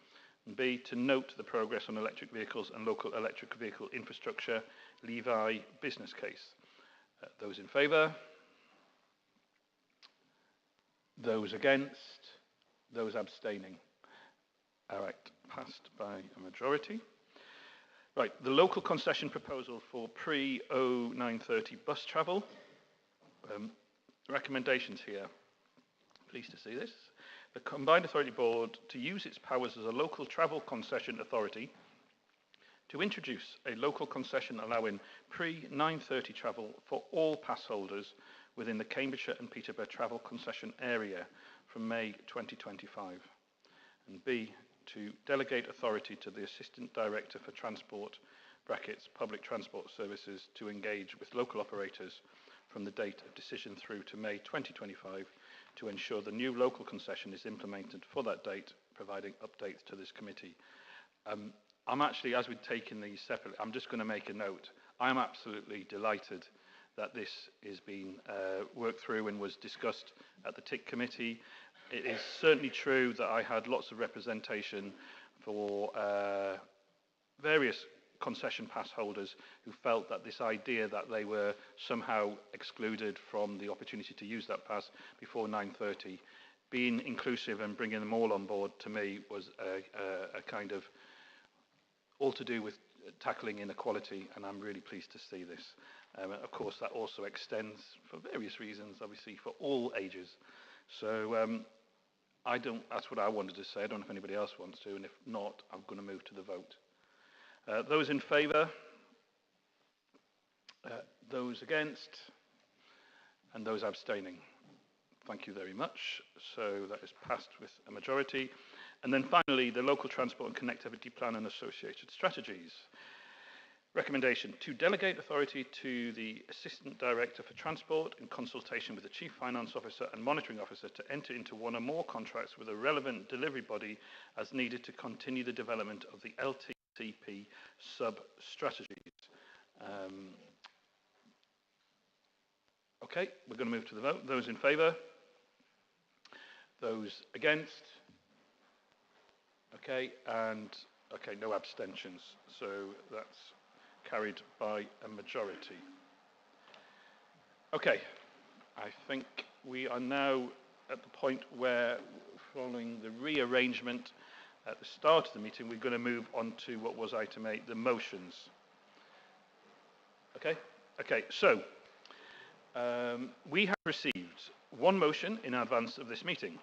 And B, to note the progress on electric vehicles and local electric vehicle infrastructure Levi business case. Those in favour? Those against? Those abstaining? All right, passed by a majority. Right, the local concession proposal for pre-0930 bus travel. Recommendations here. Pleased to see this. The Combined Authority Board to use its powers as a local travel concession authority to introduce a local concession allowing pre-9:30 travel for all pass holders within the Cambridgeshire and Peterborough travel concession area from May 2025. And B, to delegate authority to the Assistant Director for Transport, brackets, Public Transport Services, to engage with local operators from the date of decision through to May 2025 to ensure the new local concession is implemented for that date, providing updates to this committee. I'm actually, as we've taken these separately, I'm just going to make a note. I'm absolutely delighted that this is being worked through and was discussed at the TIC committee. It is certainly true that I had lots of representation for various concession pass holders who felt that this idea that they were somehow excluded from the opportunity to use that pass before 9:30, being inclusive and bringing them all on board, to me was a kind of all to do with tackling inequality, and I'm really pleased to see this. Of course, that also extends, for various reasons, obviously, for all ages. So that's what I wanted to say. I don't know if anybody else wants to, and if not, I'm going to move to the vote. Those in favour? Those against? And those abstaining? Thank you very much. So that is passed with a majority. And then finally, the Local Transport and Connectivity Plan and Associated Strategies. Recommendation: to delegate authority to the Assistant Director for Transport in consultation with the Chief Finance Officer and Monitoring Officer to enter into one or more contracts with a relevant delivery body as needed to continue the development of the LTCP sub-strategies. Okay, we're going to move to the vote. Those in favour? Those against? Okay, and okay, no abstentions. So that's carried by a majority. Okay, I think we are now at the point where, following the rearrangement at the start of the meeting, we're going to move on to what was item 8, the motions. Okay? Okay, so we have received one motion in advance of this meeting.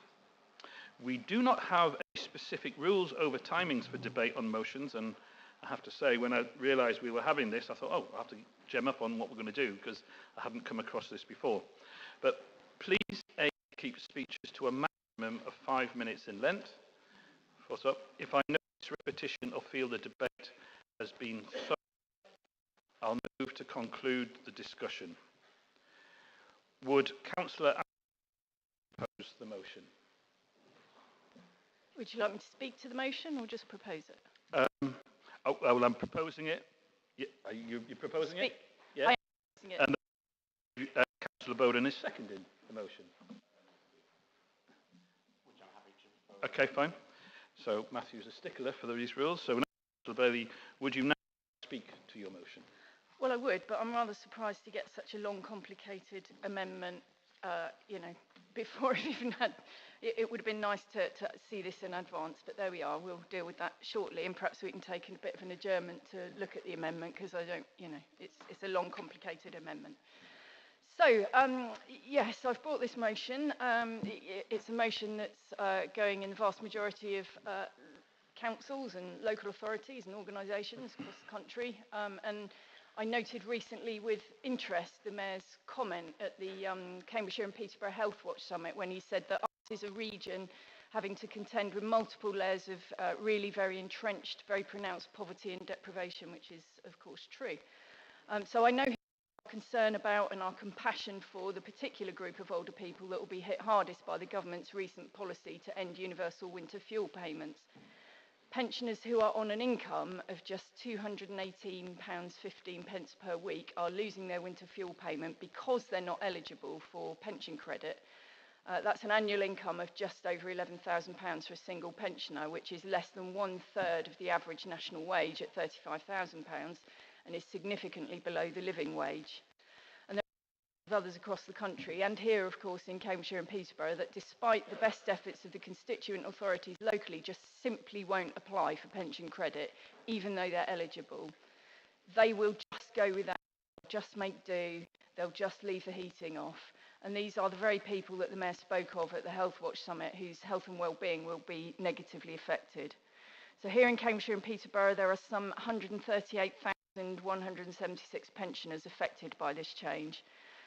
We do not have any specific rules over timings for debate on motions, and I have to say, when I realised we were having this, I thought, oh, I'll have to gem up on what we're going to do, because I hadn't come across this before. But please keep speeches to a maximum of 5 minutes in length. Up. If I notice repetition or feel the debate has been thorough, I'll move to conclude the discussion. Would Councillor propose the motion? Would you like me to speak to the motion or just propose it? Well, I'm proposing it. Yeah, are you proposing it? Yeah. I am proposing it. And Councillor Bowden is seconding the motion. Which I'm happy to propose. Okay, fine. So Matthew's a stickler for these rules. So, Councillor Bailey, would you now speak to your motion? Well, I would, but I'm rather surprised to get such a long, complicated amendment, before it even had... It would have been nice to see this in advance, but there we are. We'll deal with that shortly, and perhaps we can take a bit of an adjournment to look at the amendment, because I don't, it's a long, complicated amendment. So, yes, I've brought this motion. It's a motion that's going in the vast majority of councils and local authorities and organisations across the country. And I noted recently with interest the Mayor's comment at the Cambridgeshire and Peterborough Health Watch Summit, when he said that ours is a region having to contend with multiple layers of really very entrenched, very pronounced poverty and deprivation, which is, of course, true. So I know our concern about and our compassion for the particular group of older people that will be hit hardest by the government's recent policy to end universal winter fuel payments. Pensioners who are on an income of just £218.15 per week are losing their winter fuel payment because they're not eligible for pension credit. That's an annual income of just over £11,000 for a single pensioner, which is less than 1/3 of the average national wage at £35,000 and is significantly below the living wage. And there are others across the country, and here, of course, in Cambridgeshire and Peterborough, that despite the best efforts of the constituent authorities locally, just simply won't apply for pension credit, even though they're eligible. They will just go without, just make do, they'll just leave the heating off. And these are the very people that the Mayor spoke of at the Health Watch Summit, whose health and well-being will be negatively affected. So here in Cambridgeshire and Peterborough, there are some 138,176 pensioners affected by this change.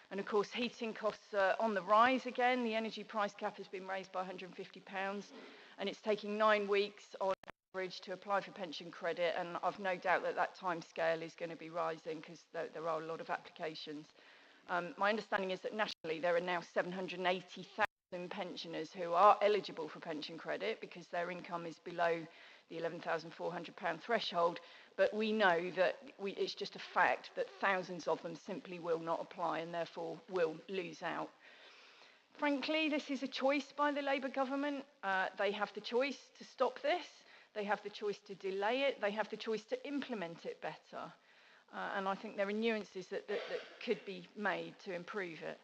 And of course, heating costs are on the rise again. The energy price cap has been raised by £150, and it's taking 9 weeks on average to apply for pension credit. And I've no doubt that that timescale is going to be rising because there are a lot of applications. My understanding is that nationally there are now 780,000 pensioners who are eligible for pension credit because their income is below the £11,400 threshold, but we know that it's just a fact that thousands of them simply will not apply and therefore will lose out. Frankly, this is a choice by the Labour government. They have the choice to stop this, they have the choice to delay it, they have the choice to implement it better. And I think there are nuances that could be made to improve it.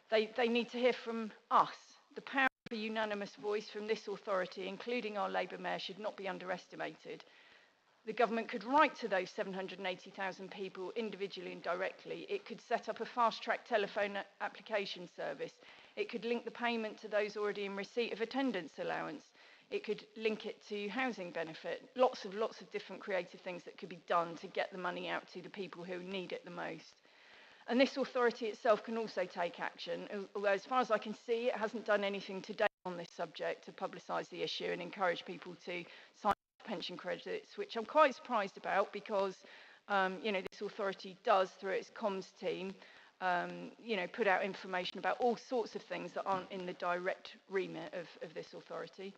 They need to hear from us. The power of a unanimous voice from this authority, including our Labour Mayor, should not be underestimated. The government could write to those 780,000 people individually and directly. It could set up a fast-track telephone application service. It could link the payment to those already in receipt of attendance allowance. It could link it to housing benefit. Lots of different creative things that could be done to get the money out to the people who need it the most. And this authority itself can also take action, although as far as I can see, it hasn't done anything to date on this subject to publicise the issue and encourage people to sign pension credits, which I'm quite surprised about because, this authority does, through its comms team, put out information about all sorts of things that aren't in the direct remit of this authority.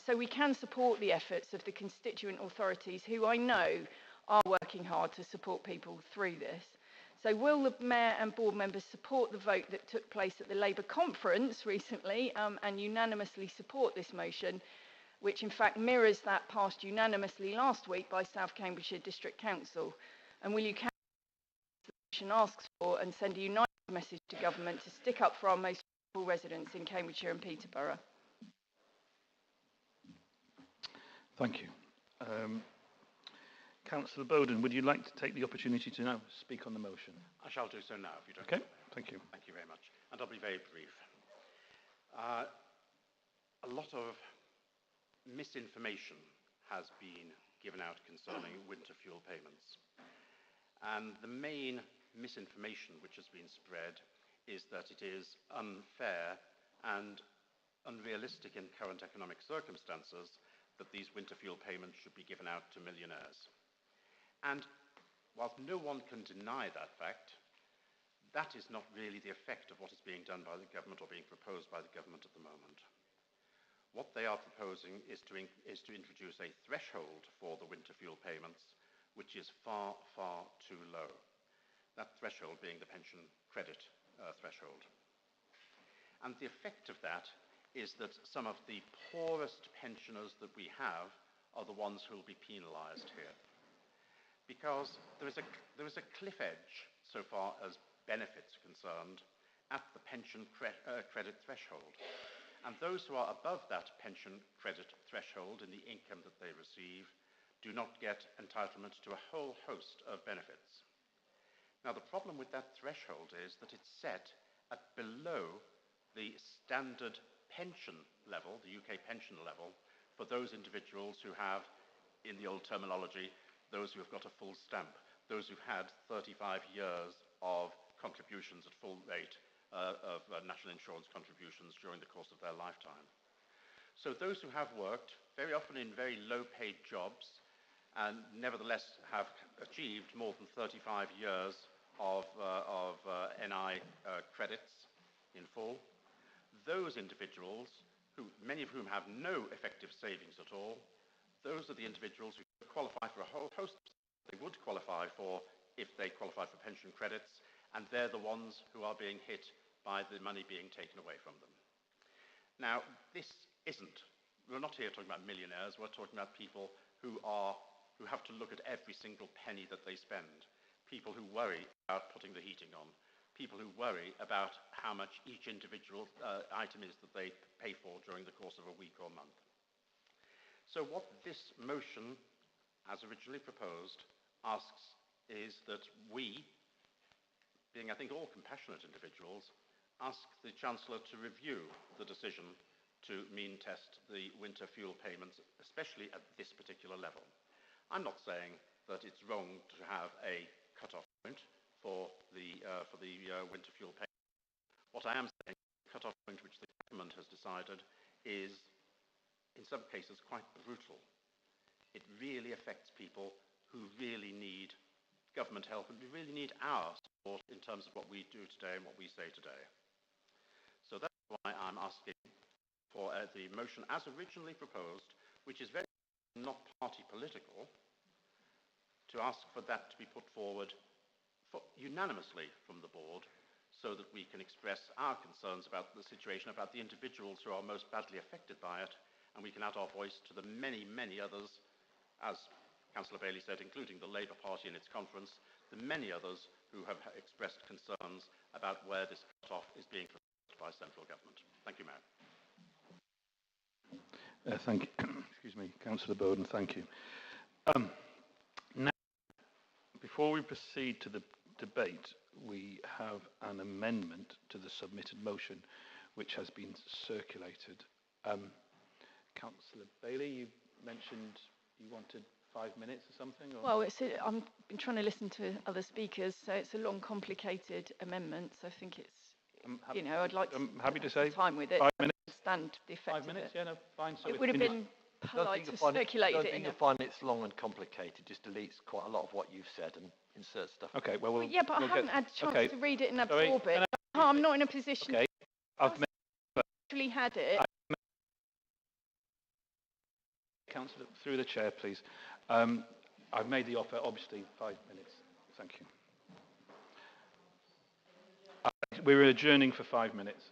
So we can support the efforts of the constituent authorities who I know are working hard to support people through this. So will the Mayor and board members support the vote that took place at the Labour conference recently and unanimously support this motion, which in fact mirrors that passed unanimously last week by South Cambridgeshire District Council? And will you carry out what the motion asks for and send a united message to government to stick up for our most vulnerable residents in Cambridgeshire and Peterborough? Thank you. Councillor Bowden, would you like to take the opportunity to now speak on the motion? I shall do so now, if you don't Okay, mind. thank you. Thank you very much. And I'll be very brief. A lot of misinformation has been given out concerning winter fuel payments. And the main misinformation which has been spread is that it is unfair and unrealistic in current economic circumstances that these winter fuel payments should be given out to millionaires. And whilst no one can deny that fact, that is not really the effect of what is being done by the government or being proposed by the government at the moment. What they are proposing is to introduce a threshold for the winter fuel payments, which is far, far too low. That threshold being the pension credit threshold. And the effect of that is that some of the poorest pensioners that we have are the ones who will be penalised here. Because there is a cliff edge, so far as benefits are concerned, at the pension credit threshold. And those who are above that pension credit threshold in the income that they receive do not get entitlement to a whole host of benefits. Now, the problem with that threshold is that it's set at below the standard pension level, the UK pension level, for those individuals who have, in the old terminology, those who have got a full stamp, those who've had 35 years of contributions at full rate of national insurance contributions during the course of their lifetime. So those who have worked, very often in very low-paid jobs, and nevertheless have achieved more than 35 years of NI credits in full, those individuals, many of whom have no effective savings at all, those are the individuals who qualify for a whole host of things they would qualify for if they qualified for pension credits, and they're the ones who are being hit by the money being taken away from them. Now, we're not here talking about millionaires, we're talking about people who have to look at every single penny that they spend, people who worry about putting the heating on, people who worry about how much each individual item is that they pay for during the course of a week or month. So what this motion, as originally proposed, asks is that we, being I think all compassionate individuals, ask the Chancellor to review the decision to mean test the winter fuel payments, especially at this particular level. I'm not saying that it's wrong to have a cut-off point for the winter fuel payment. What I am saying, the cut-off point which the government has decided is, in some cases, quite brutal. It really affects people who really need government help and who really need our support in terms of what we do today and what we say today. So that's why I'm asking for the motion as originally proposed, which is very not party political, to ask for that to be put forward unanimously from the board, so that we can express our concerns about the situation, about the individuals who are most badly affected by it, and we can add our voice to the many, many others, as Councillor Bailey said, including the Labour Party in its conference, the many others who have expressed concerns about where this cut-off is being proposed by central government. Thank you, Mayor. Thank you. Excuse me, Councillor Bowden, thank you. Now, before we proceed to the debate, we have an amendment to the submitted motion, which has been circulated. Councillor Bailey, you mentioned you wanted 5 minutes or something? Or? Well, I've been trying to listen to other speakers, so it's a long, complicated amendment. So I think it's, I'd like to happy to say time with it. 5 minutes. Understand the effect 5 minutes, of it. yeah, no, fine. So it would have been polite to circulate it in you'll find it's long and complicated. Just deletes quite a lot of what you've said and inserts stuff. Okay, well, yeah, but I haven't had a chance to read it and absorb it. I'm not in a position. Okay, I've actually had it. Councillor, through the chair, please. I've made the offer, obviously, 5 minutes. Thank you. We're adjourning for 5 minutes.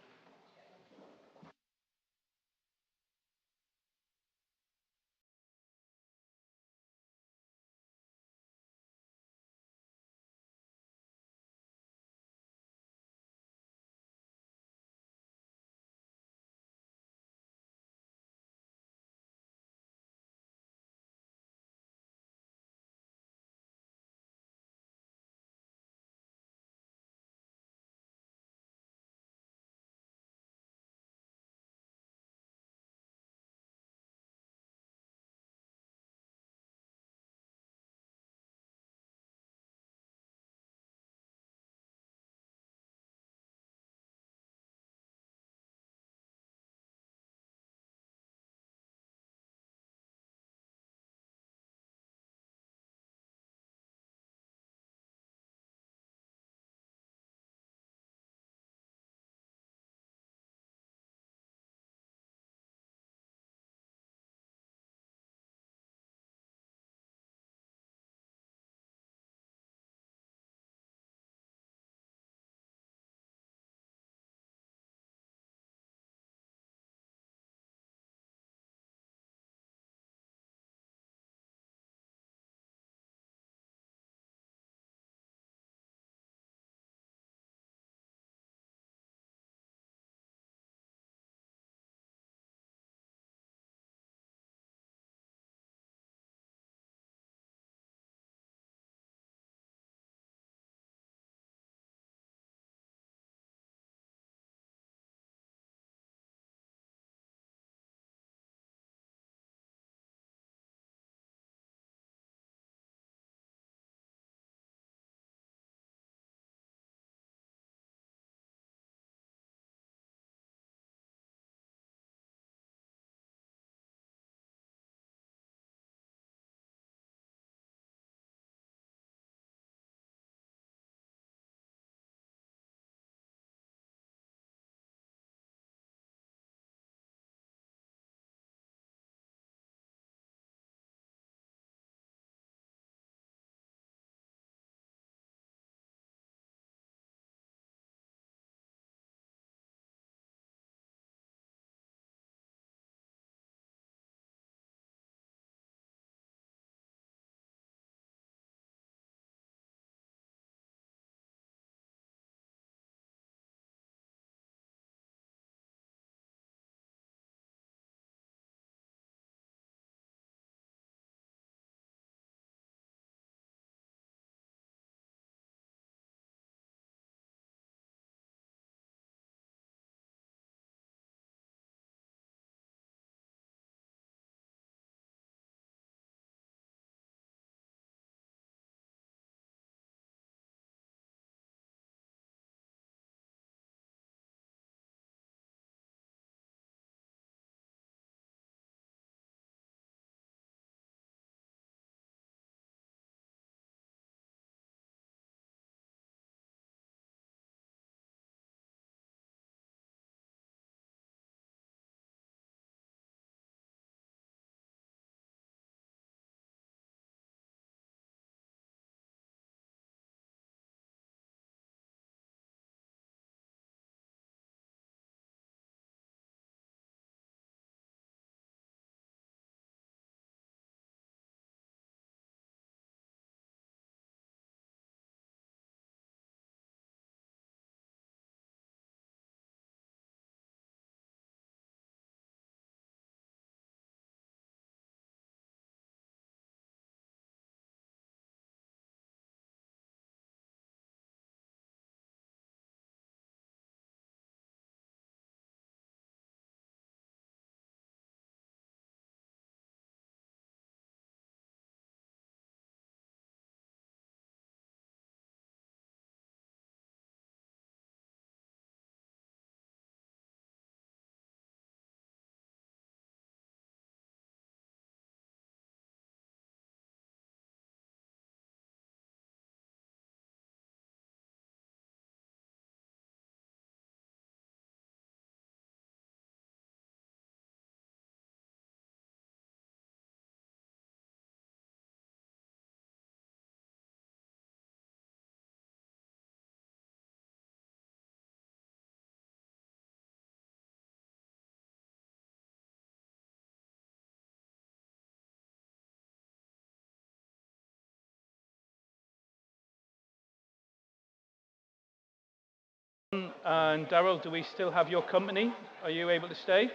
And Darryl, do we still have your company? Are you able to stay?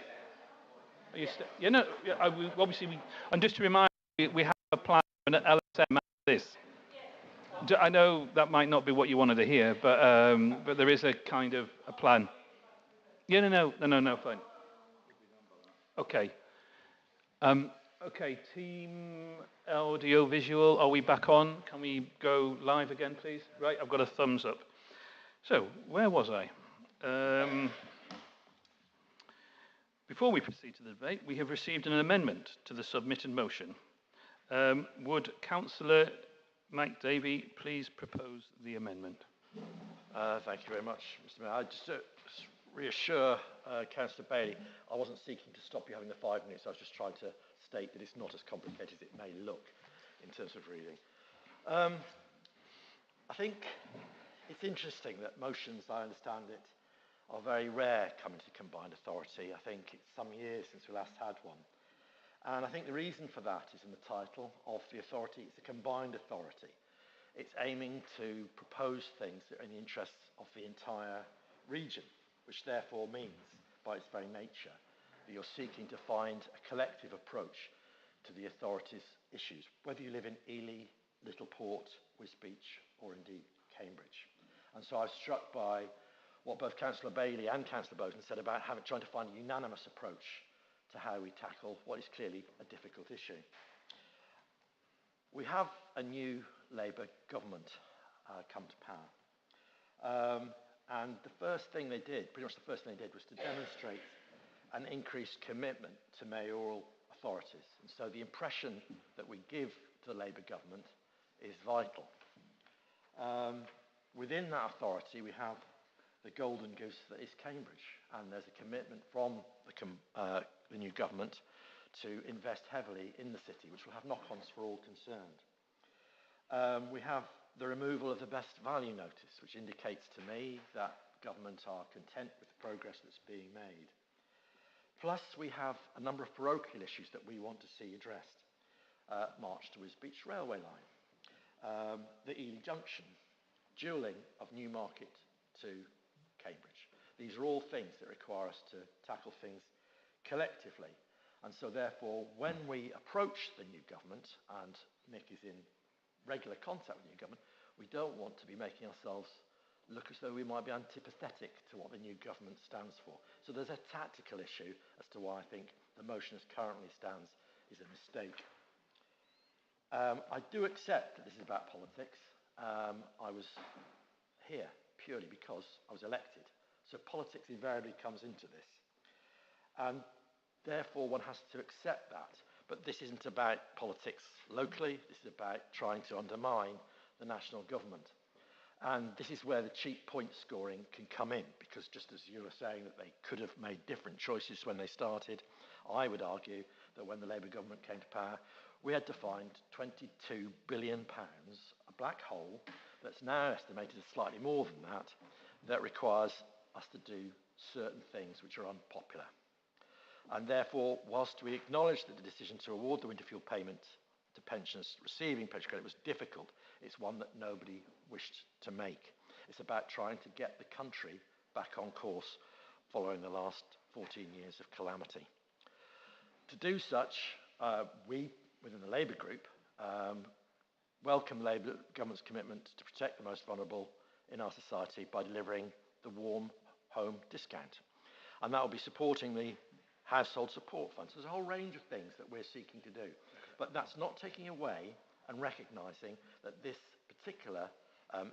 Are you yeah, no, obviously, and just to remind you, we have a plan for an LSM this. I know that might not be what you wanted to hear, but there is a kind of a plan. Yeah, no, fine. Okay. Okay, team audio visual, are we back on? Can we go live again, please? Right, I've got a thumbs up. So, where was I? Before we proceed to the debate, we have received an amendment to the submitted motion. Would Councillor Mike Davey please propose the amendment? Thank you very much, Mr. Mayor. I just reassure Councillor Bailey, I wasn't seeking to stop you having the 5 minutes. I was just trying to state that it's not as complicated as it may look in terms of reading. I think it's interesting that motions, I understand it, are very rare coming to combined authority. I think it's some years since we last had one. And I think the reason for that is in the title of the authority. It's a combined authority. It's aiming to propose things that are in the interests of the entire region, which therefore means, by its very nature, that you're seeking to find a collective approach to the authority's issues, whether you live in Ely, Littleport, Wisbech, or indeed Cambridge. And so I was struck by what both Councillor Bailey and Councillor Bowden said about trying to find a unanimous approach to how we tackle what is clearly a difficult issue. We have a new Labour government come to power. And the first thing they did, pretty much the first thing they did, was to demonstrate an increased commitment to mayoral authorities. And so the impression that we give to the Labour government is vital. Within that authority, we have the golden goose that is Cambridge, and there's a commitment from the new government to invest heavily in the city, which will have knock-ons for all concerned. We have the removal of the best value notice, which indicates to me that government are content with the progress that's being made. Plus, we have a number of parochial issues that we want to see addressed. March to Wisbech railway line, the Ely Junction, dualling of Newmarket to Cambridge. These are all things that require us to tackle things collectively. And so therefore, when we approach the new government, and Nick is in regular contact with the new government, we don't want to be making ourselves look as though we might be antipathetic to what the new government stands for. So there's a tactical issue as to why I think the motion as currently stands is a mistake. I do accept that this is about politics. I was here purely because I was elected. So politics invariably comes into this. And therefore one has to accept that. But this isn't about politics locally. This is about trying to undermine the national government. And this is where the cheap point scoring can come in, because just as you were saying that they could have made different choices when they started, I would argue that when the Labour government came to power, we had to find £22 billion, a black hole that's now estimated as slightly more than that, that requires us to do certain things which are unpopular. And therefore, whilst we acknowledge that the decision to award the winter fuel payment to pensioners receiving pension credit was difficult, it's one that nobody wished to make. It's about trying to get the country back on course following the last 14 years of calamity. To do such, we, within the Labour group, welcome Labour government's commitment to protect the most vulnerable in our society by delivering the warm home discount. And that will be supporting the household support funds. There's a whole range of things that we're seeking to do. But that's not taking away and recognising that this particular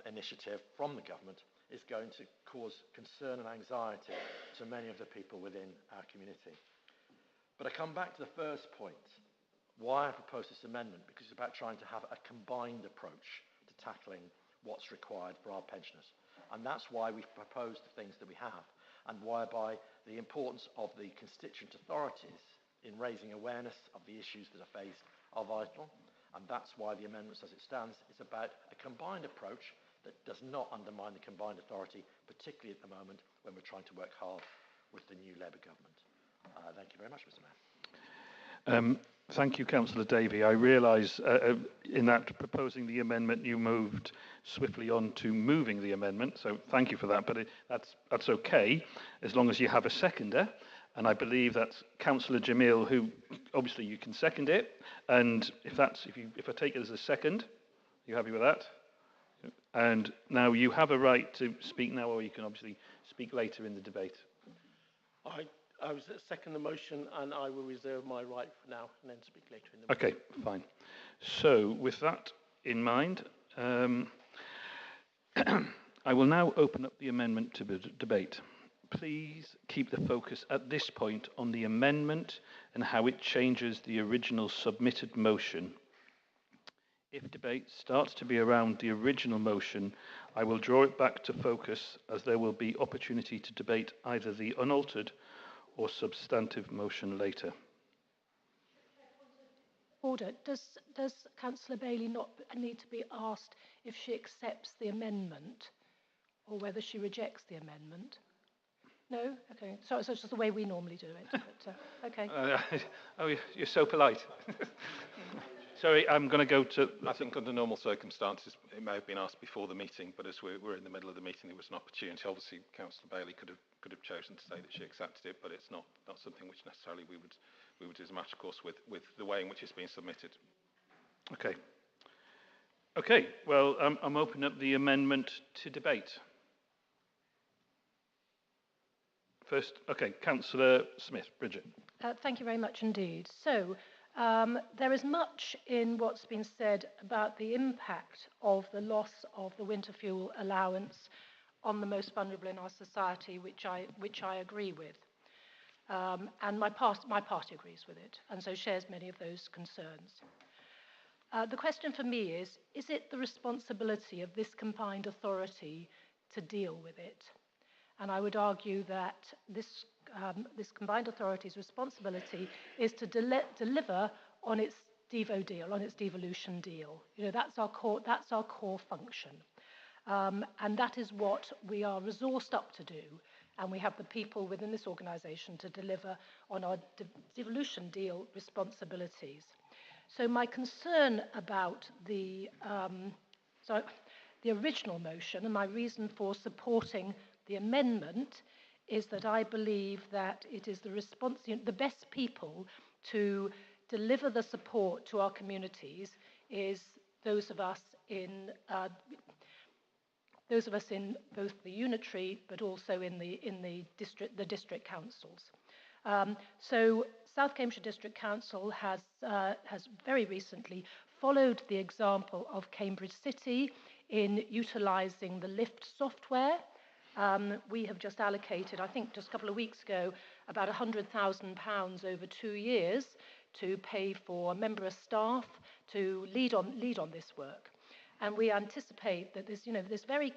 initiative from the government is going to cause concern and anxiety to many of the people within our community. But I come back to the first point, why I propose this amendment, because it's about trying to have a combined approach to tackling what's required for our pensioners. And that's why we've proposed the things that we have, and whereby the importance of the constituent authorities in raising awareness of the issues that are faced are vital. And that's why the amendments as it stands is about a combined approach that does not undermine the combined authority, particularly at the moment when we're trying to work hard with the new Labour government. Thank you very much, Mr. Mayor. Thank you, Councillor Davey. I realise in that proposing the amendment, you moved swiftly on to moving the amendment, so thank you for that, but that's okay, as long as you have a seconder, and I believe that's Councillor Jamil, who, obviously you can second it, and if I take it as a second, you happy with that? And now you have a right to speak now, or you can obviously speak later in the debate. I was second the motion, and I will reserve my right for now and then speak later in the Okay, fine. So with that in mind, I will now open up the amendment to debate. Please keep the focus at this point on the amendment and how it changes the original submitted motion. If debate starts to be around the original motion, I will draw it back to focus, as there will be opportunity to debate either the unaltered or substantive motion later. Order. Does Councillor Bailey not need to be asked if she accepts the amendment or whether she rejects the amendment? No? Okay. So it's just the way we normally do it. But, okay. Oh, you're so polite. Sorry, I'm going to go to... I think under normal circumstances, it may have been asked before the meeting, but as we're in the middle of the meeting, there was an opportunity. Obviously, Councillor Bailey could have chosen to say that she accepted it, but it's not something which necessarily we would do as a matter of course with the way in which it's been submitted. Okay. Okay, well, I'm opening up the amendment to debate. First, okay, Councillor Smith. Bridget. Thank you very much indeed. So, there is much in what's been said about the impact of the loss of the winter fuel allowance on the most vulnerable in our society, which I agree with. And my party agrees with it, and so shares many of those concerns. The question for me is it the responsibility of this combined authority to deal with it? And I would argue that this combined authority's responsibility is to deliver on its devo deal, on its devolution deal. You know, that's our core function. And that is what we are resourced up to do. And we have the people within this organisation to deliver on our devolution deal responsibilities. So my concern about the original motion and my reason for supporting the amendment is that I believe that it is the best people to deliver the support to our communities is those of us in both the unitary but also in the district councils. So South Cambridgeshire District Council has very recently followed the example of Cambridge City in utilising the LIFT software. We have just allocated, I think just a couple of weeks ago, about £100,000 over 2 years to pay for a member of staff to lead on this work. And we anticipate that this very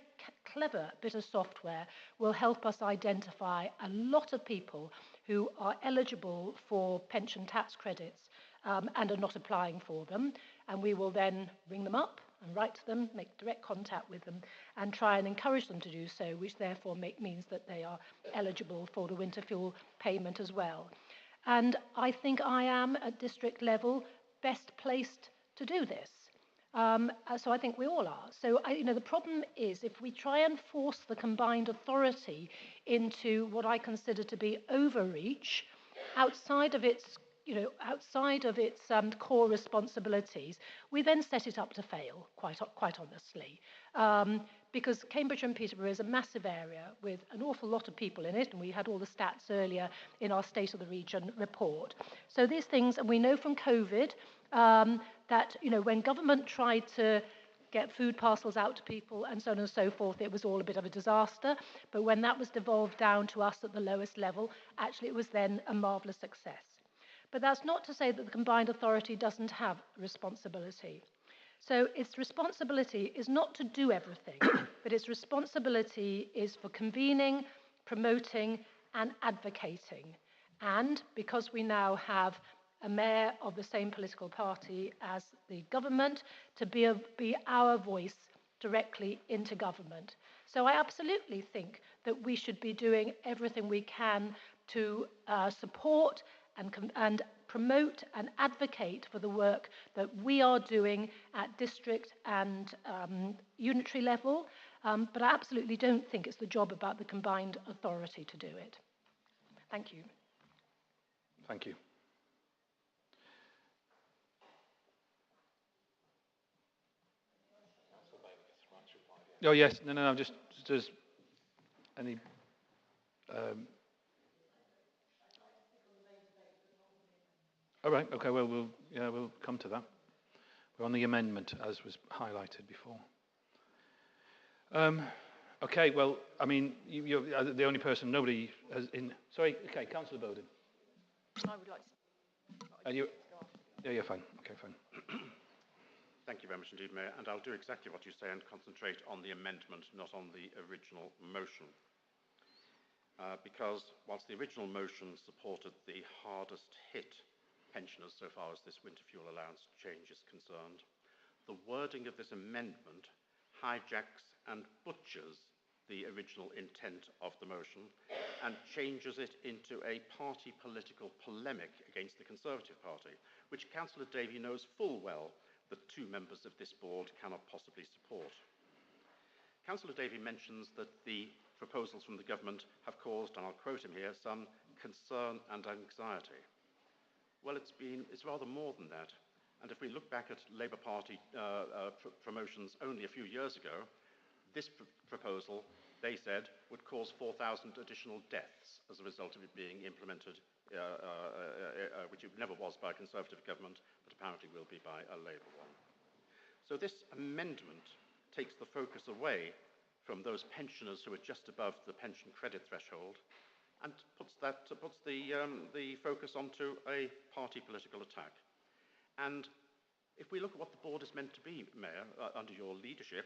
clever bit of software will help us identify a lot of people who are eligible for pension tax credits and are not applying for them. And we will then ring them up and write to them, make direct contact with them, and try and encourage them to do so, which therefore means that they are eligible for the winter fuel payment as well. And I think I am, at district level, best placed to do this. So I think we all are. So the problem is if we try and force the combined authority into what I consider to be overreach, outside of its core responsibilities, we then set it up to fail, quite honestly. Because Cambridge and Peterborough is a massive area with an awful lot of people in it, and we had all the stats earlier in our State of the Region report. So these things, and we know from COVID that when government tried to get food parcels out to people and so on and so forth, it was all a bit of a disaster. But when that was devolved down to us at the lowest level, actually it was then a marvellous success. But that's not to say that the combined authority doesn't have responsibility. So its responsibility is not to do everything, but its responsibility is for convening, promoting, and advocating. And because we now have a mayor of the same political party as the government, to be our voice directly into government. So I absolutely think that we should be doing everything we can to support and promote and advocate for the work that we are doing at district and unitary level, but I absolutely don't think it's the job about the combined authority to do it. Thank you. Thank you. Oh yes, no. Just any. All right. Okay. Well, we'll come to that. We're on the amendment, as was highlighted before. Okay. Well, I mean, you're the only person. Nobody has in. Sorry. Okay, Councillor Bowden. I would like to. And you. Yeah, you're fine. Okay, fine. Thank you very much indeed, Mayor. And I'll do exactly what you say and concentrate on the amendment, not on the original motion. Because whilst the original motion supported the hardest hit pensioners so far as this winter fuel allowance change is concerned, the wording of this amendment hijacks and butchers the original intent of the motion and changes it into a party political polemic against the Conservative Party, which Councillor Davey knows full well that 2 members of this board cannot possibly support. Councillor Davey mentions that the proposals from the government have caused, and I'll quote him here, some concern and anxiety. Well, it's rather more than that. And if we look back at Labour Party promotions only a few years ago, this proposal, they said, would cause 4,000 additional deaths as a result of it being implemented, which it never was by a Conservative government, but apparently will be by a Labour one. So this amendment takes the focus away from those pensioners who are just above the pension credit threshold and puts the focus onto a party political attack. And if we look at what the board is meant to be, Mayor, under your leadership,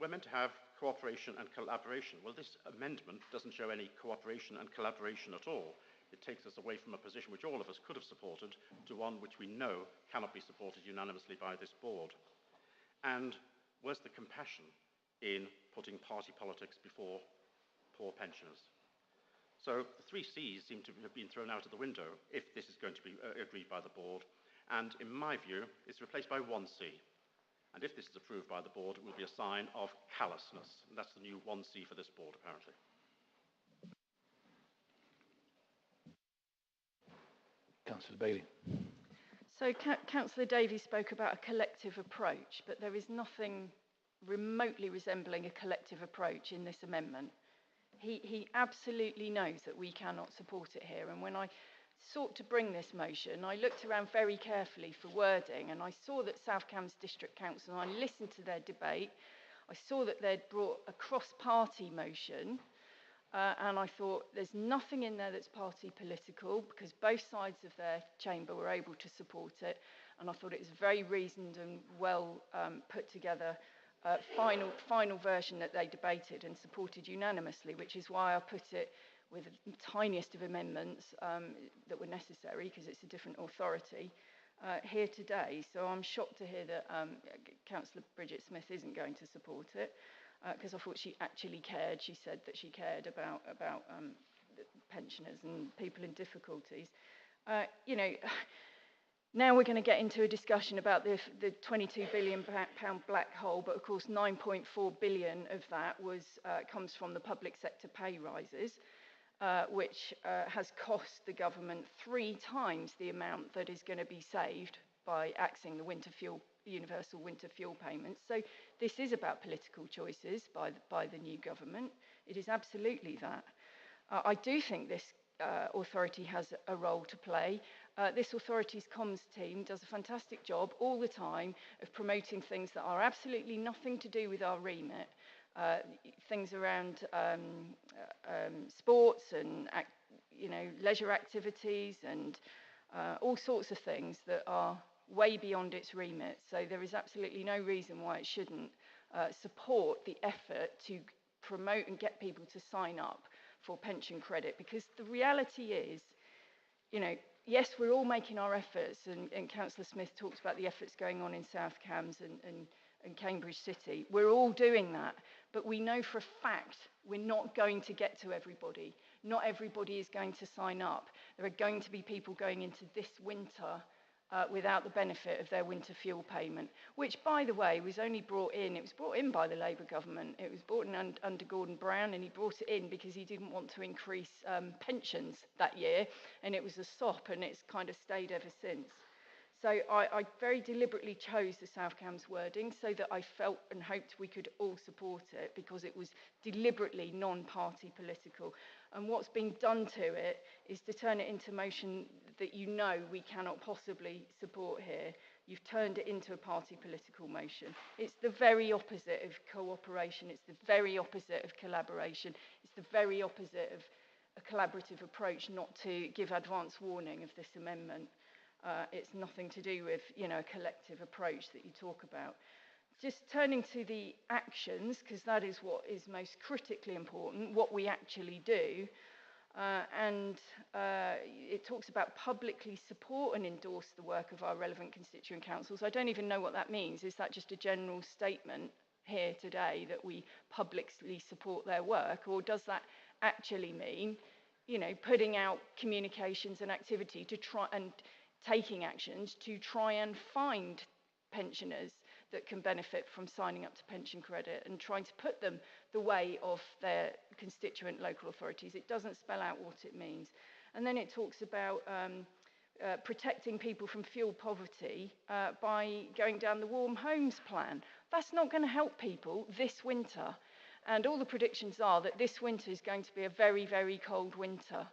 we're meant to have cooperation and collaboration. Well, this amendment doesn't show any cooperation and collaboration at all. It takes us away from a position which all of us could have supported to one which we know cannot be supported unanimously by this board. And where's the compassion in putting party politics before poor pensioners? So the 3 C's seem to have been thrown out of the window if this is going to be agreed by the board. And in my view, it's replaced by 1C. And if this is approved by the board, it will be a sign of callousness. And that's the new 1C for this board, apparently. Councillor Bailey. So Councillor Davies spoke about a collective approach, but there is nothing remotely resembling a collective approach in this amendment. He absolutely knows that we cannot support it here. And when I sought to bring this motion, I looked around very carefully for wording, and I saw that South Cambs District Council, and I listened to their debate. I saw that they'd brought a cross-party motion, and I thought there's nothing in there that's party political because both sides of their chamber were able to support it, and I thought it was a very reasoned and well put together final version that they debated and supported unanimously, which is why I put it with the tiniest of amendments that were necessary because it's a different authority here today. So I'm shocked to hear that Councillor Bridget Smith isn't going to support it because I thought she actually cared. She said that she cared about pensioners and people in difficulties. You know, now we're going to get into a discussion about the £22 billion black hole, but of course 9.4 billion of that comes from the public sector pay rises, which has cost the government 3 times the amount that is going to be saved by axing the universal winter fuel payments. So this is about political choices by the new government. It is absolutely that. I do think this authority has a role to play. This authority's comms team does a fantastic job all the time of promoting things that are absolutely nothing to do with our remit. Things around sports and leisure activities and all sorts of things that are way beyond its remit. So there is absolutely no reason why it shouldn't support the effort to promote and get people to sign up for pension credit, because the reality is, yes, we're all making our efforts, and Councillor Smith talks about the efforts going on in South Cambs and Cambridge City. We're all doing that, but we know for a fact we're not going to get to everybody. Not everybody is going to sign up. There are going to be people going into this winter without the benefit of their winter fuel payment, which, by the way, was only brought in. It was brought in by the Labour government. It was brought in under Gordon Brown, and he brought it in because he didn't want to increase pensions that year, and it was a sop, and it's kind of stayed ever since. So I very deliberately chose the South Cambs wording so that I felt and hoped we could all support it, because it was deliberately non-party political. And what's been done to it is to turn it into motion that you know we cannot possibly support here. You've turned it into a party political motion. It's the very opposite of cooperation. It's the very opposite of collaboration. It's the very opposite of a collaborative approach not to give advance warning of this amendment. It's nothing to do with, a collective approach that you talk about. Just turning to the actions, because that is what is most critically important, what we actually do. It talks about publicly support and endorse the work of our relevant constituent councils. I don't even know what that means. Is that just a general statement here today that we publicly support their work? Or does that actually mean, putting out communications and activity to try and taking actions to try and find pensioners that can benefit from signing up to pension credit and trying to put them the way of their constituent local authorities? It doesn't spell out what it means. And then it talks about protecting people from fuel poverty by going down the warm homes plan. That's not going to help people this winter. And all the predictions are that this winter is going to be a very, very cold winter.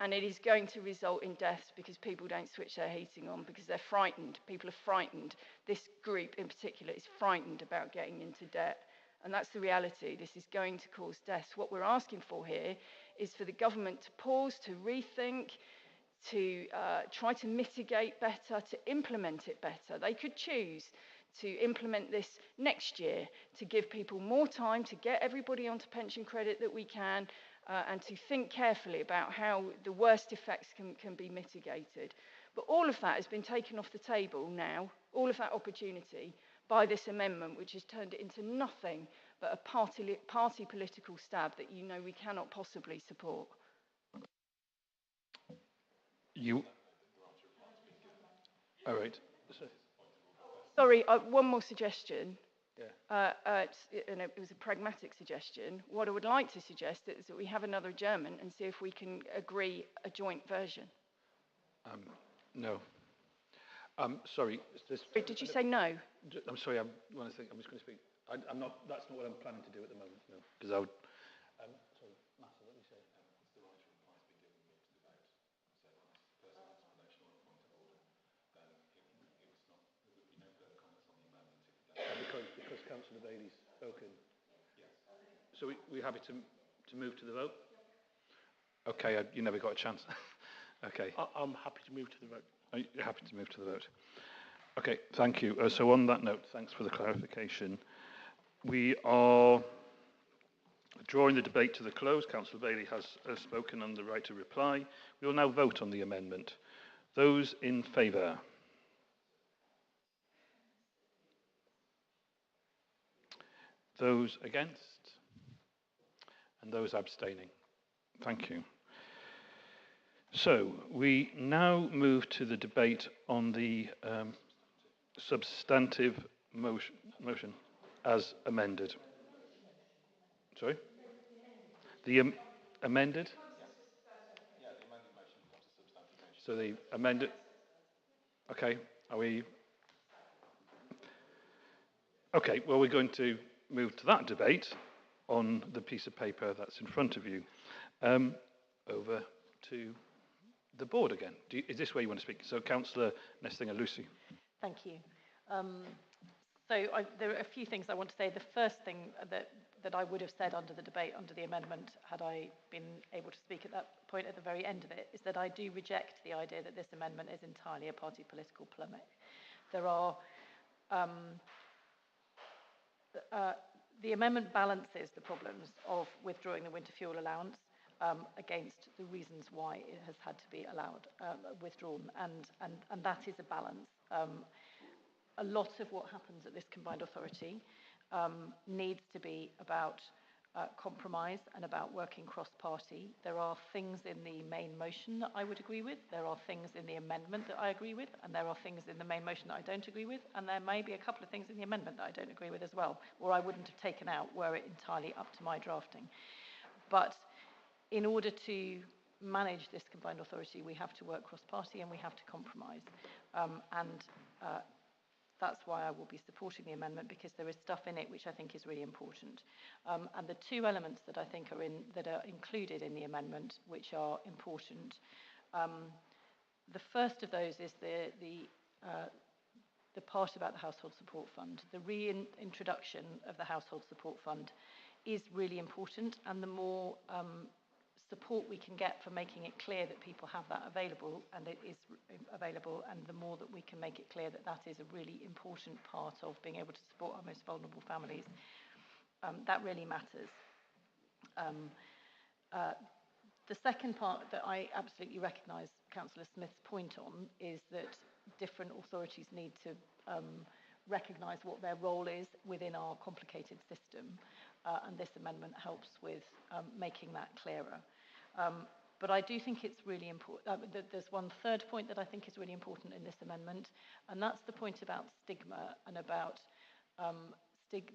And it is going to result in deaths because people don't switch their heating on, because they're frightened. People are frightened. This group in particular is frightened about getting into debt. And that's the reality. This is going to cause deaths. What we're asking for here is for the government to pause, to rethink, to try to mitigate better, to implement it better. They could choose to implement this next year, to give people more time, to get everybody onto pension credit that we can, and to think carefully about how the worst effects can be mitigated. But all of that has been taken off the table now, all of that opportunity, by this amendment, which has turned it into nothing but a party political stab that we cannot possibly support. All right. Sorry, one more suggestion. Yeah. And it was a pragmatic suggestion. What I would like to suggest is that we have another adjournment and see if we can agree a joint version. No. Sorry. Did you say no? I'm sorry. I'm just going to speak. I'm not. That's not what I'm planning to do at the moment. No, because I would. Sorry, Master, what did you say? It's the right reply has been given me to debate. So, personal explanation or a point of order, then it was not. There would be no further comments on the amendment. Because Councillor Bailey's spoken. Yes. So we happy to move to the vote? Okay. You never got a chance. Okay. I'm happy to move to the vote. You're happy to move to the vote. Okay, thank you. So on that note, thanks for the clarification. We are drawing the debate to the close. Councillor Bailey has spoken on the right to reply. We will now vote on the amendment. Those in favour? Those against? And those abstaining? Thank you. So we now move to the debate on the substantive motion as amended. Sorry? The amended? Yeah, the amended motion becomes a substantive motion. So the amended... Okay, are we... Okay, well, we're going to move to that debate on the piece of paper that's in front of you. Over to the board again. Is this where you want to speak? So, Councillor Nestinger, Lucy. Thank you. There are a few things I want to say. The first thing that I would have said under the debate, under the amendment, had I been able to speak at that point at the very end of it, is that I do reject the idea that this amendment is entirely a party political polemic. There are... the amendment balances the problems of withdrawing the winter fuel allowance against the reasons why it has had to be allowed withdrawn, and that is a balance. A lot of what happens at this combined authority needs to be about compromise and about working cross-party. There are things in the main motion that I would agree with. There are things in the amendment that I agree with, and there are things in the main motion that I don't agree with, and there may be a couple of things in the amendment that I don't agree with as well, or I wouldn't have taken out were it entirely up to my drafting. But in order to manage this combined authority, we have to work cross-party and we have to compromise. That's why I will be supporting the amendment, because there is stuff in it which I think is really important. And the two elements that I think that are included in the amendment, which are important, the first of those is the part about the Household Support Fund. The reintroduction of the Household Support Fund is really important, and the more support we can get for making it clear that people have that available, and it is available, and the more that we can make it clear that that is a really important part of being able to support our most vulnerable families, that really matters. The second part that I absolutely recognise Councillor Smith's point on is that different authorities need to recognise what their role is within our complicated system, and this amendment helps with making that clearer. But I do think it's really important. There's one third point that I think is really important in this amendment, and that's the point about stigma and about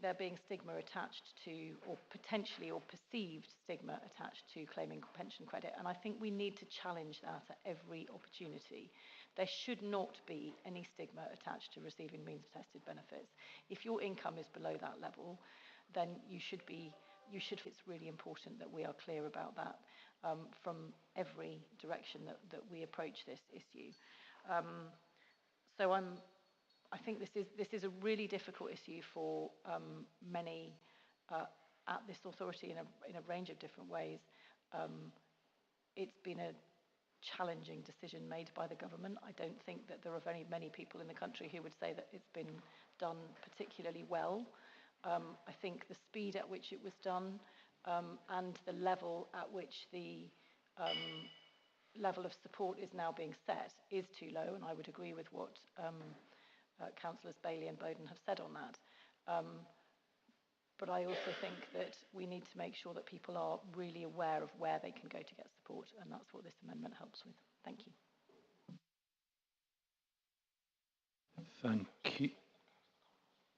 there being stigma attached to, or potentially or perceived stigma attached to claiming pension credit. And I think we need to challenge that at every opportunity. There should not be any stigma attached to receiving means-tested benefits. If your income is below that level, then it's really important that we are clear about that from every direction that we approach this issue. So I think this is a really difficult issue for many at this authority in a range of different ways. It's been a challenging decision made by the government. I don't think that there are very many people in the country who would say that it's been done particularly well. I think the speed at which it was done and the level at which the level of support is now being set is too low, and I would agree with what Councillors Bailey and Bowden have said on that. But I also think that we need to make sure that people are really aware of where they can go to get support, and that's what this amendment helps with. Thank you. Thank you.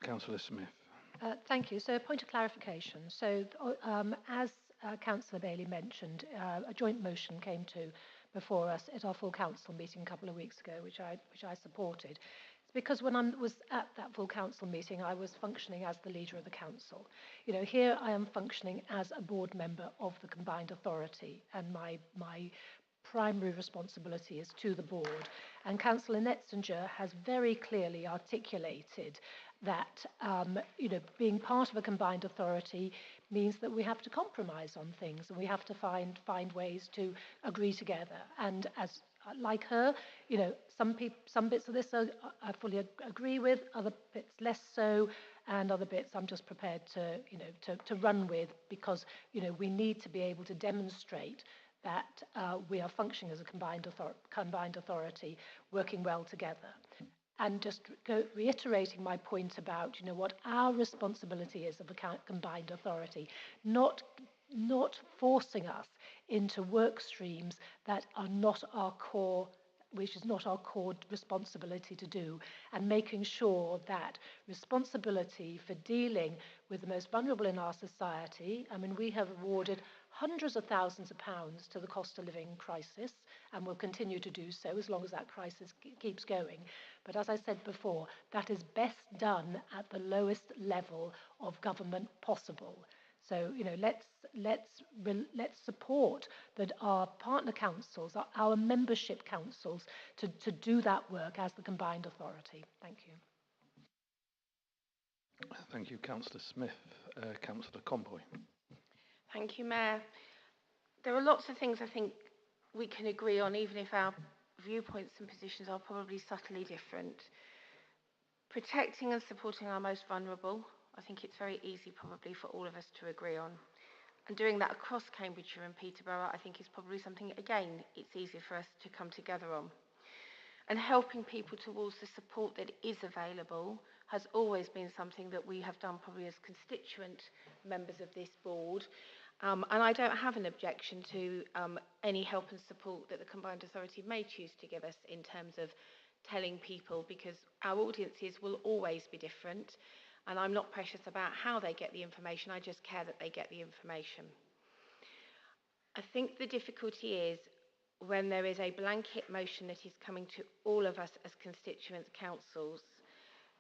Councillor Smith. Thank you. So a point of clarification. So as Councillor Bailey mentioned, a joint motion came before us at our full council meeting a couple of weeks ago, which I supported. It's because when I was at that full council meeting, I was functioning as the leader of the council. You know, here I am functioning as a board member of the combined authority, and my primary responsibility is to the board. And Councillor Netzinger has very clearly articulated that being part of a combined authority means that we have to compromise on things, and we have to find ways to agree together. And as like her, some bits of this I fully agree with, other bits less so, and other bits I'm just prepared to run with, because we need to be able to demonstrate that we are functioning as a combined authority, working well together. And just reiterating my point about what our responsibility is of a combined authority, not forcing us into work streams that are not our core, which is not our core responsibility to do, and making sure that responsibility for dealing with the most vulnerable in our society. I mean, we have awarded hundreds of thousands of pounds to the cost of living crisis, and will continue to do so as long as that crisis keeps going. But as I said before, that is best done at the lowest level of government possible. So let's support that our partner councils, our membership councils, to do that work as the combined authority. Thank you. Thank you, Councillor Smith. Councillor Comboy. Thank you, Mayor. There are lots of things I think we can agree on, even if our viewpoints and positions are probably subtly different. Protecting and supporting our most vulnerable, I think it's very easy probably for all of us to agree on. And doing that across Cambridgeshire and Peterborough, I think is probably something, again, it's easier for us to come together on. And helping people towards the support that is available has always been something that we have done probably as constituent members of this board. And I don't have an objection to any help and support that the Combined Authority may choose to give us in terms of telling people, because our audiences will always be different. And I'm not precious about how they get the information, I just care that they get the information. I think the difficulty is when there is a blanket motion that is coming to all of us as constituent councils,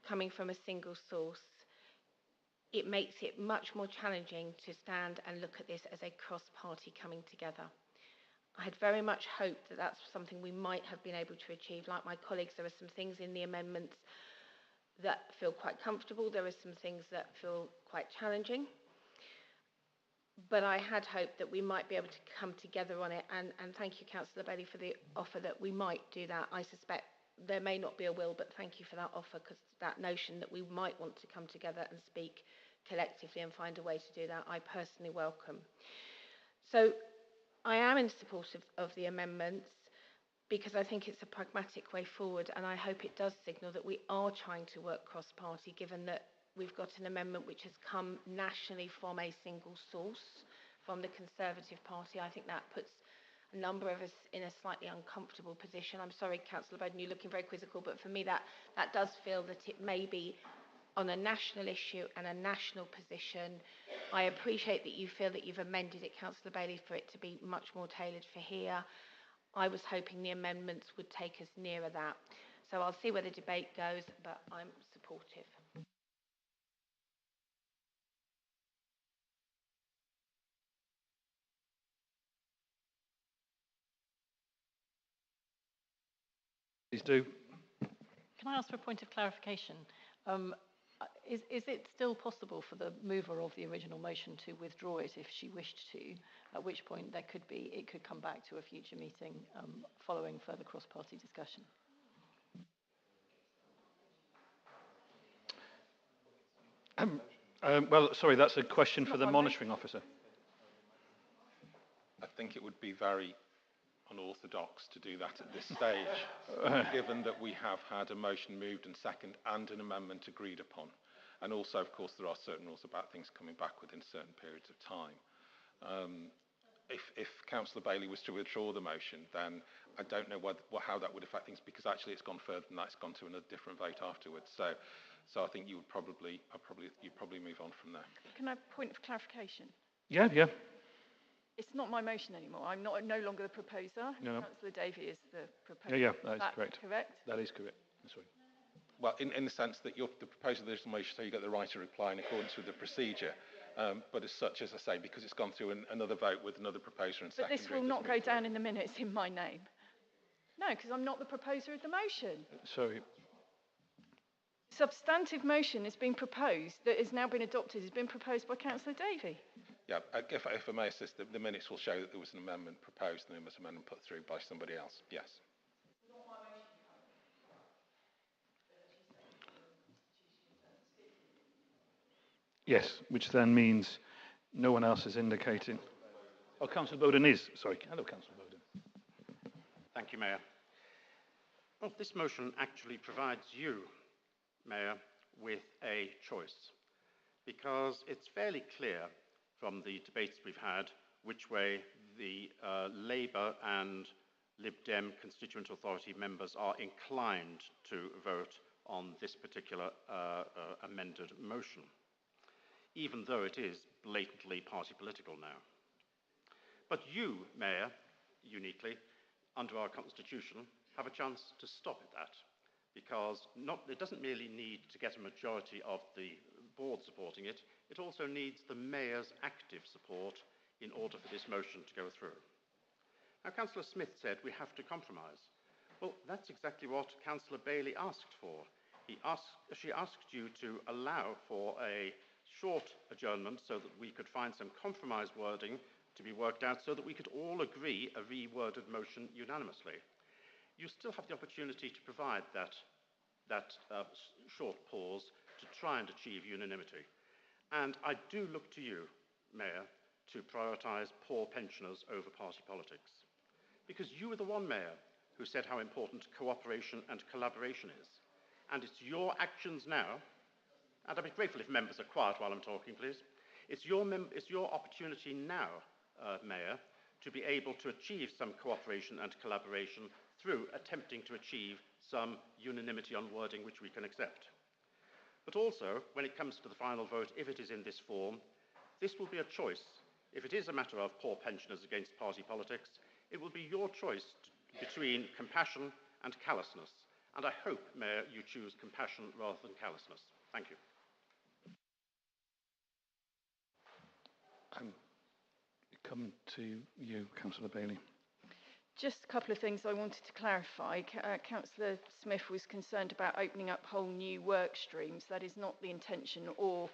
coming from a single source, it makes it much more challenging to stand and look at this as a cross-party coming together. I had very much hoped that that's something we might have been able to achieve. Like my colleagues, there are some things in the amendments that feel quite comfortable. There are some things that feel quite challenging. But I had hoped that we might be able to come together on it. And thank you, Councillor Bailey, for the offer that we might do that. I suspect there may not be a will, but thank you for that offer, because that notion that we might want to come together and speak collectively and find a way to do that, I personally welcome. So I am in support of the amendments, because I think it's a pragmatic way forward, and I hope it does signal that we are trying to work cross-party, given that we've got an amendment which has come nationally from a single source, from the Conservative Party. I think that puts a number of us in a slightly uncomfortable position. I'm sorry, Councillor Bowden, you're looking very quizzical, but for me that does feel that it may be on a national issue and a national position. I appreciate that you feel that you've amended it, Councillor Bailey, for it to be much more tailored for here. I was hoping the amendments would take us nearer that. So I'll see where the debate goes, but I'm supportive. Please do. Can I ask for a point of clarification? Is it still possible for the mover of the original motion to withdraw it if she wished to, at which point it could come back to a future meeting following further cross-party discussion? Well, sorry, that's a question for the monitoring officer. I think it would be very unorthodox to do that at this stage, given that we have had a motion moved and second and an amendment agreed upon. And also, of course, there are certain rules about things coming back within certain periods of time. If Councillor Bailey was to withdraw the motion, then I don't know how that would affect things, because actually it's gone further than that. It's gone to a different vote afterwards. So I think you'd probably move on from there. Can I have a point of clarification? Yeah. It's not my motion anymore. I'm no longer the proposer. No. Councillor Davey is the proposer. Yeah, that is correct. Correct? That is correct. Sorry. Well, in the sense that you're the proposer of the original motion, so you get the right to reply in accordance with the procedure. But as such, as I say, because it's gone through another vote with another proposer and secondary. But this will not go down in the minutes in my name. No, because I'm not the proposer of the motion. Sorry. Substantive motion has been proposed, that has now been adopted, has been proposed by Councillor Davey. Yeah, if I may assist, the minutes will show that there was an amendment proposed and there was an amendment put through by somebody else. Yes. Yes, which then means no one else is indicating. Oh, Councillor Bowden is. Sorry. Hello, Councillor Bowden. Thank you, Mayor. Well, this motion actually provides you, Mayor, with a choice, because it's fairly clear from the debates we've had which way the Labour and Lib Dem constituent authority members are inclined to vote on this particular amended motion, even though it is blatantly party political now. But you, Mayor, uniquely, under our constitution, have a chance to stop that, because it doesn't merely need to get a majority of the board supporting it, it also needs the Mayor's active support in order for this motion to go through. Now, Councillor Smith said we have to compromise. Well, that's exactly what Councillor Bailey asked for. She asked you to allow for a short adjournment so that we could find some compromise wording to be worked out so that we could all agree a reworded motion unanimously. You still have the opportunity to provide that short pause to try and achieve unanimity. And I do look to you, Mayor, to prioritise poor pensioners over party politics. Because you were the one, Mayor, who said how important cooperation and collaboration is. And it's your actions now, and I'd be grateful if members are quiet while I'm talking, please. It's your opportunity now, Mayor, to be able to achieve some cooperation and collaboration through attempting to achieve some unanimity on wording which we can accept. But also, when it comes to the final vote, if it is in this form, this will be a choice. If it is a matter of poor pensioners against party politics, it will be your choice between compassion and callousness. And I hope, Mayor, you choose compassion rather than callousness. Thank you. Come to you, Councillor Bailey. Just a couple of things I wanted to clarify. Councillor Smith was concerned about opening up whole new work streams. That is not the intention or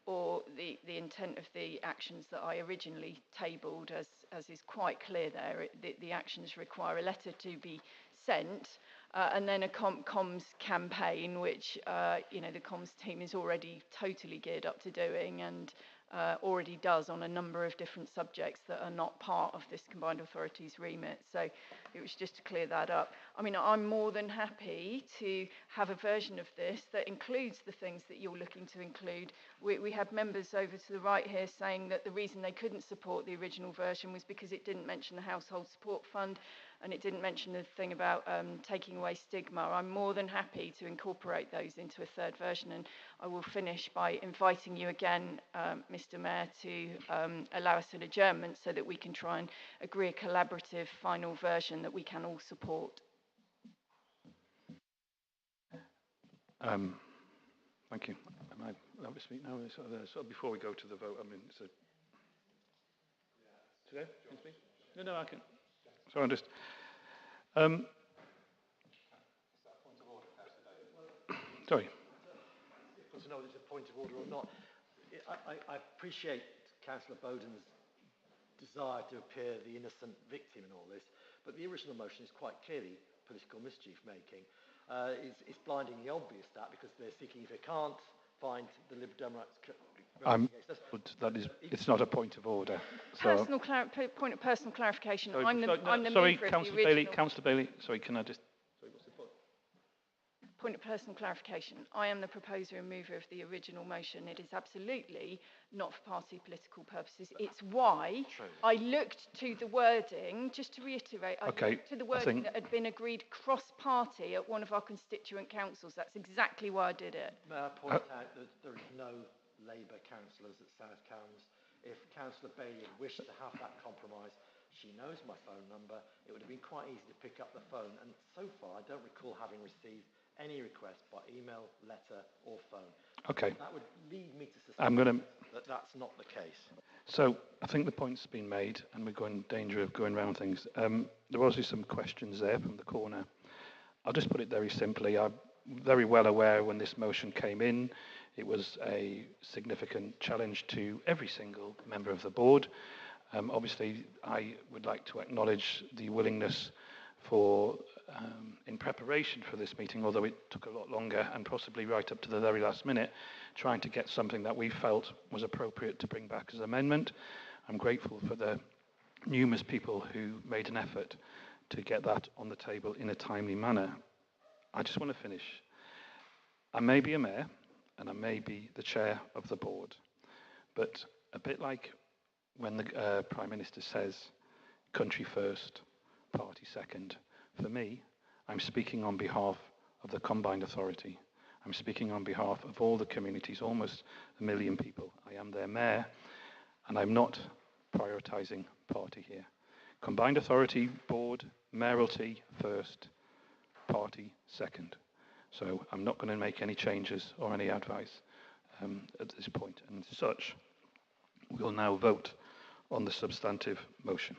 the intent of the actions that I originally tabled, as is quite clear there. The actions require a letter to be sent and then a comms campaign, which the comms team is already totally geared up to doing and already does on a number of different subjects that are not part of this combined authorities remit. So it was just to clear that up. I mean, I'm more than happy to have a version of this that includes the things that you're looking to include. We had members over to the right here saying that the reason they couldn't support the original version was because it didn't mention the Household Support Fund and it didn't mention the thing about taking away stigma. I'm more than happy to incorporate those into a third version, and I will finish by inviting you again, Mr. Mayor, to allow us an adjournment so that we can try and agree a collaborative final version that we can all support. Thank you. Am I allowed to speak now? So before we go to the vote, I mean, so today? Can I speak? No, I can. So I'm just. Sorry. Difficult to know whether it's a point of order or not. I appreciate Councillor Bowden's desire to appear the innocent victim in all this, but the original motion is quite clearly political mischief making. It's blindingly obvious that because they're seeking, if they can't find the Liberal Democrats. It's not a point of order. So Point of personal clarification. Sorry, I'm the sorry, mover of Councillor the Bailey. original. Councillor Bailey. Sorry, can I just? Sorry, what's the point? Point of personal clarification. I am the proposer and mover of the original motion. It is absolutely not for party political purposes. It's why I looked to the wording, just to reiterate, I looked to the wording that had been agreed cross-party at one of our constituent councils. That's exactly why I did it. May I point out that there is no Labour councillors at South Cowns. If Councillor Bailey wished to have that compromise, she knows my phone number. It would have been quite easy to pick up the phone. And so far, I don't recall having received any request by email, letter or phone. Okay. That would lead me to suspect that that's not the case. So I think the point's been made and we're going in danger of going around things. There were also some questions there from the corner. I'll just put it very simply. I'm very well aware when this motion came in, it was a significant challenge to every single member of the board. Obviously, I would like to acknowledge the willingness for, in preparation for this meeting, although it took a lot longer and possibly right up to the very last minute, trying to get something that we felt was appropriate to bring back as an amendment. I'm grateful for the numerous people who made an effort to get that on the table in a timely manner. I just want to finish. I may be a mayor and I may be the chair of the board, but a bit like when the Prime Minister says, country first, party second, for me, I'm speaking on behalf of the combined authority. I'm speaking on behalf of all the communities, almost 1 million people. I am their mayor, and I'm not prioritising party here. Combined authority, board, mayoralty first, party second. So I'm not going to make any changes or any advice at this point. And as such, we'll now vote on the substantive motion.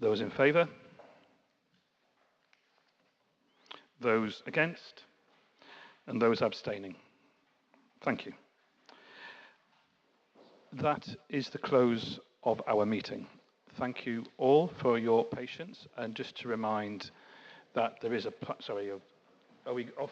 Those in favour? Those against? And those abstaining? Thank you. That is the close of our meeting. Thank you all for your patience. And just to remind that there is a... Sorry, are we off?